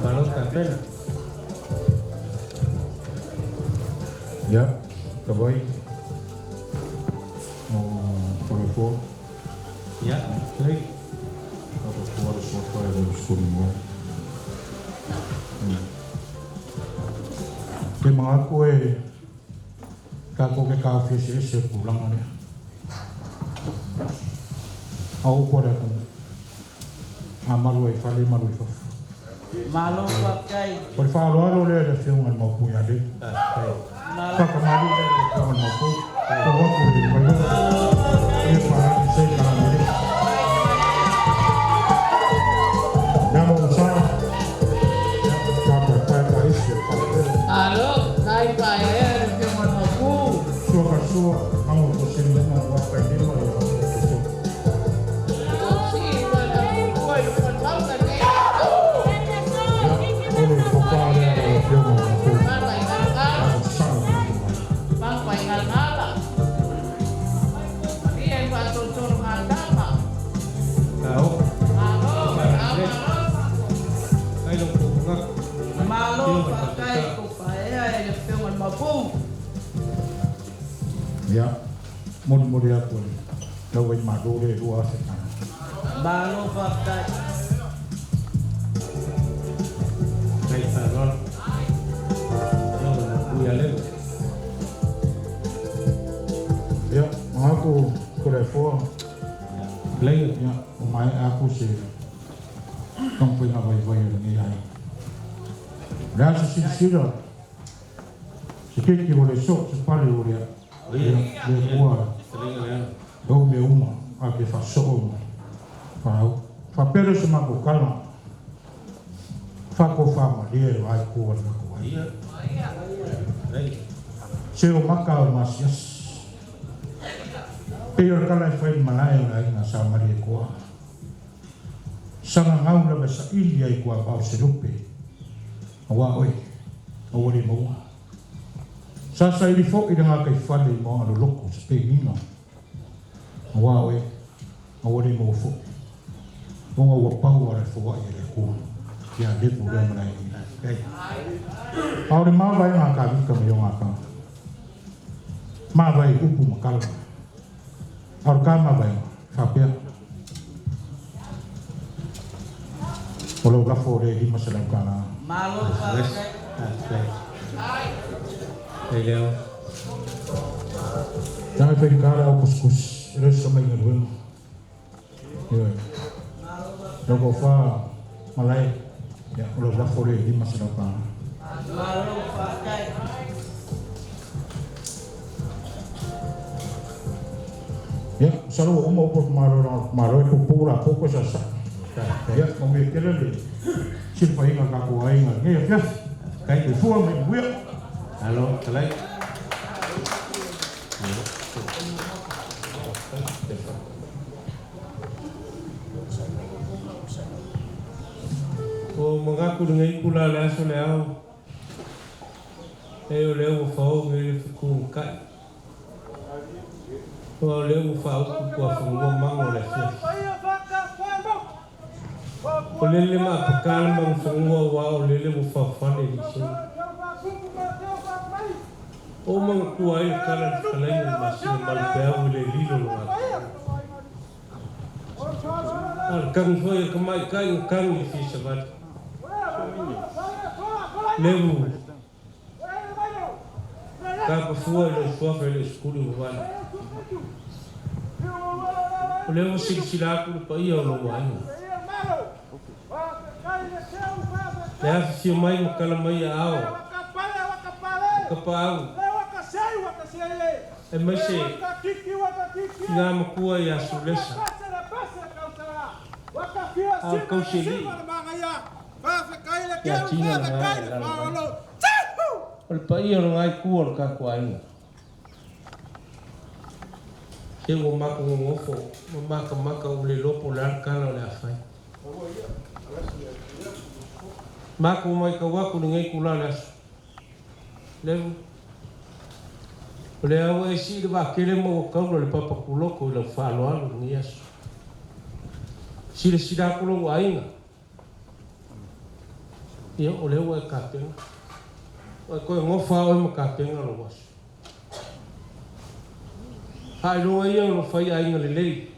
Kalau kapan? Ya, kaboy. Por Ya, baik. Ako kuwara sa kaya ng school mo. Kaya mga ako kako ke ka-office pulang ano. Ako po rin ako. Maluay, fali maluay fa. Malo pakai. Por favor, le da film ang mo punya din. Kakamali da film ang mo po. Ako po rin ba yun? Ini para isay kalamili. Namo usaha. Kapag isip. Alo, kai paer film aku. Suwa, amo po sila na wapay din mo. Ya, mun ya pun. Lawai madu le dua setan. Malo pakai. Baik, Farol. Ya, aku telefon. Lain ya, umai aku sih. Kamu punya bayi-bayi ni ya. Dan sisi-sisi sikit boleh sok sepali boleh. Dia buat. Dou me uma, aqui faz só fa pelo se mago calma. Fa ko fama dia vai ko na ko. Se o maka mas yes. Pero kala foi malai na sa Maria ko. Sana ngau la sa ilia i ko ba se rupe. Wa oi. O ri mo. Sasa ili fo i nga kai fale mo alo loko se pe minga. Wa oi. O ri mo fo. Onga wa pau ara fo wa ile ko. Ya de pu le mana i. Kai. Au ma vai nga ka vi ka me nga ka. Ma vai upu makal. Au ka ma vai. Fa pe. Olo la fo re di masalah kana. Malo pakai. Leo. Jangan pergi kara au kuskus. Res sama ingat wen. Ya. Logo fa malai. Ya, olo la fo re di masalah kana. Malo pakai. Ya, selalu umur pun maro itu pura pokok sasa. Ya, kami kira le. Siapa yang agak kuai ngan? Ya, kayak itu semua menguat. Halo, selai. O mengaku dengan pula langsung leo. Leo fau ngeli kukai. O leo fau ku fungo mango le. O lele ma pakal mang fungo wa o lele mu fa fane di sini. O mang kuai kala kalai masih malpea le lilo lo. Al kang foi kamai kang di fi sabat. Lewu. Kapa fua le suafe le skulu wan. Lewu silsila ku pa ia lo wan. Ya si mai makala mai ao. Kapau. E mese. Nga makua ya sulesa. Al kausili. Ya China na al paia no ai kuor ka kuai. Ke mo mako ngofo, mo maka ule lopo lar kala le afai. Mako mai ka waku ngai kula las. Le le awe si de ba kele mo ka le papa kulo ko le falo alu nias. Si le sida kulo ainga. Ia o leo e kapenga. O koe ngofa o ma kapenga lo wasu. Hai roa ia lo fai ainga lelei.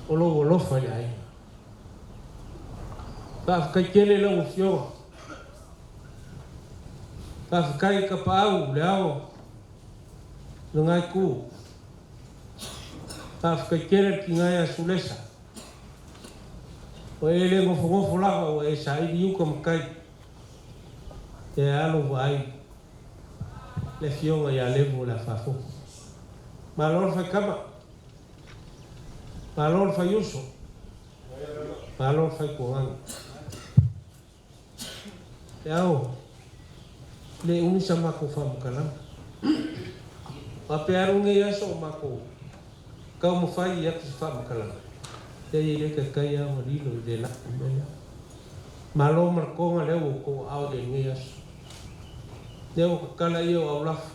O lo fai ainga. Whakakele lau whioa. Whakakai ka pāu leao. Nungai ku. Whakakele ki ngai a sulesa. O ele ngofo lava o e saidi yuka makai. Te alo vai. Le whioa ia levo la whafo. Malor fai kama. Malor fai uso. Malor fai kuangi. Yao, le unisa mako whamakalam. Wapearunge yaso mako. Kau mawhai ia ki whamakalam. Te ire ka kai awa rilo i le laku mele. Malo markonga leo ko au de nge yaso. Leo ka kala ia au lafu.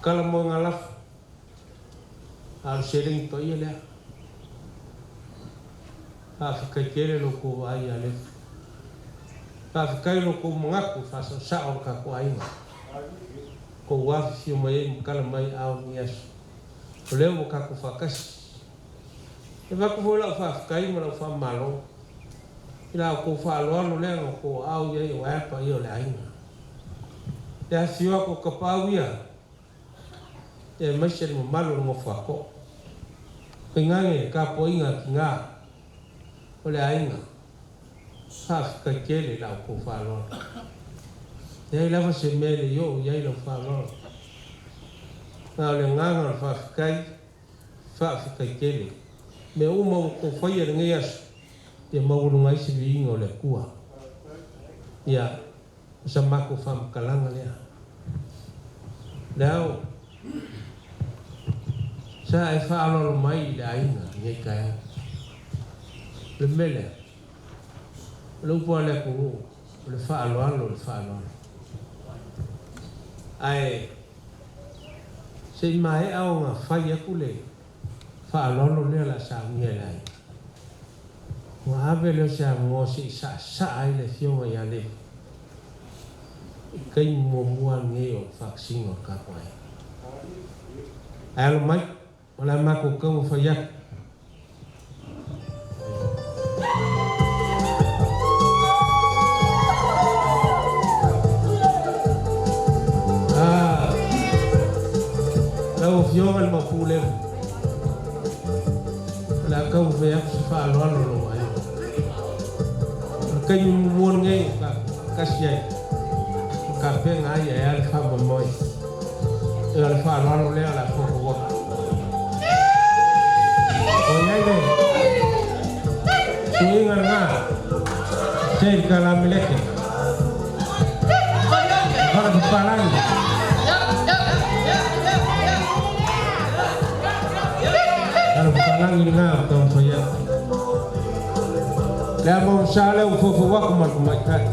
Kala mo nga lafu. Al sering to ia lea. Whakakele loko ai a lefu. Whakakai loko mangaku whasa sao ka ko ainga. Ko wafi mai mkala mai au ni asu. O leo ka ko whakasi. E waku vola whakakai mara whamalo. Ila ko whaloano leo ko au ia i waipa i o le ainga. Te hasiwa ko kapau ia. Te maise ni mamalo ngo whako. Pingange ka po inga ki ngā. O le ainga. Whakakele lau ko whaloano. Nei lava se mele yo iai lau whaloano. Ngā le nganga whakakai. Whakakele. Me uma ko whaia ringi asu. Te maurunga isi vi inga o le kua. Ia. Sa mako whamakalanga lea. Leo. Sa e whaalolo mai le ainga. Ngai kaya. Le mele. Lupa le kuru. Le whaaloalo. Ai. Se mai au ngā whai aku le. Whaaloalo lea la sa ngia lai. Ngā hape leo sa ngosi sa ai le fionga ia le. Kai mua ngeo whaksingo ka koe. Ai alo mai. Wala mako kau whaiak. Lau fionga ni mapule. La kau whaiak si whaaloalo lo mai. Kai mua ngeo ka kasiai. Ka penga ai e ale whama moi. E ale whaaloalo lea la whoko waka. O iai ne. Suinga ngā. Tei ka la meleke. Kala ku palangi. Kala ku palangi ngā tau whaia. Lea mau sa leo whoko waka marku mai kai.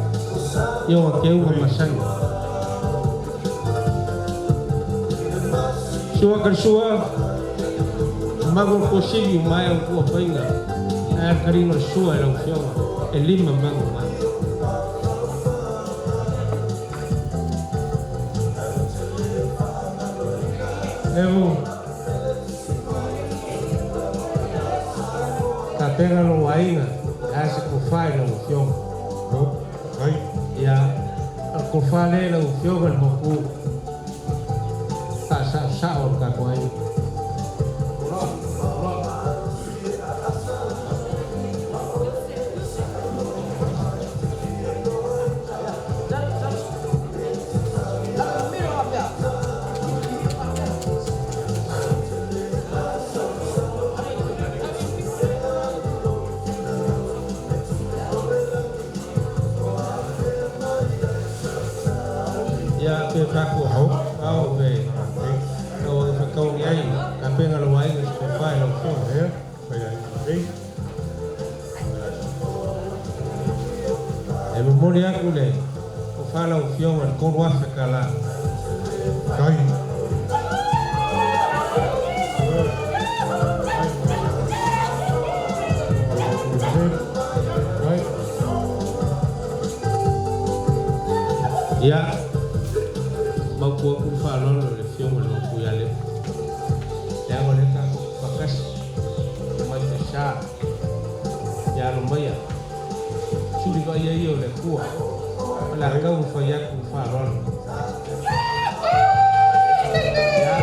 Yo a keunga masani. Sua karsua. Mago ko sigi mai au kua painga. Ai karino sua lau fionga. E lima mango mai. Evo. Ka pega lo wainga. Ai se ko fai lau fionga. Ai. Ya. Ko fale lau fionga mo ku. Ta sa o ka ko ai. Ya pe kaku hau au be au fa kau ngai ka pe ngalo wai ngai ko fai lo ko Ya. Fai ai. e mo mori aku le ko fa lo fiong al ko wa fa kala Kai. Ya, mau ku falon le fiong le ku ya le. Ya ngone ka bakas mai sha. Ya no mai ya. Suri ko ya yo le ku. La ka u fa ya ku falon. Ya.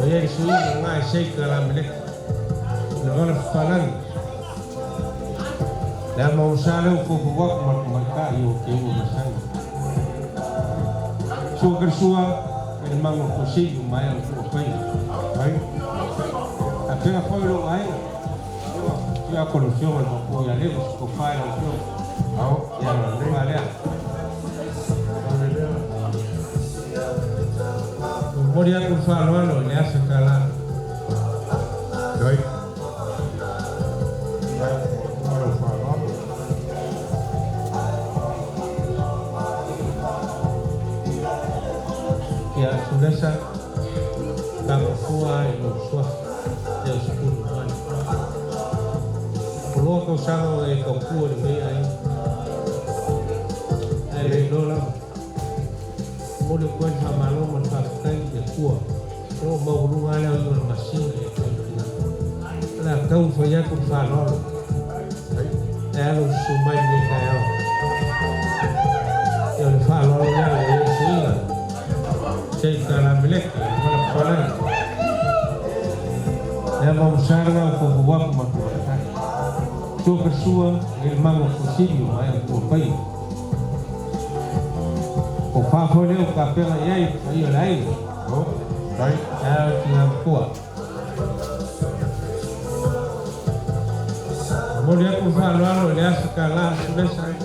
Ya isu ngai shake kala mele. Le ngone falan. La mau sale ku ku wa ka yo ke u masang. Sugar sua el mango cosillo mai al suo pai ai appena poi lo hai io a conosciamo il poi alle ko fai lo suo ya no vale moria ku fa lo le hace cala dai ya sudesa kama kuwa iluswa ya shukuru Bwana kuloa kwa usanga ya kuwa ni mea ai dola mole kwenda maloma tafukai ya kuwa kwa maulu wale wa mashine ya kwenda la kaufa yako mfano ya lo sumai ni kayo ya mfano ya sina Cek dalam bilik, mana paling? Yang mau sarga ko buat makan. So kersua ilmu kusiyo ayam kopai. Ko fafole o kapela yai ayo lai. Oh, lai. Ya tinga kuat. Kemudian ku falo dia sekala sudah saya.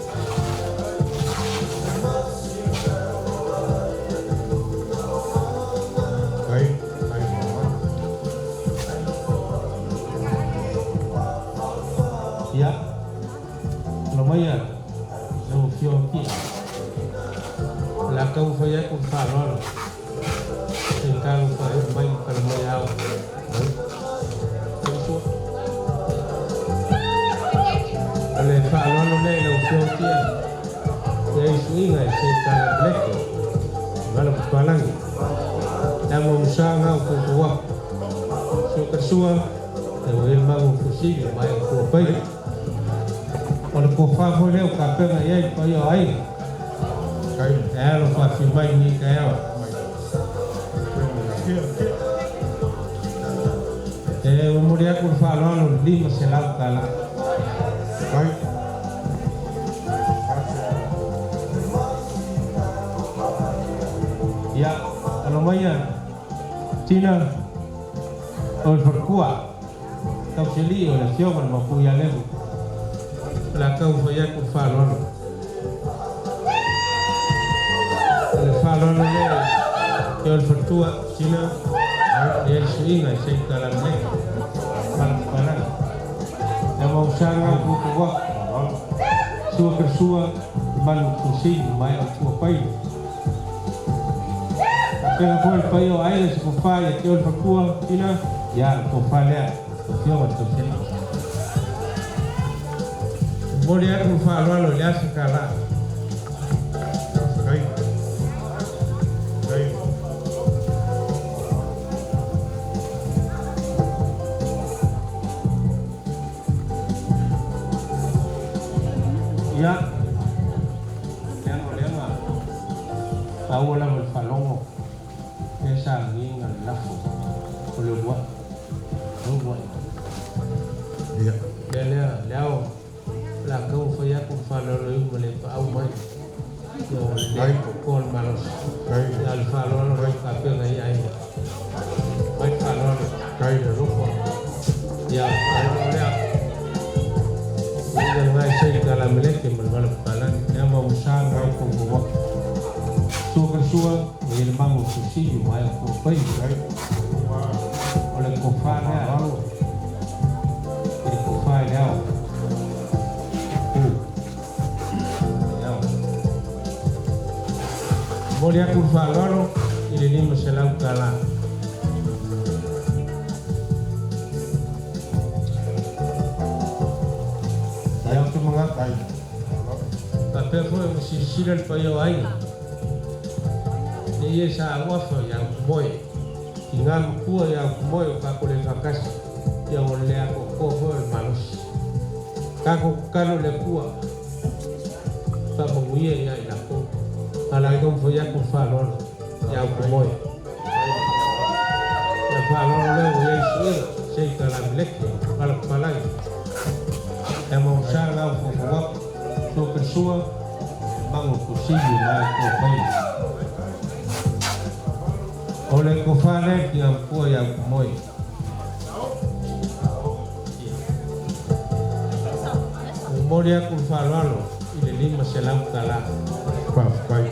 Ya, lumayan. Lu kioki. Lakau saya ku falon. Tinggal saya main kalau mau. Oleh falon oleh lu kioki. Saya ingat saya kalau black. Kalau palang. Namun sangat ku kuat. Kersua. El mago fusillo mai ko pai o ko fa foi o capela e pai ai kai ela fa fi mai ni kai o moria ko fa lo lima se la kala kai ya alo maya tina o perkua kau cili oleh siapa nak punya lebu, lakau saya ku falon, oleh falon ni, jual pertua Cina, dia suingai saya kalam ni, palang, yang mau sangat ku kuat, suah kersua, man kusi, mai aku pai, kenapa pai o air sepufai, jual pertua Cina, ya kupalnya. Siapa tu sini? Boleh aku follow lo lihat sekarang. Baik, baik. Ya, lihat. Tahu lah berfollow. Esal ni ngan lafu. Boleh buat. Ya. Dia leo la kau faya ku falo lo mole pa au mai. Yo le kon malos. Ya al falo lo ka pe ngai ai. Mai falo kai de rupo. Ya, ai ya. Dia ngai sei kala melek ke mal palan. Ya mau usang ai ku buat. Suka il mango fusillo mai ku pai kai. Oleh ku fala now. Moria kurva loro, il limo se la ukala. Saya tu mengatai. Tapi aku mesti siral payo ai. Ia sa wafa yang moe. Ingam kua yang moe ka kule fakas. Yang oleh aku kofo malus. Kako kalo le kua. Pa menguye ya ila ko. Ala ko fo ya ko fa lolo. Ya ko moe. Ya fa lolo le o ye sura. Sei kala blek ala palai. Ya mau sala fo wa. So persua bangun kusiyu la ko pai. Oleh ko fa le yang kua ya ko moe. Moria con falalo y le lima se la cala. Kai.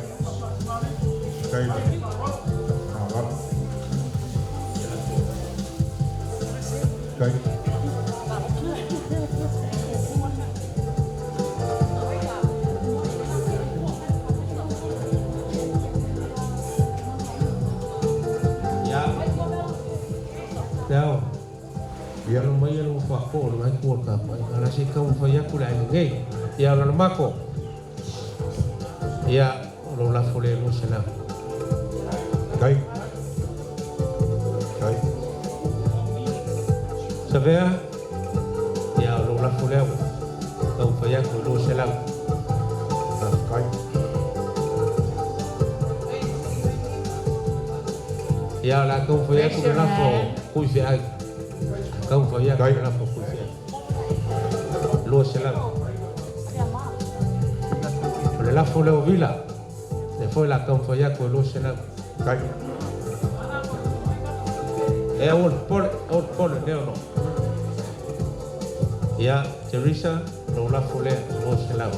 Ya. Đâu. Ya no mai no fa ko no ai ko ka pa. Ala si ka fa ya kula ngai. Ya no mako. Ya lo la fole no se la. Kai. Sabea. Ya lo la fole. Ka fa ya ko no se la. Kai. Ya la ka fa ya ko la fo. Ku fi ai. Kau faya kau nak fokus ya. Lo selang. Oleh la fole o vila. Le foi la kau faya kau lo selang. Kai. Por de no. Ya Teresa lo la fole lo selang.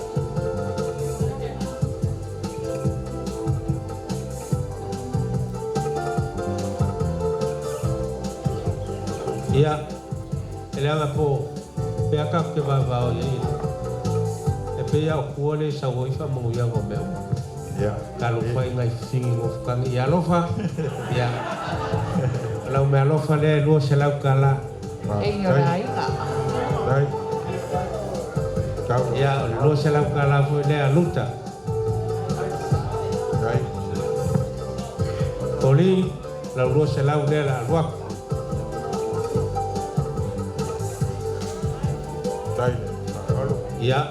Ya. Ele anga po pe aka ke va o ye e pe ya ko le sa wo ifa mo ya go meu ya kalau fai ngai singi of kan ya lo fa ya kalau me lo fa le lo se la kala e ngai ka dai ya lo se la kala fo le a luta dai toli la lo se la le la rock ya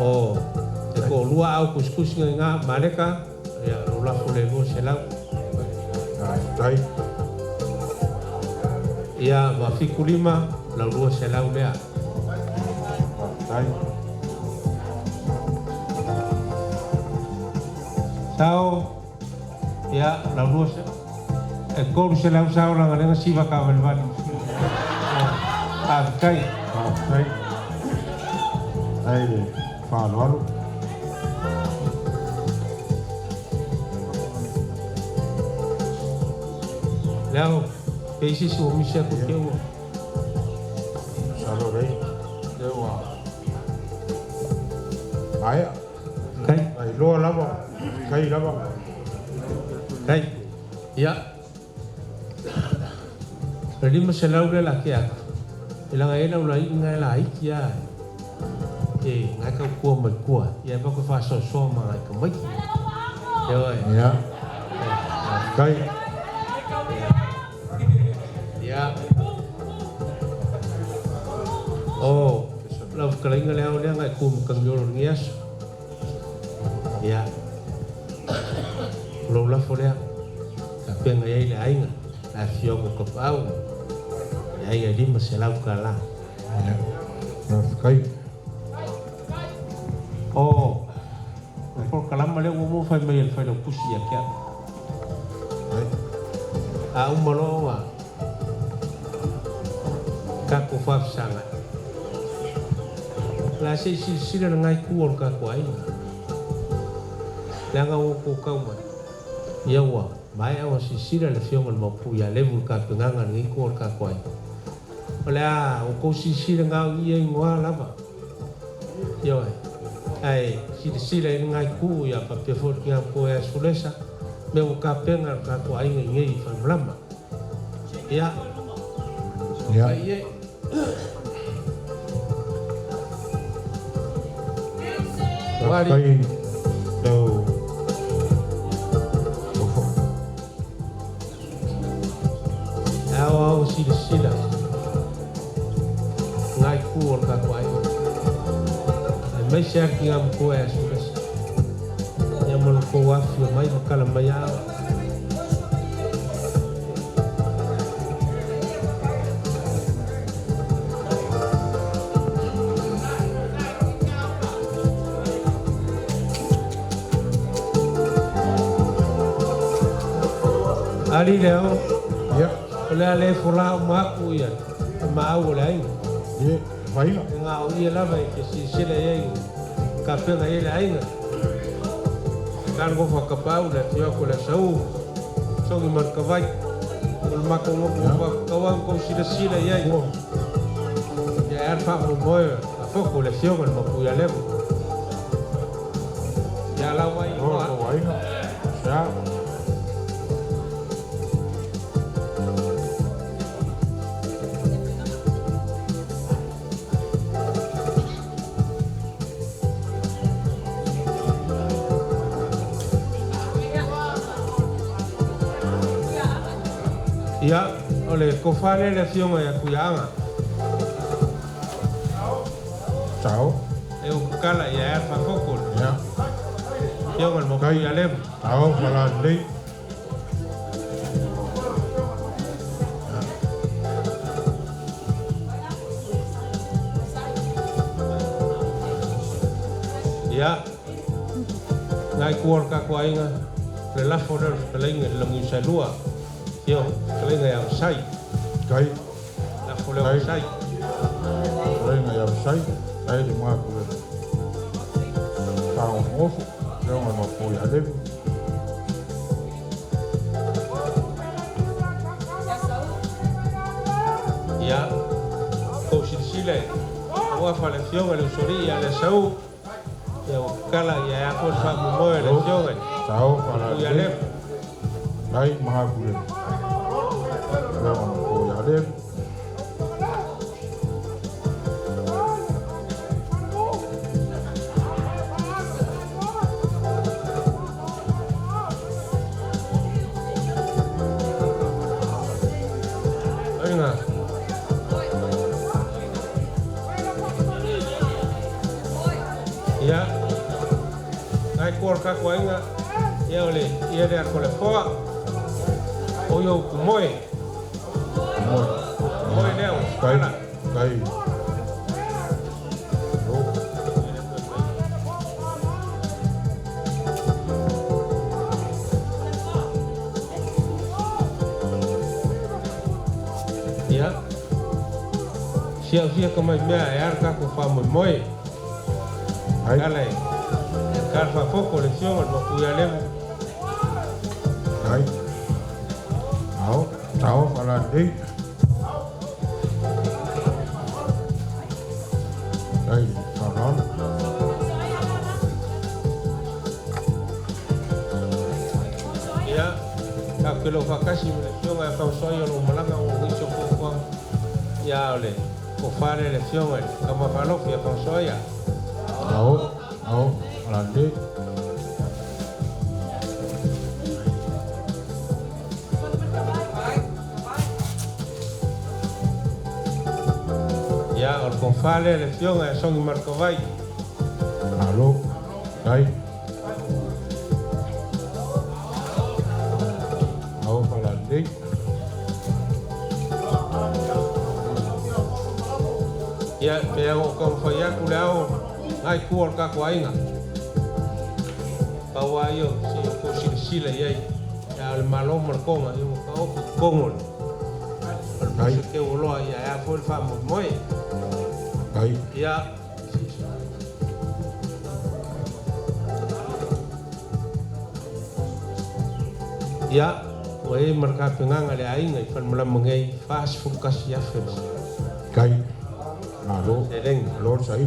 oh ko lua au kuskus nga maleka ya lula fule lo selau dai ya mafikulima la lua selau lea dai sao ya la lua ko selau sao la ngana siva ka velvan kai ai le fa lo Leo, esse se o Michel que eu salorei deu ai lo lava kai lava kai ya Jadi masalah udah laki aku. Ilang ayah nak ulai ingai lah ikia. Ngai kau kuah merkuah. Ya baku fasa sama ngai kemai. Ya. Kai. Ya. Oh, lau kalau ingat leo dia ngai kum kengjol ngias. Ya. Lau lah boleh. Tapi ngai ayah ingat. Afio ko pau. Ya di masalah kala. Ya. Kai. Oh. Por kalam male wo mo fai mai fai do pusi ya kya. Umalo wa. Ka ko fa sanga. La si na ngai kuor ka ko ai. La nga wo ko ka ma. Ya wa. Mai awa sisira le fiong mo pu ya level ka pengangan ngi ko ka kwai. Ola o ko sisira nga ia ngwa lava. Yo ai sisira ngai ku ya pa pe fo kia ko ya sulesa me o ka penga ka kwai ngi fa lama. Ya. Ya. Ai Kai. Do. sila. Ngai ku or ka kuai. Mai share ki ngam ku e sules. Ya mo ko wa fi mai kala mai ya. Ali leo. Ya. Oleh ale fula maku ya. Mau lai. Ye, vai lá. Ngau ia la vai ke si sila ye. Ka pe ngai lai nga. Kan go fa pau le tio ko le sau. So ni mar ka vai. Ul ma ko mo fa ka wan ko sila ye. Ya fa mo mo a poco le tio ko mo pu ya le. Ya la vai. Oh, vai lá. Já. Ya, oleh ko fale le fiong ya kuyanga. Ciao. Eu kala ya fa kokol. Ya. Fiong mo kuya lem. Ciao, para dei. Ya. Ngai kuor ka kuainga. Le la fora le la musa lua. Yo, kalian yang sai, Kai. nak boleh sai. Kalian yang sai, saya di mana aku. Tahu off, jangan mau kau ya lem. Ya, kau sila, awak falecion el usuri ya le sau, ya kala ya aku sama mo el lecon. Tahu para Ya dei. lem. Kai maha aku. Jangan mau kau ya lem. Aina. Ya, ngai kuor ka kuainga, ya oleh, ia dia kole foa, oyo kumoy, kumoy leo, Kai. kala. Kai. Ya, siap kemai mea yar ka ku fa moy. Kala, kala fa foco lección al makuya lem. Kai. Tahu para dei. Kai, kanan. Ya, kalau vakasi lección ay fa soyo lo malanga o hizo poco. Ya ole, ko fa lección el kama fa lo fa soya. Tahu para dei. Ya, or con fa lección ay son marcovai. Halo. Kai. Tahu para dei. Ya, pero con fa ya kulao ay kuor ka kuainga. Kawayo si ko sila yai. Ya el malo marcoma yo ka o komol. Ay que volo ya fue el famoso moi. Kai. Ya. Ya, wei marka pengang ale aing ai fan mula mengai fast fokus ya fes. Kai. Halo. Sereng. Halo sai.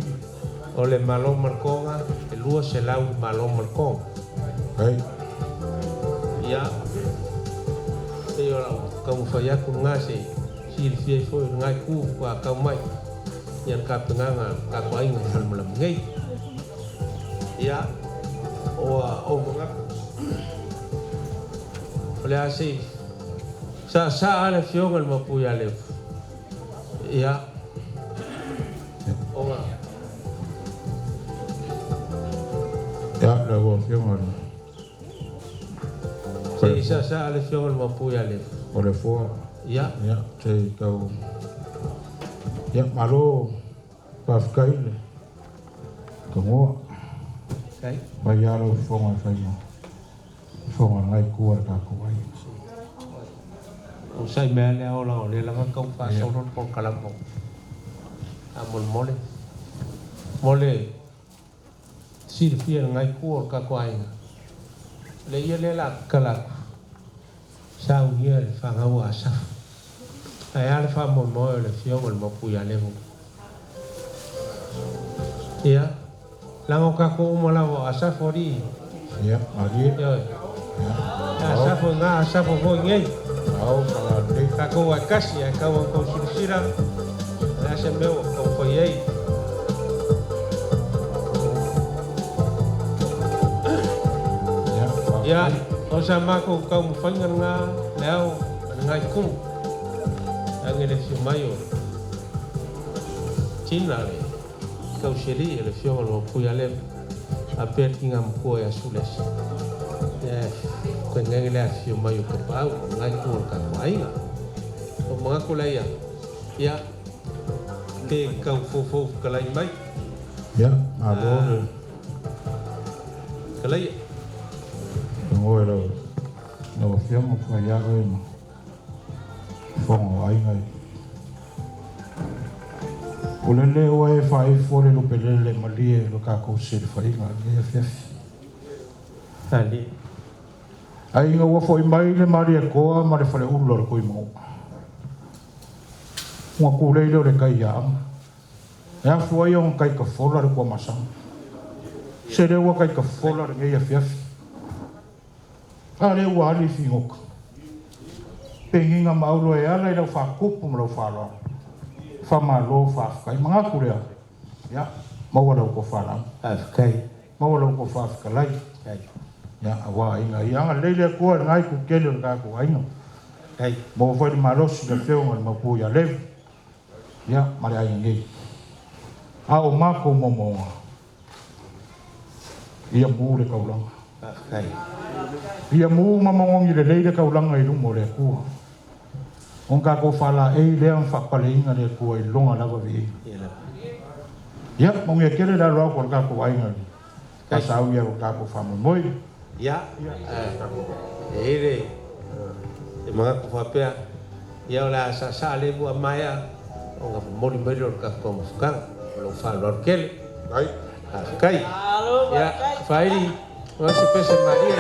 Ole malo marconga, el lua se lau malo marcong. Kai. Ya. Yo kamu faya ku ngasi. Si si foi ngai ku kwa kamai. Yang ka pengang ka ko aing fan mula mengai. Ya. O mengap. Oleh asih sa ala fiong al mapuya le Ya. Oh. Ya, la voz que mal. Si sa le fiong mo pu ya le. Ole fo. Ya. Ya, te kau. Ya, malo. Pascaile. Como. Kai. Bayaro fonga faima. Fonga ngai kuar ka kuai. Usai mele ola ole la kau pa soron por kalamo. Amol mole. Mole. Sirfia ngai kuar ka kuai. Le ia le la kala. Sao ia le fa ngau asa. Ai ale fa mo le fiong mo pu ya le. Ya. Lango ka ko mo la asa fori. Ya, ari. Ya. Asa fo nga asa fo fo ngai. Au para de Ka ko wa kasi ya ka wa ko sira. Asa meu ko ko yei. Ya, o sa mako ka mo fangar nga leo ngai ku. Ang ele si mayo. China le. Kau seri ele fiong lo pu ya le. Aper tingam ko ya sules. Ya, ko ngai le si mayo ka pau ngai ku ka ai. O mga kulay ya. Ya. Te kau fo kalai mai. Ya, alo. Kalai. Ngoi lo. No fiong mo fa ya oi mo. Fonga ai ngai. Ulele oe fai fore lo pelele malie lo ka ko se fai nga le fef. Ali. Ai nga wa foi mai le maria ko ma le fale ulo ko mo. Wa ku le le kai ya. Ya foi on kai ka fola ko masang. Se le wa kai ka fola nge ya fef. Ale wa ali fingok. Penginga maulo e ala ila fa kupu mo lo fa lo. Fa malo fa kai mga kurea. Ya, mau wala ko fa la. Kai. Mau wala ko fa ka lai. Ya, awa inga yang lele ko ngai ku kele ka ko ai no. Kai. Mo fa di malos de feo ngal ma pu ya lev. Ya, mari ai ngai. A o ma ko mo mo. Ia bu le ka ulang. Kai. Ia mu ma mo ngi le le ka ulang ai lu mo le ku. On ka ko fala e le an fa palinga le ko e longa la va vi. Ya, mo me kere da ro ko ka ko ai ngal. Ka sa u ya ka ko fa mo moi. Ya. Ere. E mga ko fa pe. Ya la sa le bu maya. O ga mo li mero ka ko mo ka. Lo fa lo kel. Ai. Kai. Ya, fairi. No se pese María.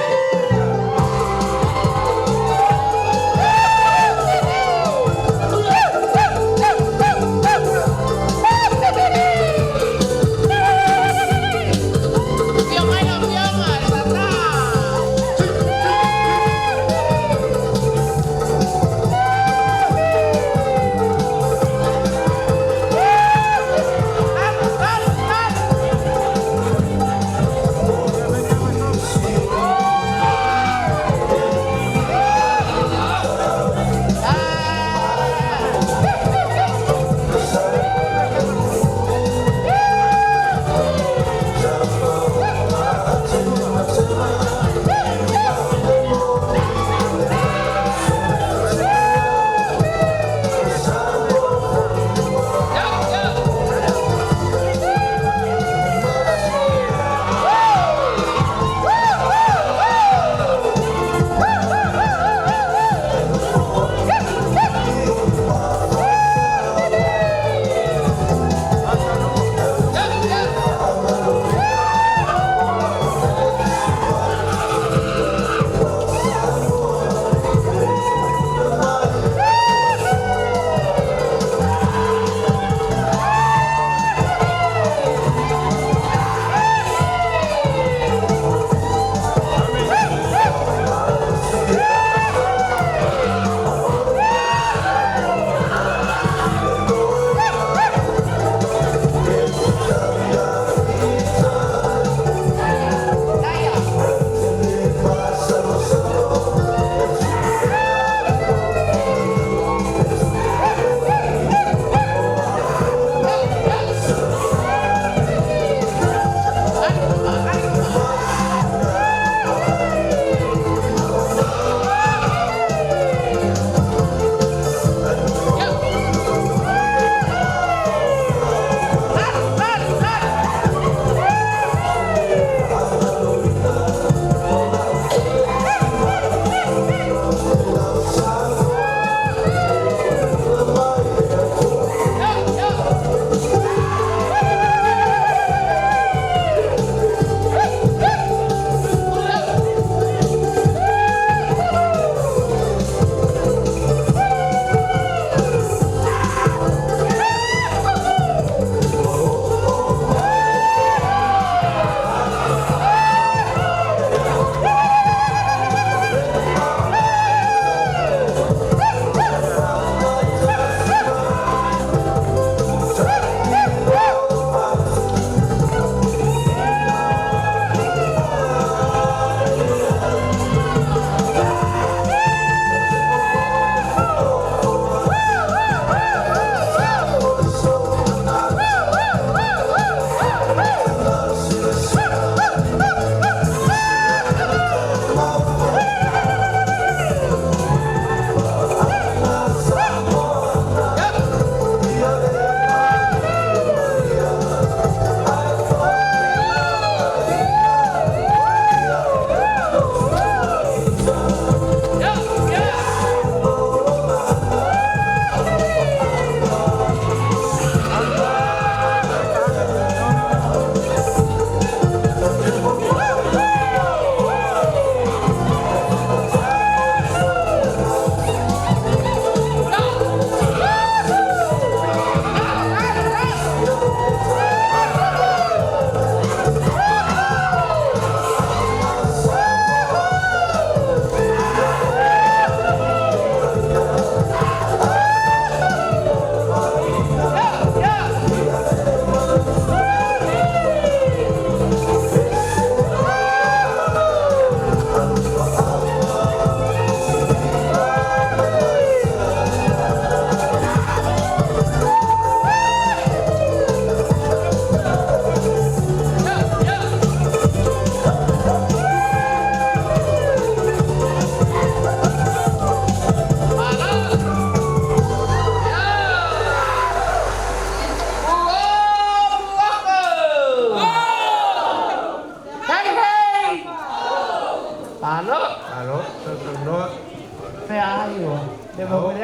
Como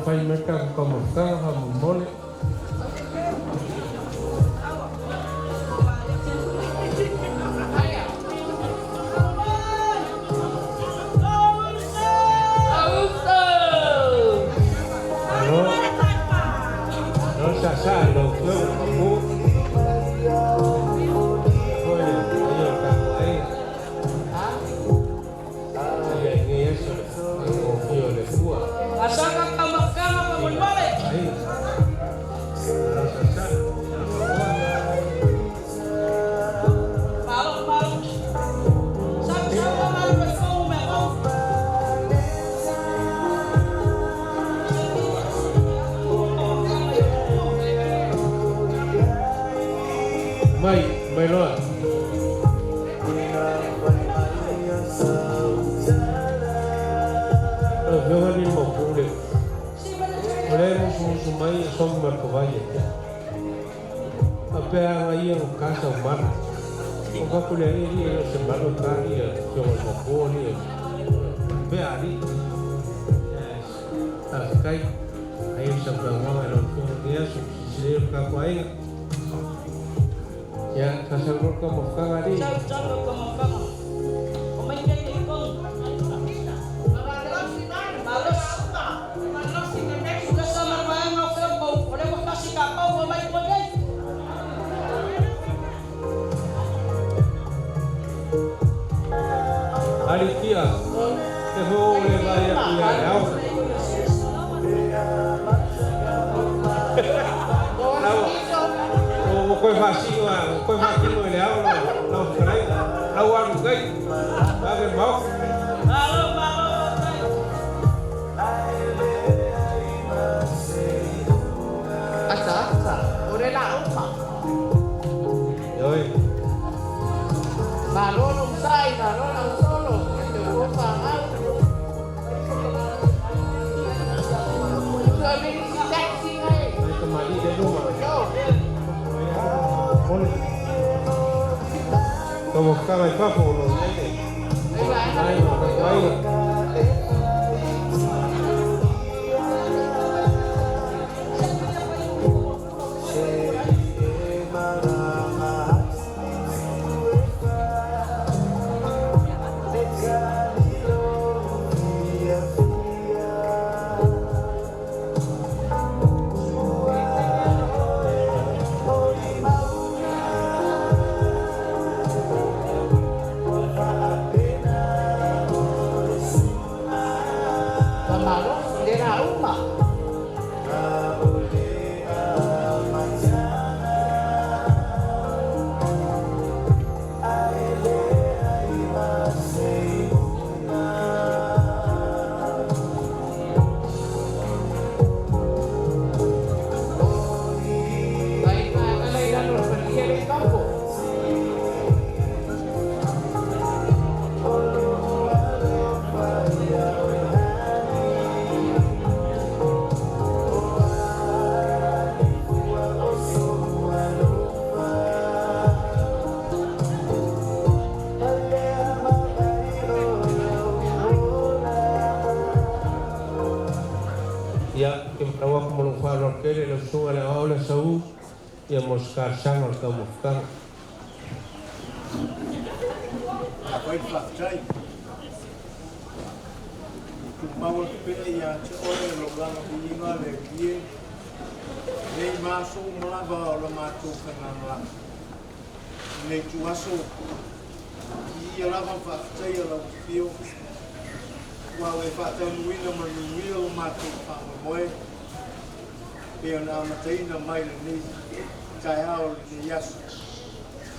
fai mereka como sekarang kamu boleh. No sasa lo que kamu. Boleh, ayo kamu ayo. Ayo ini eso. Confío de fua. Asaka kama mulbale. Ayo. Mai loa. Jangan ni mau boleh. Boleh musuh mai somber kebaya. Apa yang kasa umar. Kau boleh ni sebab kali jangan mau boleh. Beari. Kai ayo sebab orang orang dia sudah kapai. Ya, kasar ka mafkanga di. Sama ka mafkanga. Umay kay ikong. Malos. Sudah sama mga mga wala mo kasi kapaw, umay ko din. Alicia. Te vou levar a piar. Coi vacino, ele aula, não trai, não ando gai, tá vendo mal? Asa, ore la umma. Oi. Malo nung sai, malo nung solo. Ito ko pa nga. Sabi si taxi ngay. Ay kembali dia rumah. Como ficava em papo, não tem? Aí. Tawa kumulong faror kere lo sunga le aula sau ia moskar sangal ka mufkang. Akwai faktai. Kumawal pe ia te ore lo langa kuinga le kie. Nei maso malava o mato kanala. Nei tuaso. Ia lava faktai ala fio. Wa we faktai nuina manuia o mato pa moe. Pia na mataina mai ni kai hao ni yasu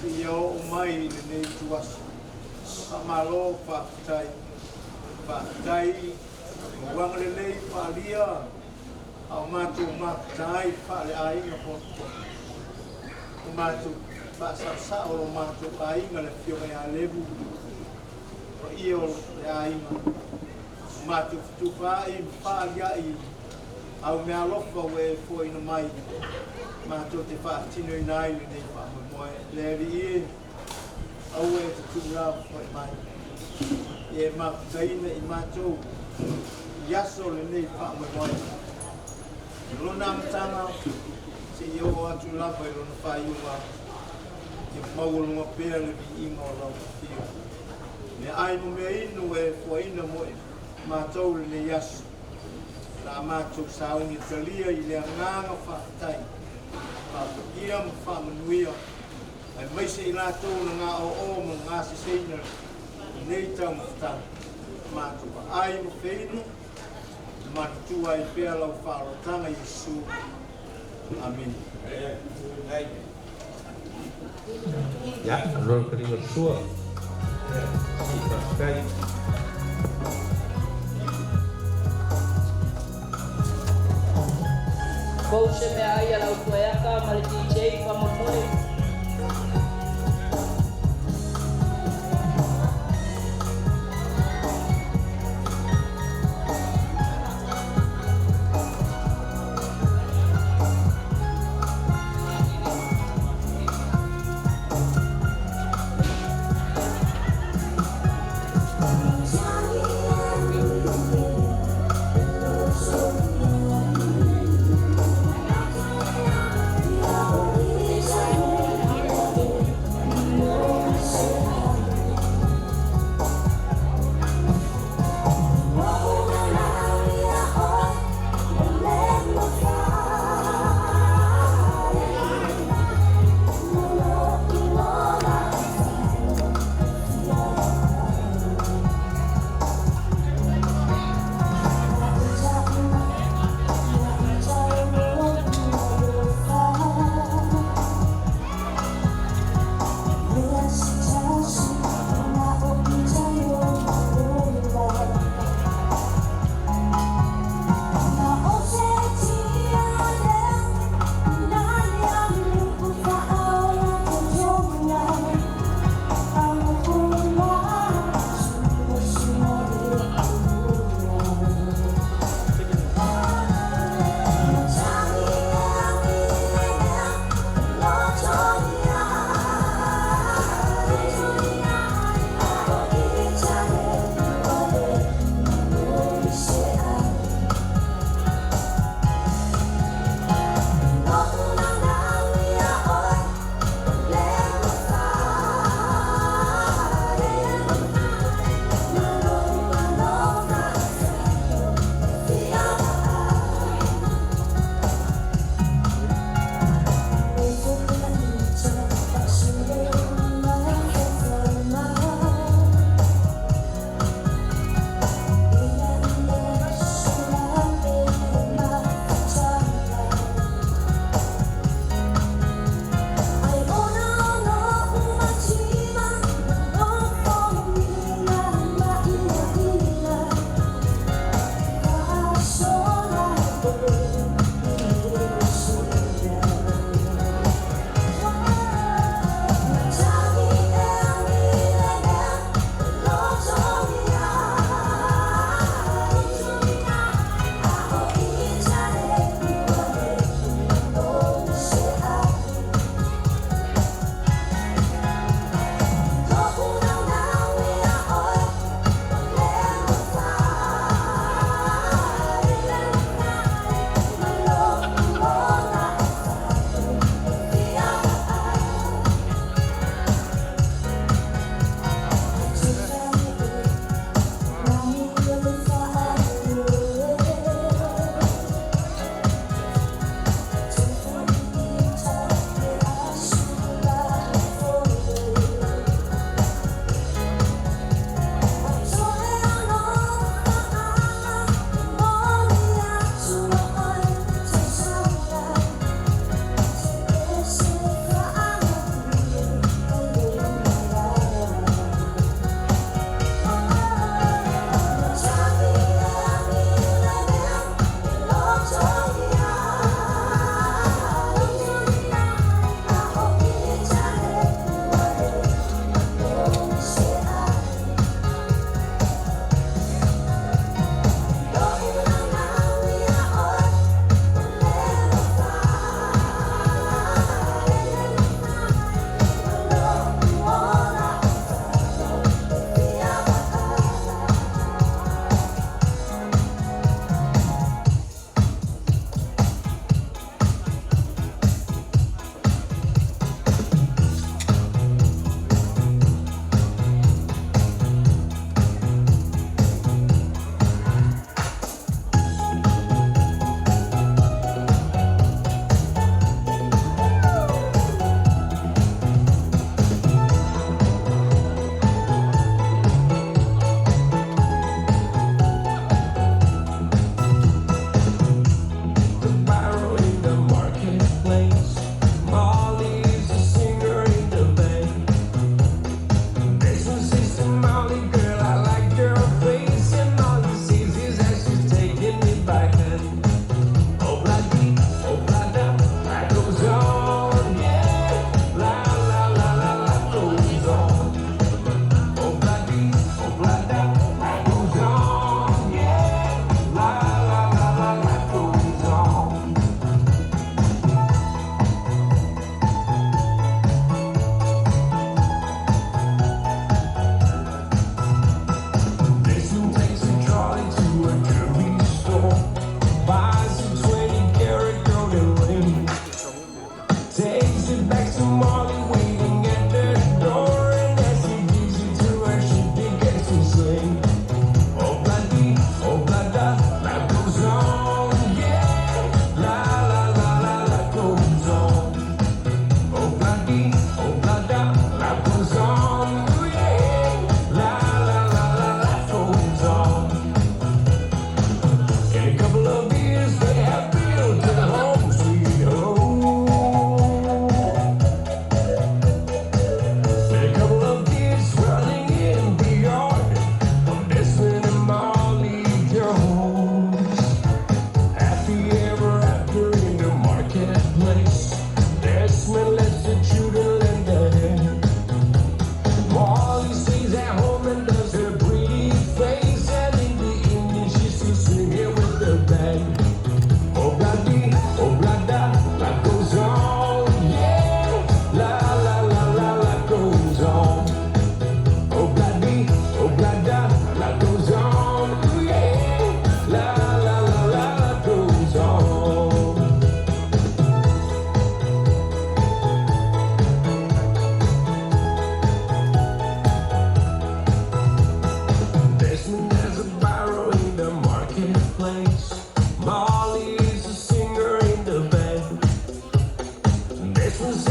pia o mai ni tuasu amalo faktai wang lelei palia au matu maktai pale ai ngapo matu basa sa o matu ai ngale fio ya lebu o io ai matu tu pai palia i au mea lofa we foi no mai ma to te fa tino nai ni fa mo le ri au e tu la foi mai e ma kaina i ma to Yaso le nei whaamawai. Lona matanga, se iho atu lapa i lona whaiunga, ke maulunga pēr le vi inga o lau whio. Me ainu mea inu e fuaina mo e mātou le nei yaso. La mātou saungi talia i lea nganga whaatai. Ia ma whaamanuia. Ai maise i lātou na ngā o ma ngā seseina nei tau mawhatanga. Mātou pa ai mo whainu, mātua i pēr lau whaarotanga Yesu. Amen. Ya, rol keringat tua. Kita sekali. Kou se mea ai ala ukueaka ma le DJ whamamoi. Oh,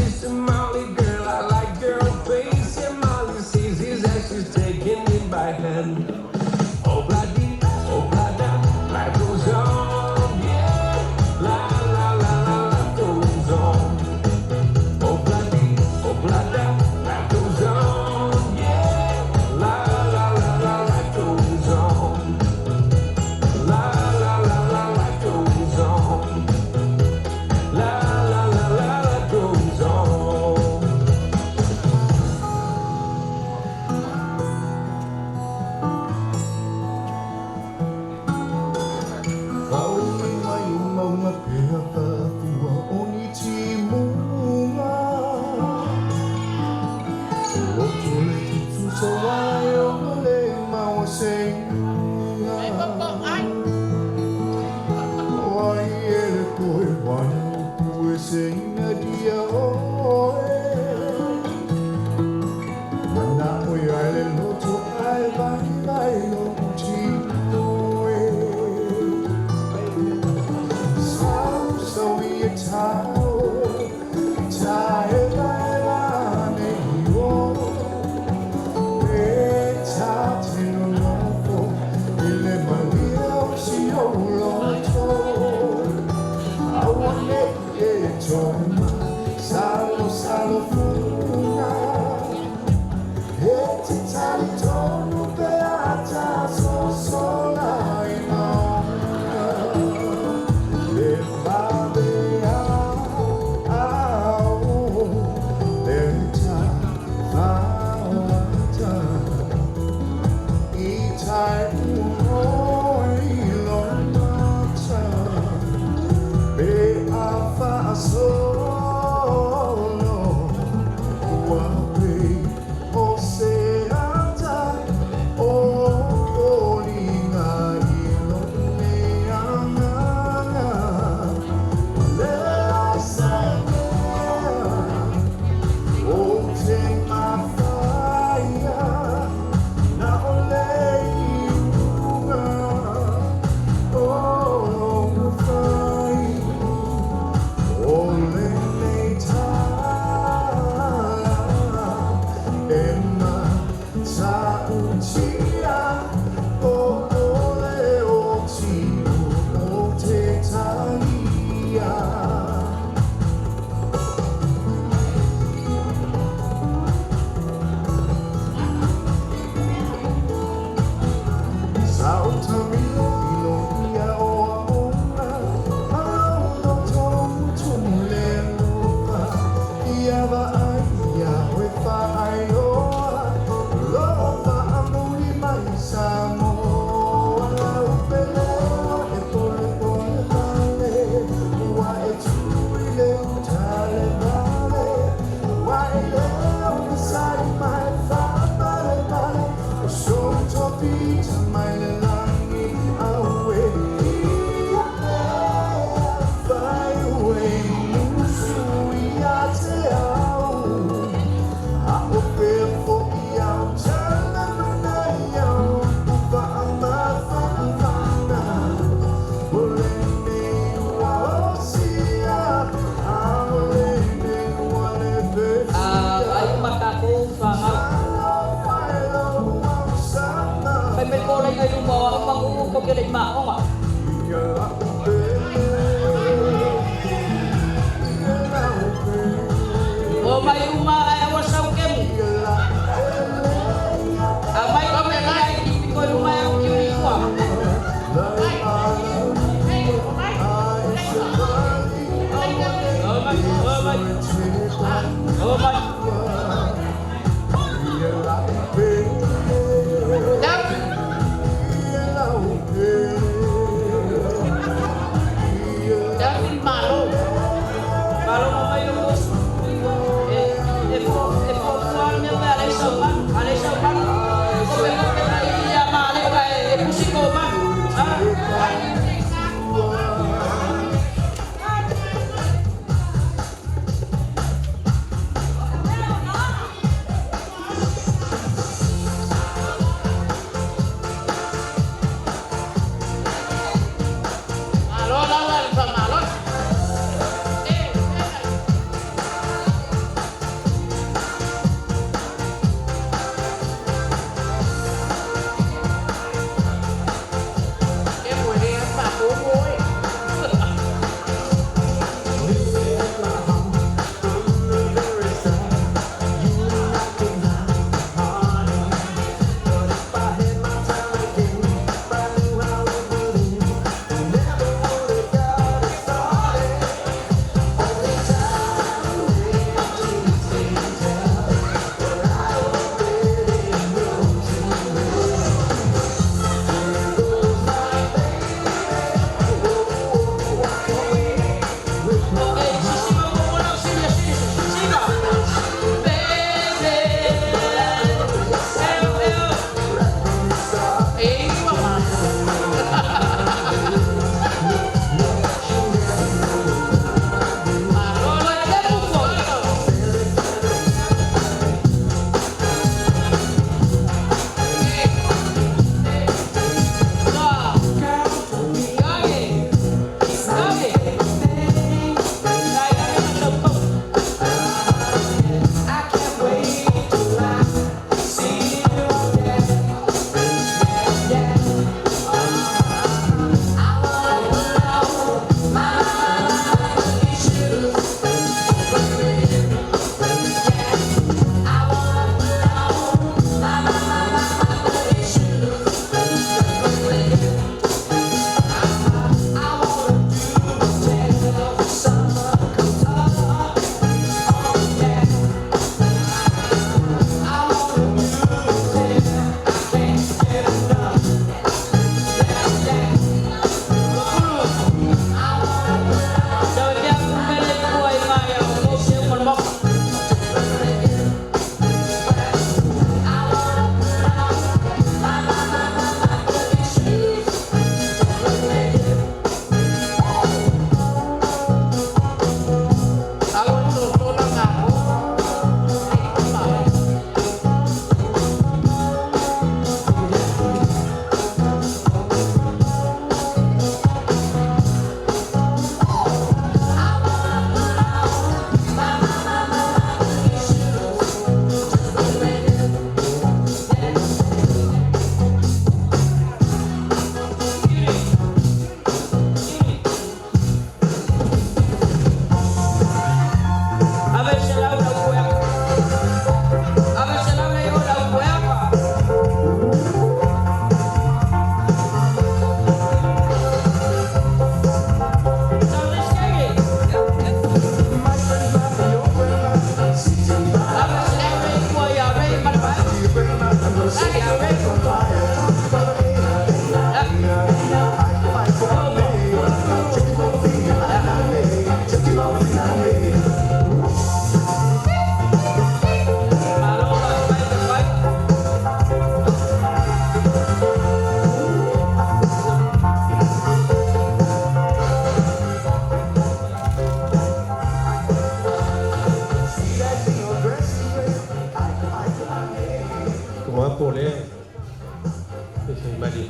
Mr. Molly, girl, I like your face. Yeah, Molly sees his ashes taken in by hand. Oh, bloody, oh, bloody, life goes on, yeah. La, la, la, la, life goes on. Oh, bloody, life goes on, yeah. La, la, la, la, life goes on. La, la, la, la, life goes on. La, la, la, la, life goes on.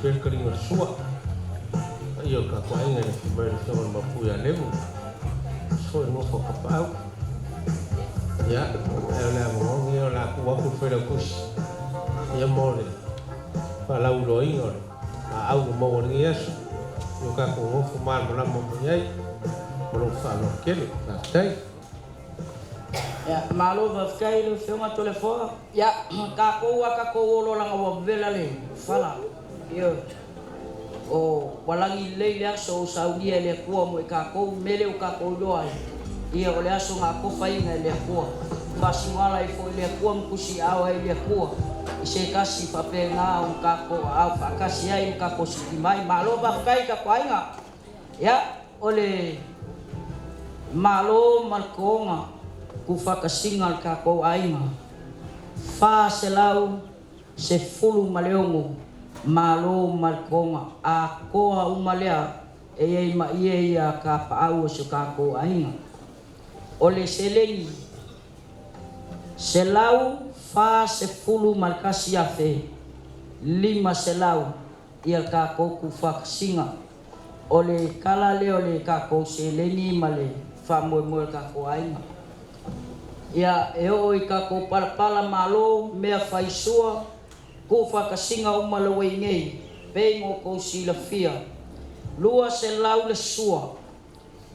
pel karinga sua io ka ko ai ngene mer so ma pu ya levu so no fo ka pau ya la mo ngi la ku wa ku fe la kus ya mo le pa la u lo ingo a au mo ngi yesu yo ka ko mo fu mal mo la mo nyai mo lo fa no kele na tai ya malo va skai lo fiona telefone ya ka ko lo la ngo vela le fala yo o walangi le le so saudi le ko mo ka ko mele ka ko do ai ia ole aso nga ko fai nga le ko basi wala i fo le ko mo kusi awa i le ko se kasi pape nga un ka ko au kasi ai ka ko si mai malo va kai ka kwai nga ya ole malo malkonga ku fakasingal ka ko ainga fa selau se fulu maleongo malo malkonga a koa umalea e ma ia ka pau so ka ko ainga ole seleni selau fa se fulu malkasi afe 5 selau ia ka ko ku fakasinga ole kala le ole ka ko seleni male fa mo ka ko ainga ya eo i ka ko pala malo mea faisua ko whakasinga umala wei ngei pengo ko sila fia lua se lau le sua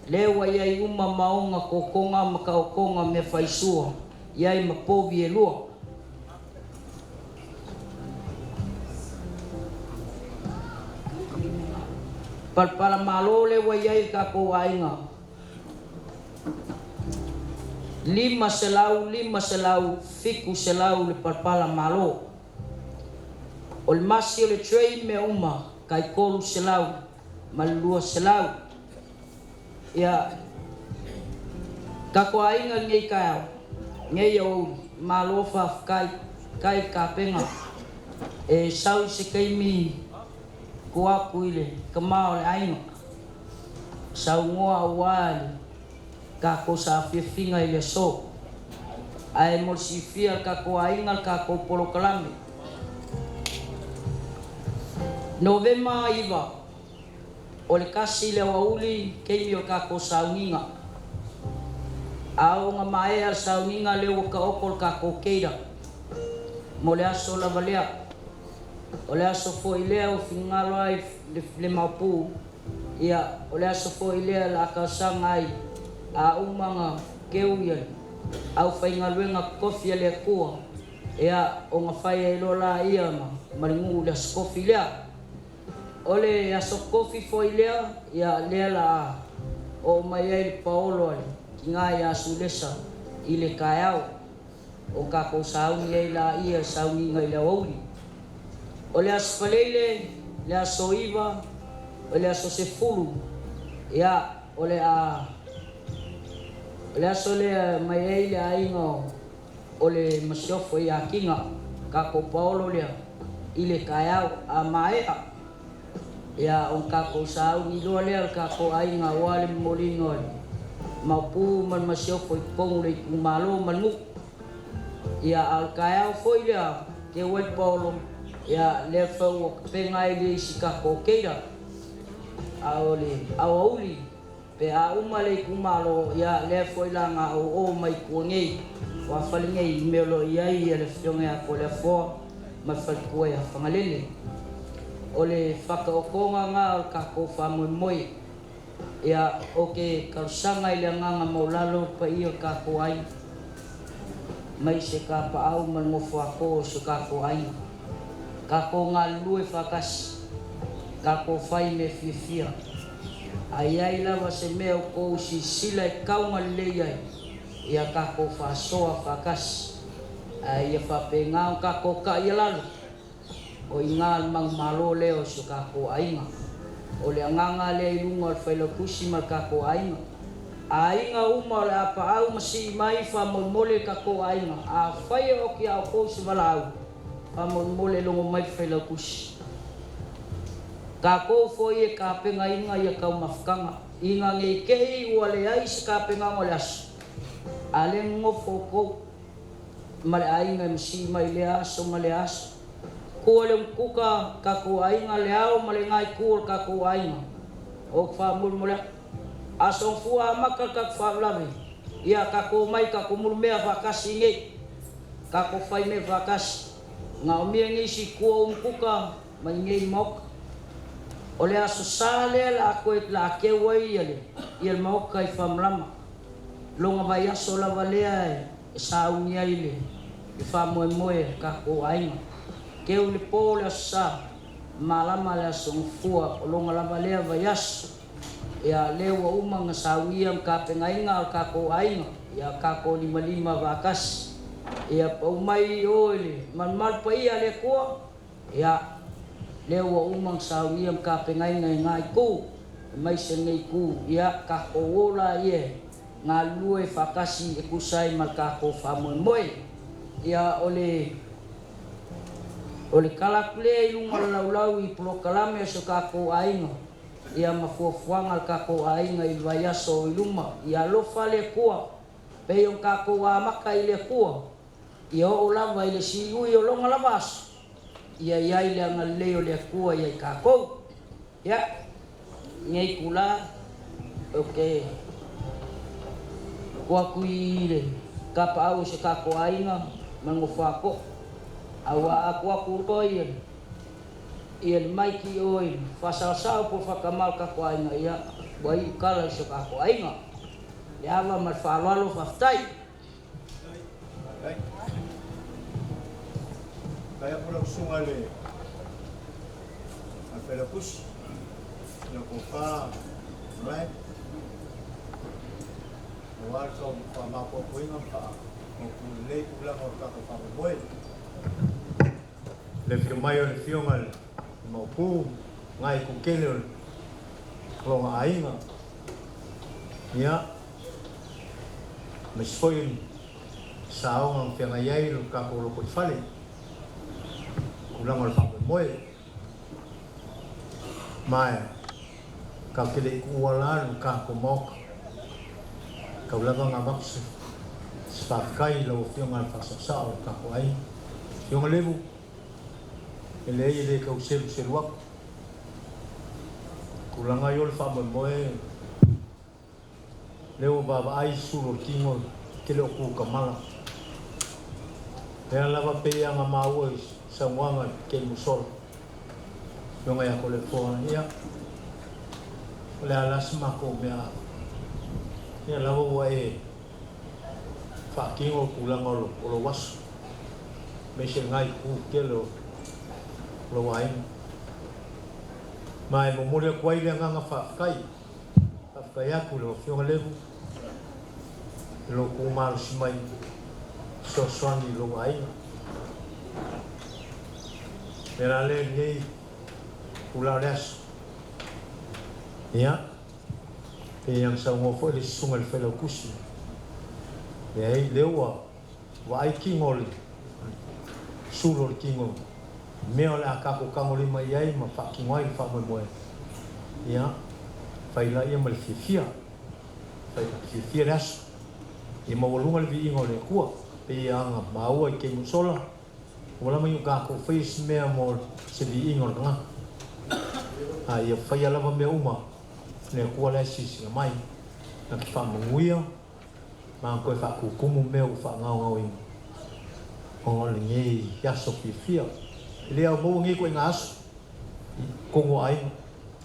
lewa iai uma maunga ko konga maka o konga mea faisua iai mapovi e lua pala malo lewa iai ka ko ainga 5 selau fiku selau le palpala malo o le masi o le trei me uma kai kolu selau malua selau ya kako ainga ngei kau ngei o malo fa kai kapenga e sau se kaimi kua kuile kamao le ainga sau ngoa wali ka ko sa finga ile so ai mo si fia ka ko aingal ka ko polo kalame novema iva ole kasi le wauli ke mi ka ko sauninga au nga mai al sauninga le ka okol ka ko keira mo le aso la valea ole aso fo ile o finga life le mapu ia ole aso fo ile la ka sangai a umanga keuia au fainga luenga kofi le kua ea o nga fai e lola ia maringu le skofi lea ole ya so kofi foi lea ia lea la o mai e paolo ale kinga ya sulesa ile kayao o ka ko sauni e la ia sauni ngai le ouli ole aspalele le soiva ole aso se fulu ia ole a le sole mai ele aingo ole masofo ya kinga ka ko paulo le ile kaya a mai ya on ka ko sau ni lo le ka ko ainga wale molino mapu man masofo ko le malo manu ya al kaya foi le ke wet paulo ya le fo pengai le sika ko keira auli pe a umale kumalo ya le foi langa o mai kuangei wa falingei melo iai le fionga ko le fo ma fal ko ya fangalele ole faka okonga nga ka ko famu moi ya oke ka sanga ile nga maulalo pa iyo ka ko ai mai se ka pa au man mo fo ko so ka ko ai ka ko nga lue fakas ka ko fai me fifia ai lava se meo ko si sila kau ngale ai ia ka ko fa soa fakas ai fa penga ka ko ka ia lalu o ingal mang malo leo so ka ko ainga o le nganga le lunga fa lo kusi mal ka ko ainga uma le apa au masi mai fa mole ka ko ainga a fai o ki au ko si valau fa mole lo mai fa lo kusi ka ko foi ka penga inga ia ka mafkanga inga nge kei wale ai ska penga ngolas ale ngofo ko male ai ngam si mai le aso male as kua le mkuka ka kuainga le au ma le ngai kua ka kuainga o whamul mole asong fua maka ka whamlawe ia ka ko mai ka kumul mea whakasi nge ka ko whai me whakasi ngā o mea ngisi kua mkuka mai ngei moka o le aso sale la koe la kewa ia le moka i whamlama longa vai aso la valea e saungia ile i whamoe moe ka kuainga keu le po le asa malama le aso ngfua o longa la valea vai aso ia lewa uma nga saungia mka pengainga al ka kuainga ia ka ko lima vakasi ia paumai oile mal pa ia le kua ia lewa umang saungia mka pengainga ngai ku mai se ngai ku ia ka ola ia nga lue fakasi e kusai mal ka ko famoe moe ia ole kalakule ilunga laulau i pulo kalame so ka ko ainga ia mafuafuanga al ka ko ainga i vayaso iluma ia lo fale kua pe yon ka ko maka ile kua ia o lava ile si ui o longa lavas ia ile anga leo le kua ia ka ko ia ngai kula okay kua kuile ka pa au se ka ko ainga mango fako awa aku ko ia mai ki oi fasasau po fakamal ka ko ainga ia bai kala se ka ko ainga ia va mal falalo faftai kaya pula sungale apela pus na ko fa right wal so pa ma ko inga pa ko le kula ko ka fa boy le firmayo le fiongal mo pu ngai ku kele lo ainga ya mas foi saong ang fiangayay lo ka ko ko fale ulang al fa boy mai ka kele kualan ka ko mok ka ulang nga box spakai lo fiongal fa sa ka ko ai yung lebu ele ka usel selwak kulang ayol fa moe leo baba ai sulo kingo kilo ku kamala ya lava pe yang mau sa wanga ke musol yung ay ko le fo ya le alas mako mea ya lava wae fa kingo kulang olo was mesel ngai ku kelo lo wai mai mo mole kwai le nga fa kai aku lo fiong levu lo ku mal simai so swani lo wai era le nei kula res ya yang sa mo fo le sungal felo kusi le lewa wai kingol sulor kingo meo la ka ko kangoli mai ai ma fa kingoi fa mo ya fai la ia mal fifia ras e mo volunga le vingo le kua pe anga maua ke musola wala mai ka ko face me mo se vingo nga ia fai ala me uma le kua le sisi mai na fa mo nguia ma ko fa ku kumu me fa ngau o le ngai ya so fifia le au mo ngi ko ngas ko ai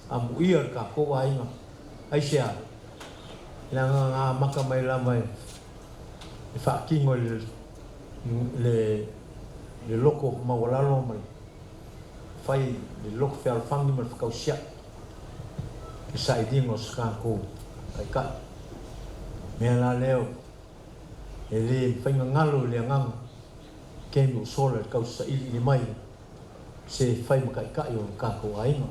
amu ia ka ko ai nga ai sia la nga maka mai la mai fa kingo le loko ma wala lo mai fai le loko fe al fangi ma ka sia ki sai dingos ka ko ai ka me la leo ele fai ngalo le ngang ke mu sola ka sa ili mai se fai ma ka yo ka ko ai nga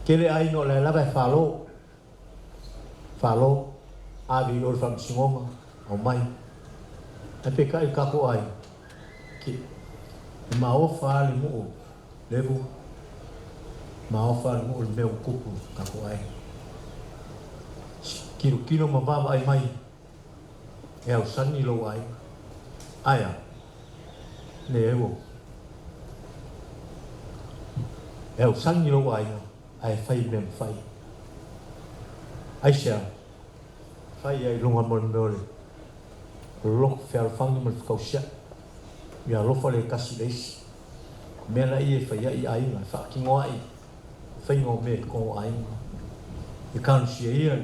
kele ai no la ba falo abi or fam singonga o mai tapi kai ka ko ai ki ma o fa le mo levu ma o fa mo le meu kupu ka ko ai kilo ma baba ai mai e au sani lo ai aya le evo e au sangi lo ai ai fai mem fai ai sia fai ai longa mon dole lo fe al fangi mo kau sia ya lo fa le kasi leis me la i fai ai na fa ki ngoi fai ngo me ko ai i kan sia ia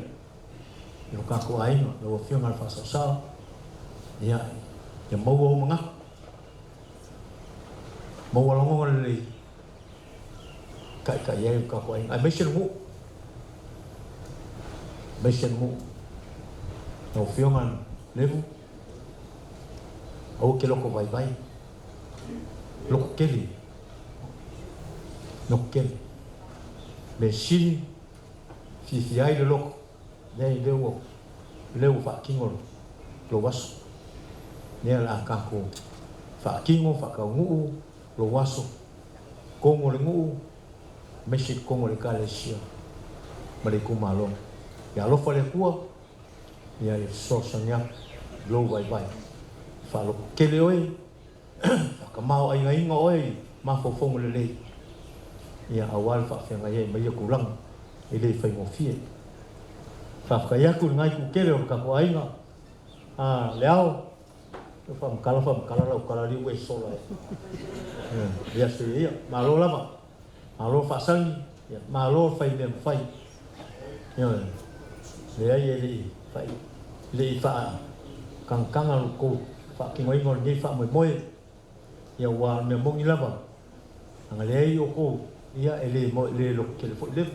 i ka ko ai no fio ngal fa sa ya ya mau manga mau longo le kai ya ka ko ai mission mu no fio ngal levu au ke loko vai loko keli no keli me sili fi ai le loko nei leu fa kingo lo waso ne la ka ko fa kingo fa ka ngu lo waso kongo le ngu me si kongo le kale sia mare ku malo ya lo fa le kua ya so sanya lo vai fa lo kele oi ka mau ai ngai ngoi ma fo fo le ya awal fa fa ngai mai ku lang ile fa mo fie fa ka ya ku ngai ku kele o ka ko ai nga leo fa kala la kala li we so la ya se ya malo lama malo fa sang ya malo fa dem fa ya le ai le fa kang al ko fa ki ngoi ngol ni fa moi ya wa me mo ngi lava ngale yo ko ya ele mo le lo ke le fo le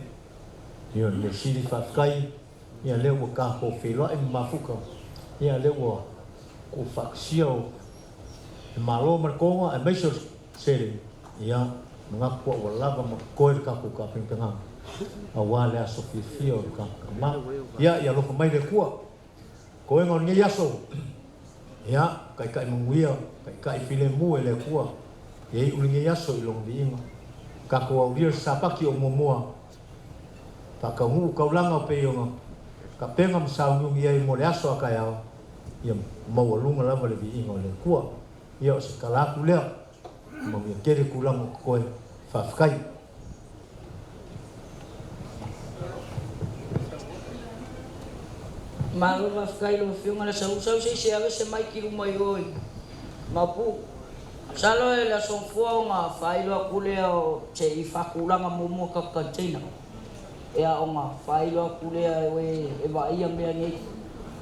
yo le si fa kai ya le wo ka ko fe lo en ma fu ko ya le wo ko fa xio malo mar ko a me so se ya nga ko wa lava mo ko ka ko ka ping ping a wa le so fi fio ka ma ya lo ko mai le ko ngon ngi ya so ya kai munguia kai file mu ele kua ye ulinge yaso ilong diinga ka ko audir sapaki o momoa pa ka hu ka ulanga pe yo ka penga msaungu ye mo le aso ka ya ye mo lunga lava le diinga le kua yo se kala ku le mo ye kere kula mo ko fa fkai Malu mafkai lo fio ngala sau se ave se mai ki mai oi mapu salo e la son fo nga fai lo kule o che I fa kula nga momo ka kantina e a nga fai lo kule we e ba ia me ngi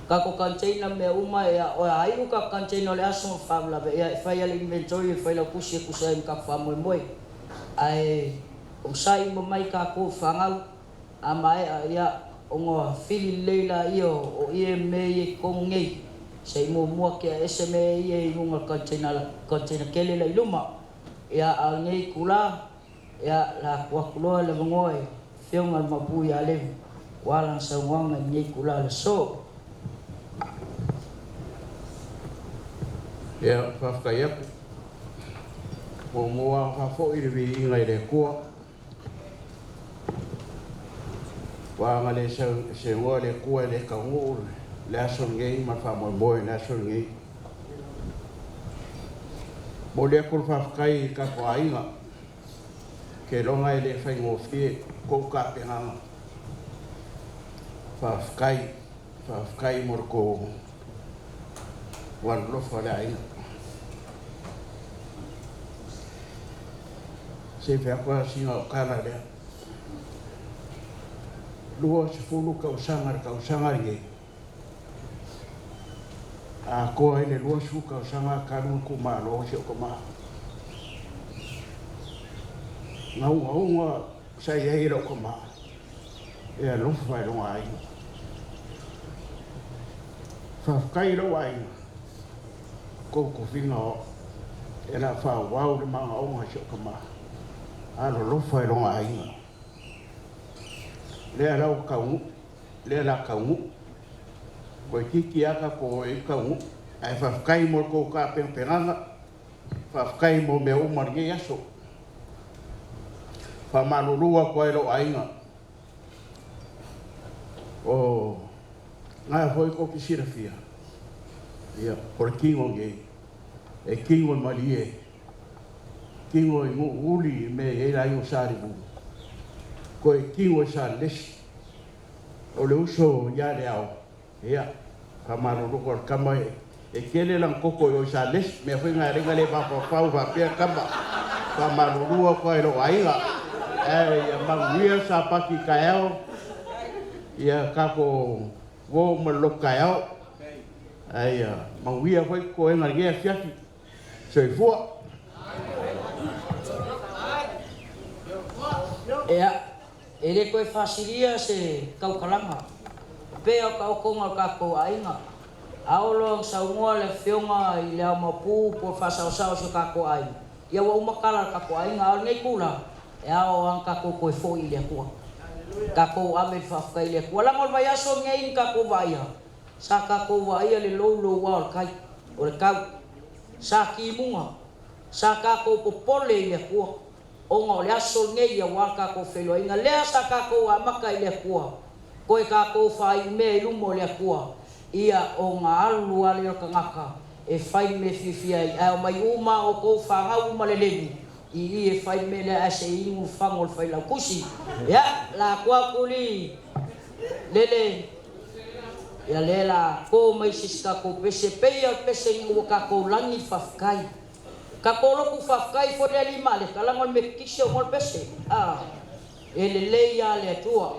ka ko kantina me uma e o ai u ka kantina le aso fa la e fai al inventory fai lo kusi ku sa ka fa mo ai o sai mo mai ka ko fa nga a mai ya ongo fili leila io o ie me kongi sei mo ke sme ie ngunga kantina kele la iluma ya al nei kula ya la kwa kulo le ngoi fiunga mapu ya le wala sa wanga nei kula le so ya fa ya o mo fa fo I vi ngai le ko wa ngale se ngole ku le ka ngu la son ngai ma fa mo boy la son ngai mo le ku fa kai ka ko ai nga ke lo ngai le fa ngo fi ko ka pe nga fa kai mo ko wan lo fa le ai se fa ko si nga kana le lua se fulu ka usanga ye a ko ele lua su ka usanga ka lu ku ma lo se ko ma ngau sai ye ro ko ma e lo fa lo ai fa kai lo ai ko finga e la fa wa o ma o se ko ma a lo fa lo ai le ala kaungu le ala kaungu ko kiki aka ko e kaungu ai fa kai mo ko ka penganga fa kai mo me o marge yaso fa malulua ko ero ainga o nga foi ko kisira fia ia por kingo nge e kingo malie kingo uli me e la yo sari bu ko e kiwa sa lesi o le uso ya le au ia ka maruru ko kama e kele lang koko yo sa les me foi nga ringa le pa pau va pe kama ka maruru ko e ro ainga e ya maguia sa pa ki kaeo ia ka ko wo mo lo kaeo ai maguia foi ko e nga ge fiati sei fu ea ele koe fasilia se kaukalanga pea kaukonga kako ainga aolo saungoa le fionga i le amapu po fasao se kako ai ia wa umakala kako ainga al nei kula e ao ang kako koe fo i le kua kako ame fafka i le kua langol vai aso ngei kako vaia sa kako vaia le lolo wal kai o le kau sa kimunga sa kako popole i le kua onga le aso ngei wal kako felo inga le sa kako amaka i le kua koe kako fai me lumo le kua ia o ngā alu ale o kangaka e whai me whiwhia i au mai uma o kou whangau uma le lewi i e whai me le ase ingu whango le whai lau kusi ia la kua kuli lele ia le la ko mai siska ko pese peia pese ingu kako langi whafkai kako loku whafkai fo le lima le kalangol me kisio ngol pese ele leia le tua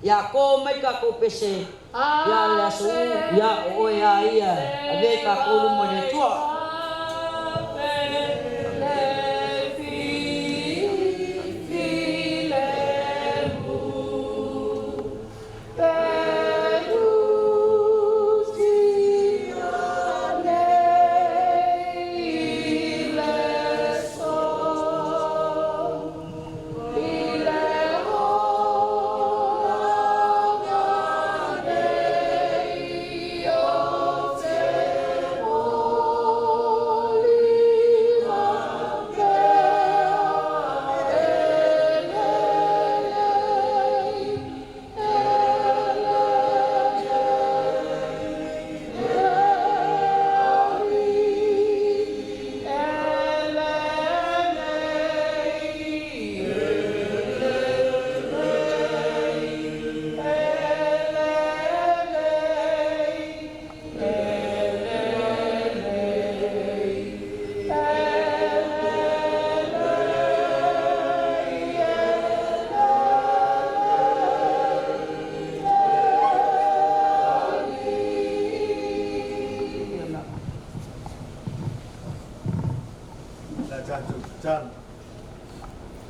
ya ko mai kako pese ya la su ya o ya ia ave ka ko mo le tua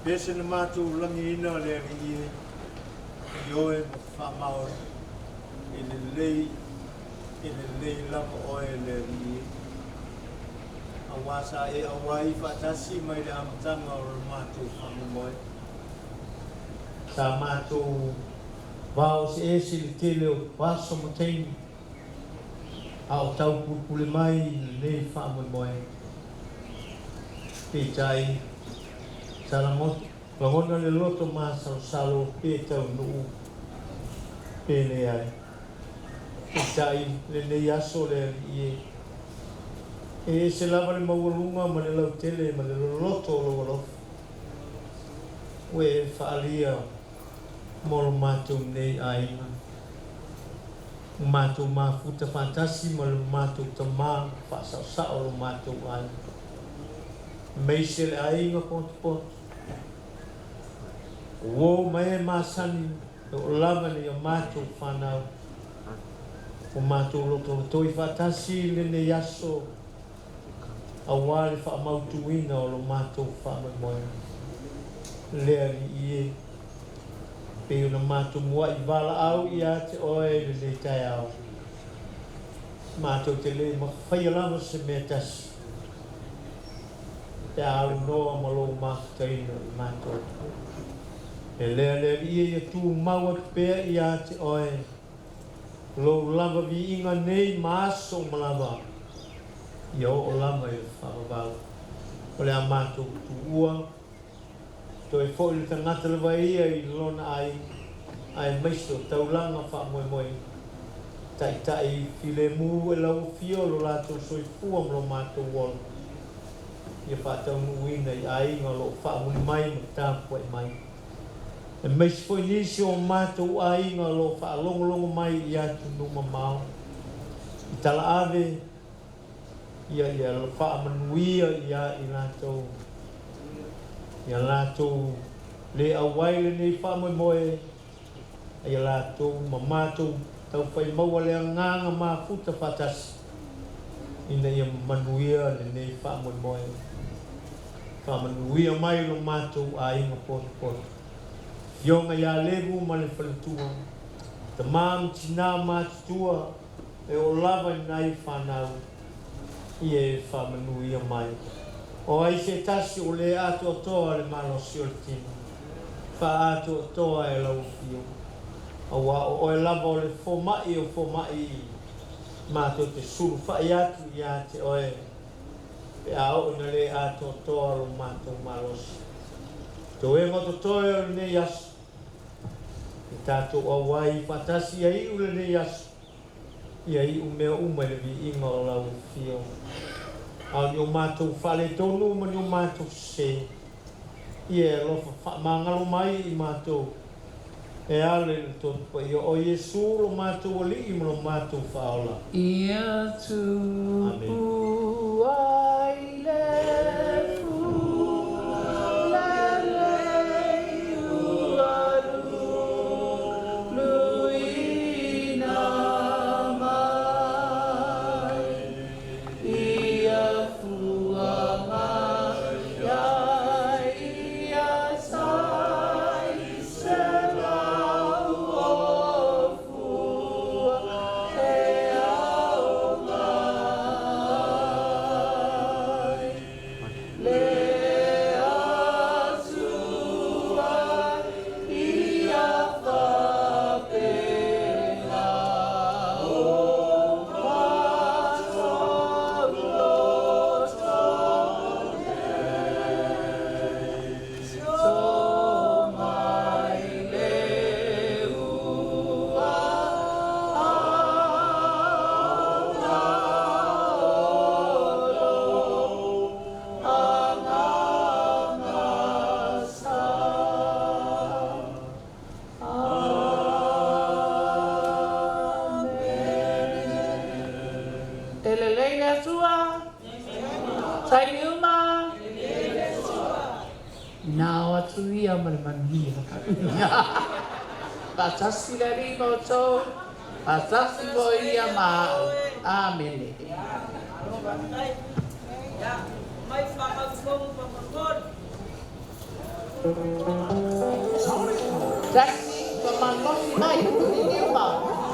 Pese na matu langi ina le ri yo e whamao i le lei lama o e le ri a wasa e a wai whatasi mai le amatanga o le matu whamomoe sa matu vao se e si le tele o waso mataini a o tau pupule mai le lei whamomoe pe tai Salamot, langona le loto masa salo pe tau no pele ai. Sai le le yaso le e se lava le mawalunga ma le lau tele ma le loto lo lo. We falia mol matu nei ai. Matu ma futa fantasi ma le matu tama fa sa o matu ai. Meisel ai nga pot wo mai masani o lava ni o matu whanau o matu loto toi fatasi le ne yaso a wale wha mautuina o lo matu whanau moe lea ni ie pe una matu mua i vala au i ate oe le ne tai au matu te le ma whaia lava se mea tasi te au noa malo mahtaina i matu e lea ia tu maua pea i ate oe lo lava vi inga nei maaso malava i o lava i whakawala o le amatu tu ua to e fo i tangata lewa ia i lona ai maisto taulanga wha moe moe tai file mu e lau fio lo lato soi fua mlo matu wala ia wha tau nuina i ai ngā lo wha muni mai ma tāpua i mai E mai se foi nisi o mātou ainga lo whaalongolongo mai i atu numa mau. I tala ave, ia lo whaamanuia ia i lātou. Ia lātou le awaile nei whaamoemoe. Ia lātou ma mātou tau whai maua lea nganga mā futa whatasi. Ina ia manuia le nei whaamoemoe. Whaamanuia mai lo mātou ainga poto. Yonga ya lebu ma le whaletua. Te mam tina mātua e o lava nai whanau. I e whamanuia mai. O ai se tasi o le ato toa le malosi o le tina. Wha ato toa e lau fio. Awa o e lava o le fomai mātua te suru whai atu i ate oe. E au na le ato toa lo mātua malosi. Tō e ngoto toe o le yasu. I tātou awai whatasi ai ule le yasu. I ai umea le vi inga o lau fio. Au ni o mātou whale tonu ma ni o mātou se. I e lofa mangalo mai i mātou. E ale le tonu pa i o Yesu lo mātou ali i lo mātou whaola. Ia tu ai le Pasasi dari moto, pasasi boia mau, amen. Jadi pemangkos mai ini mau.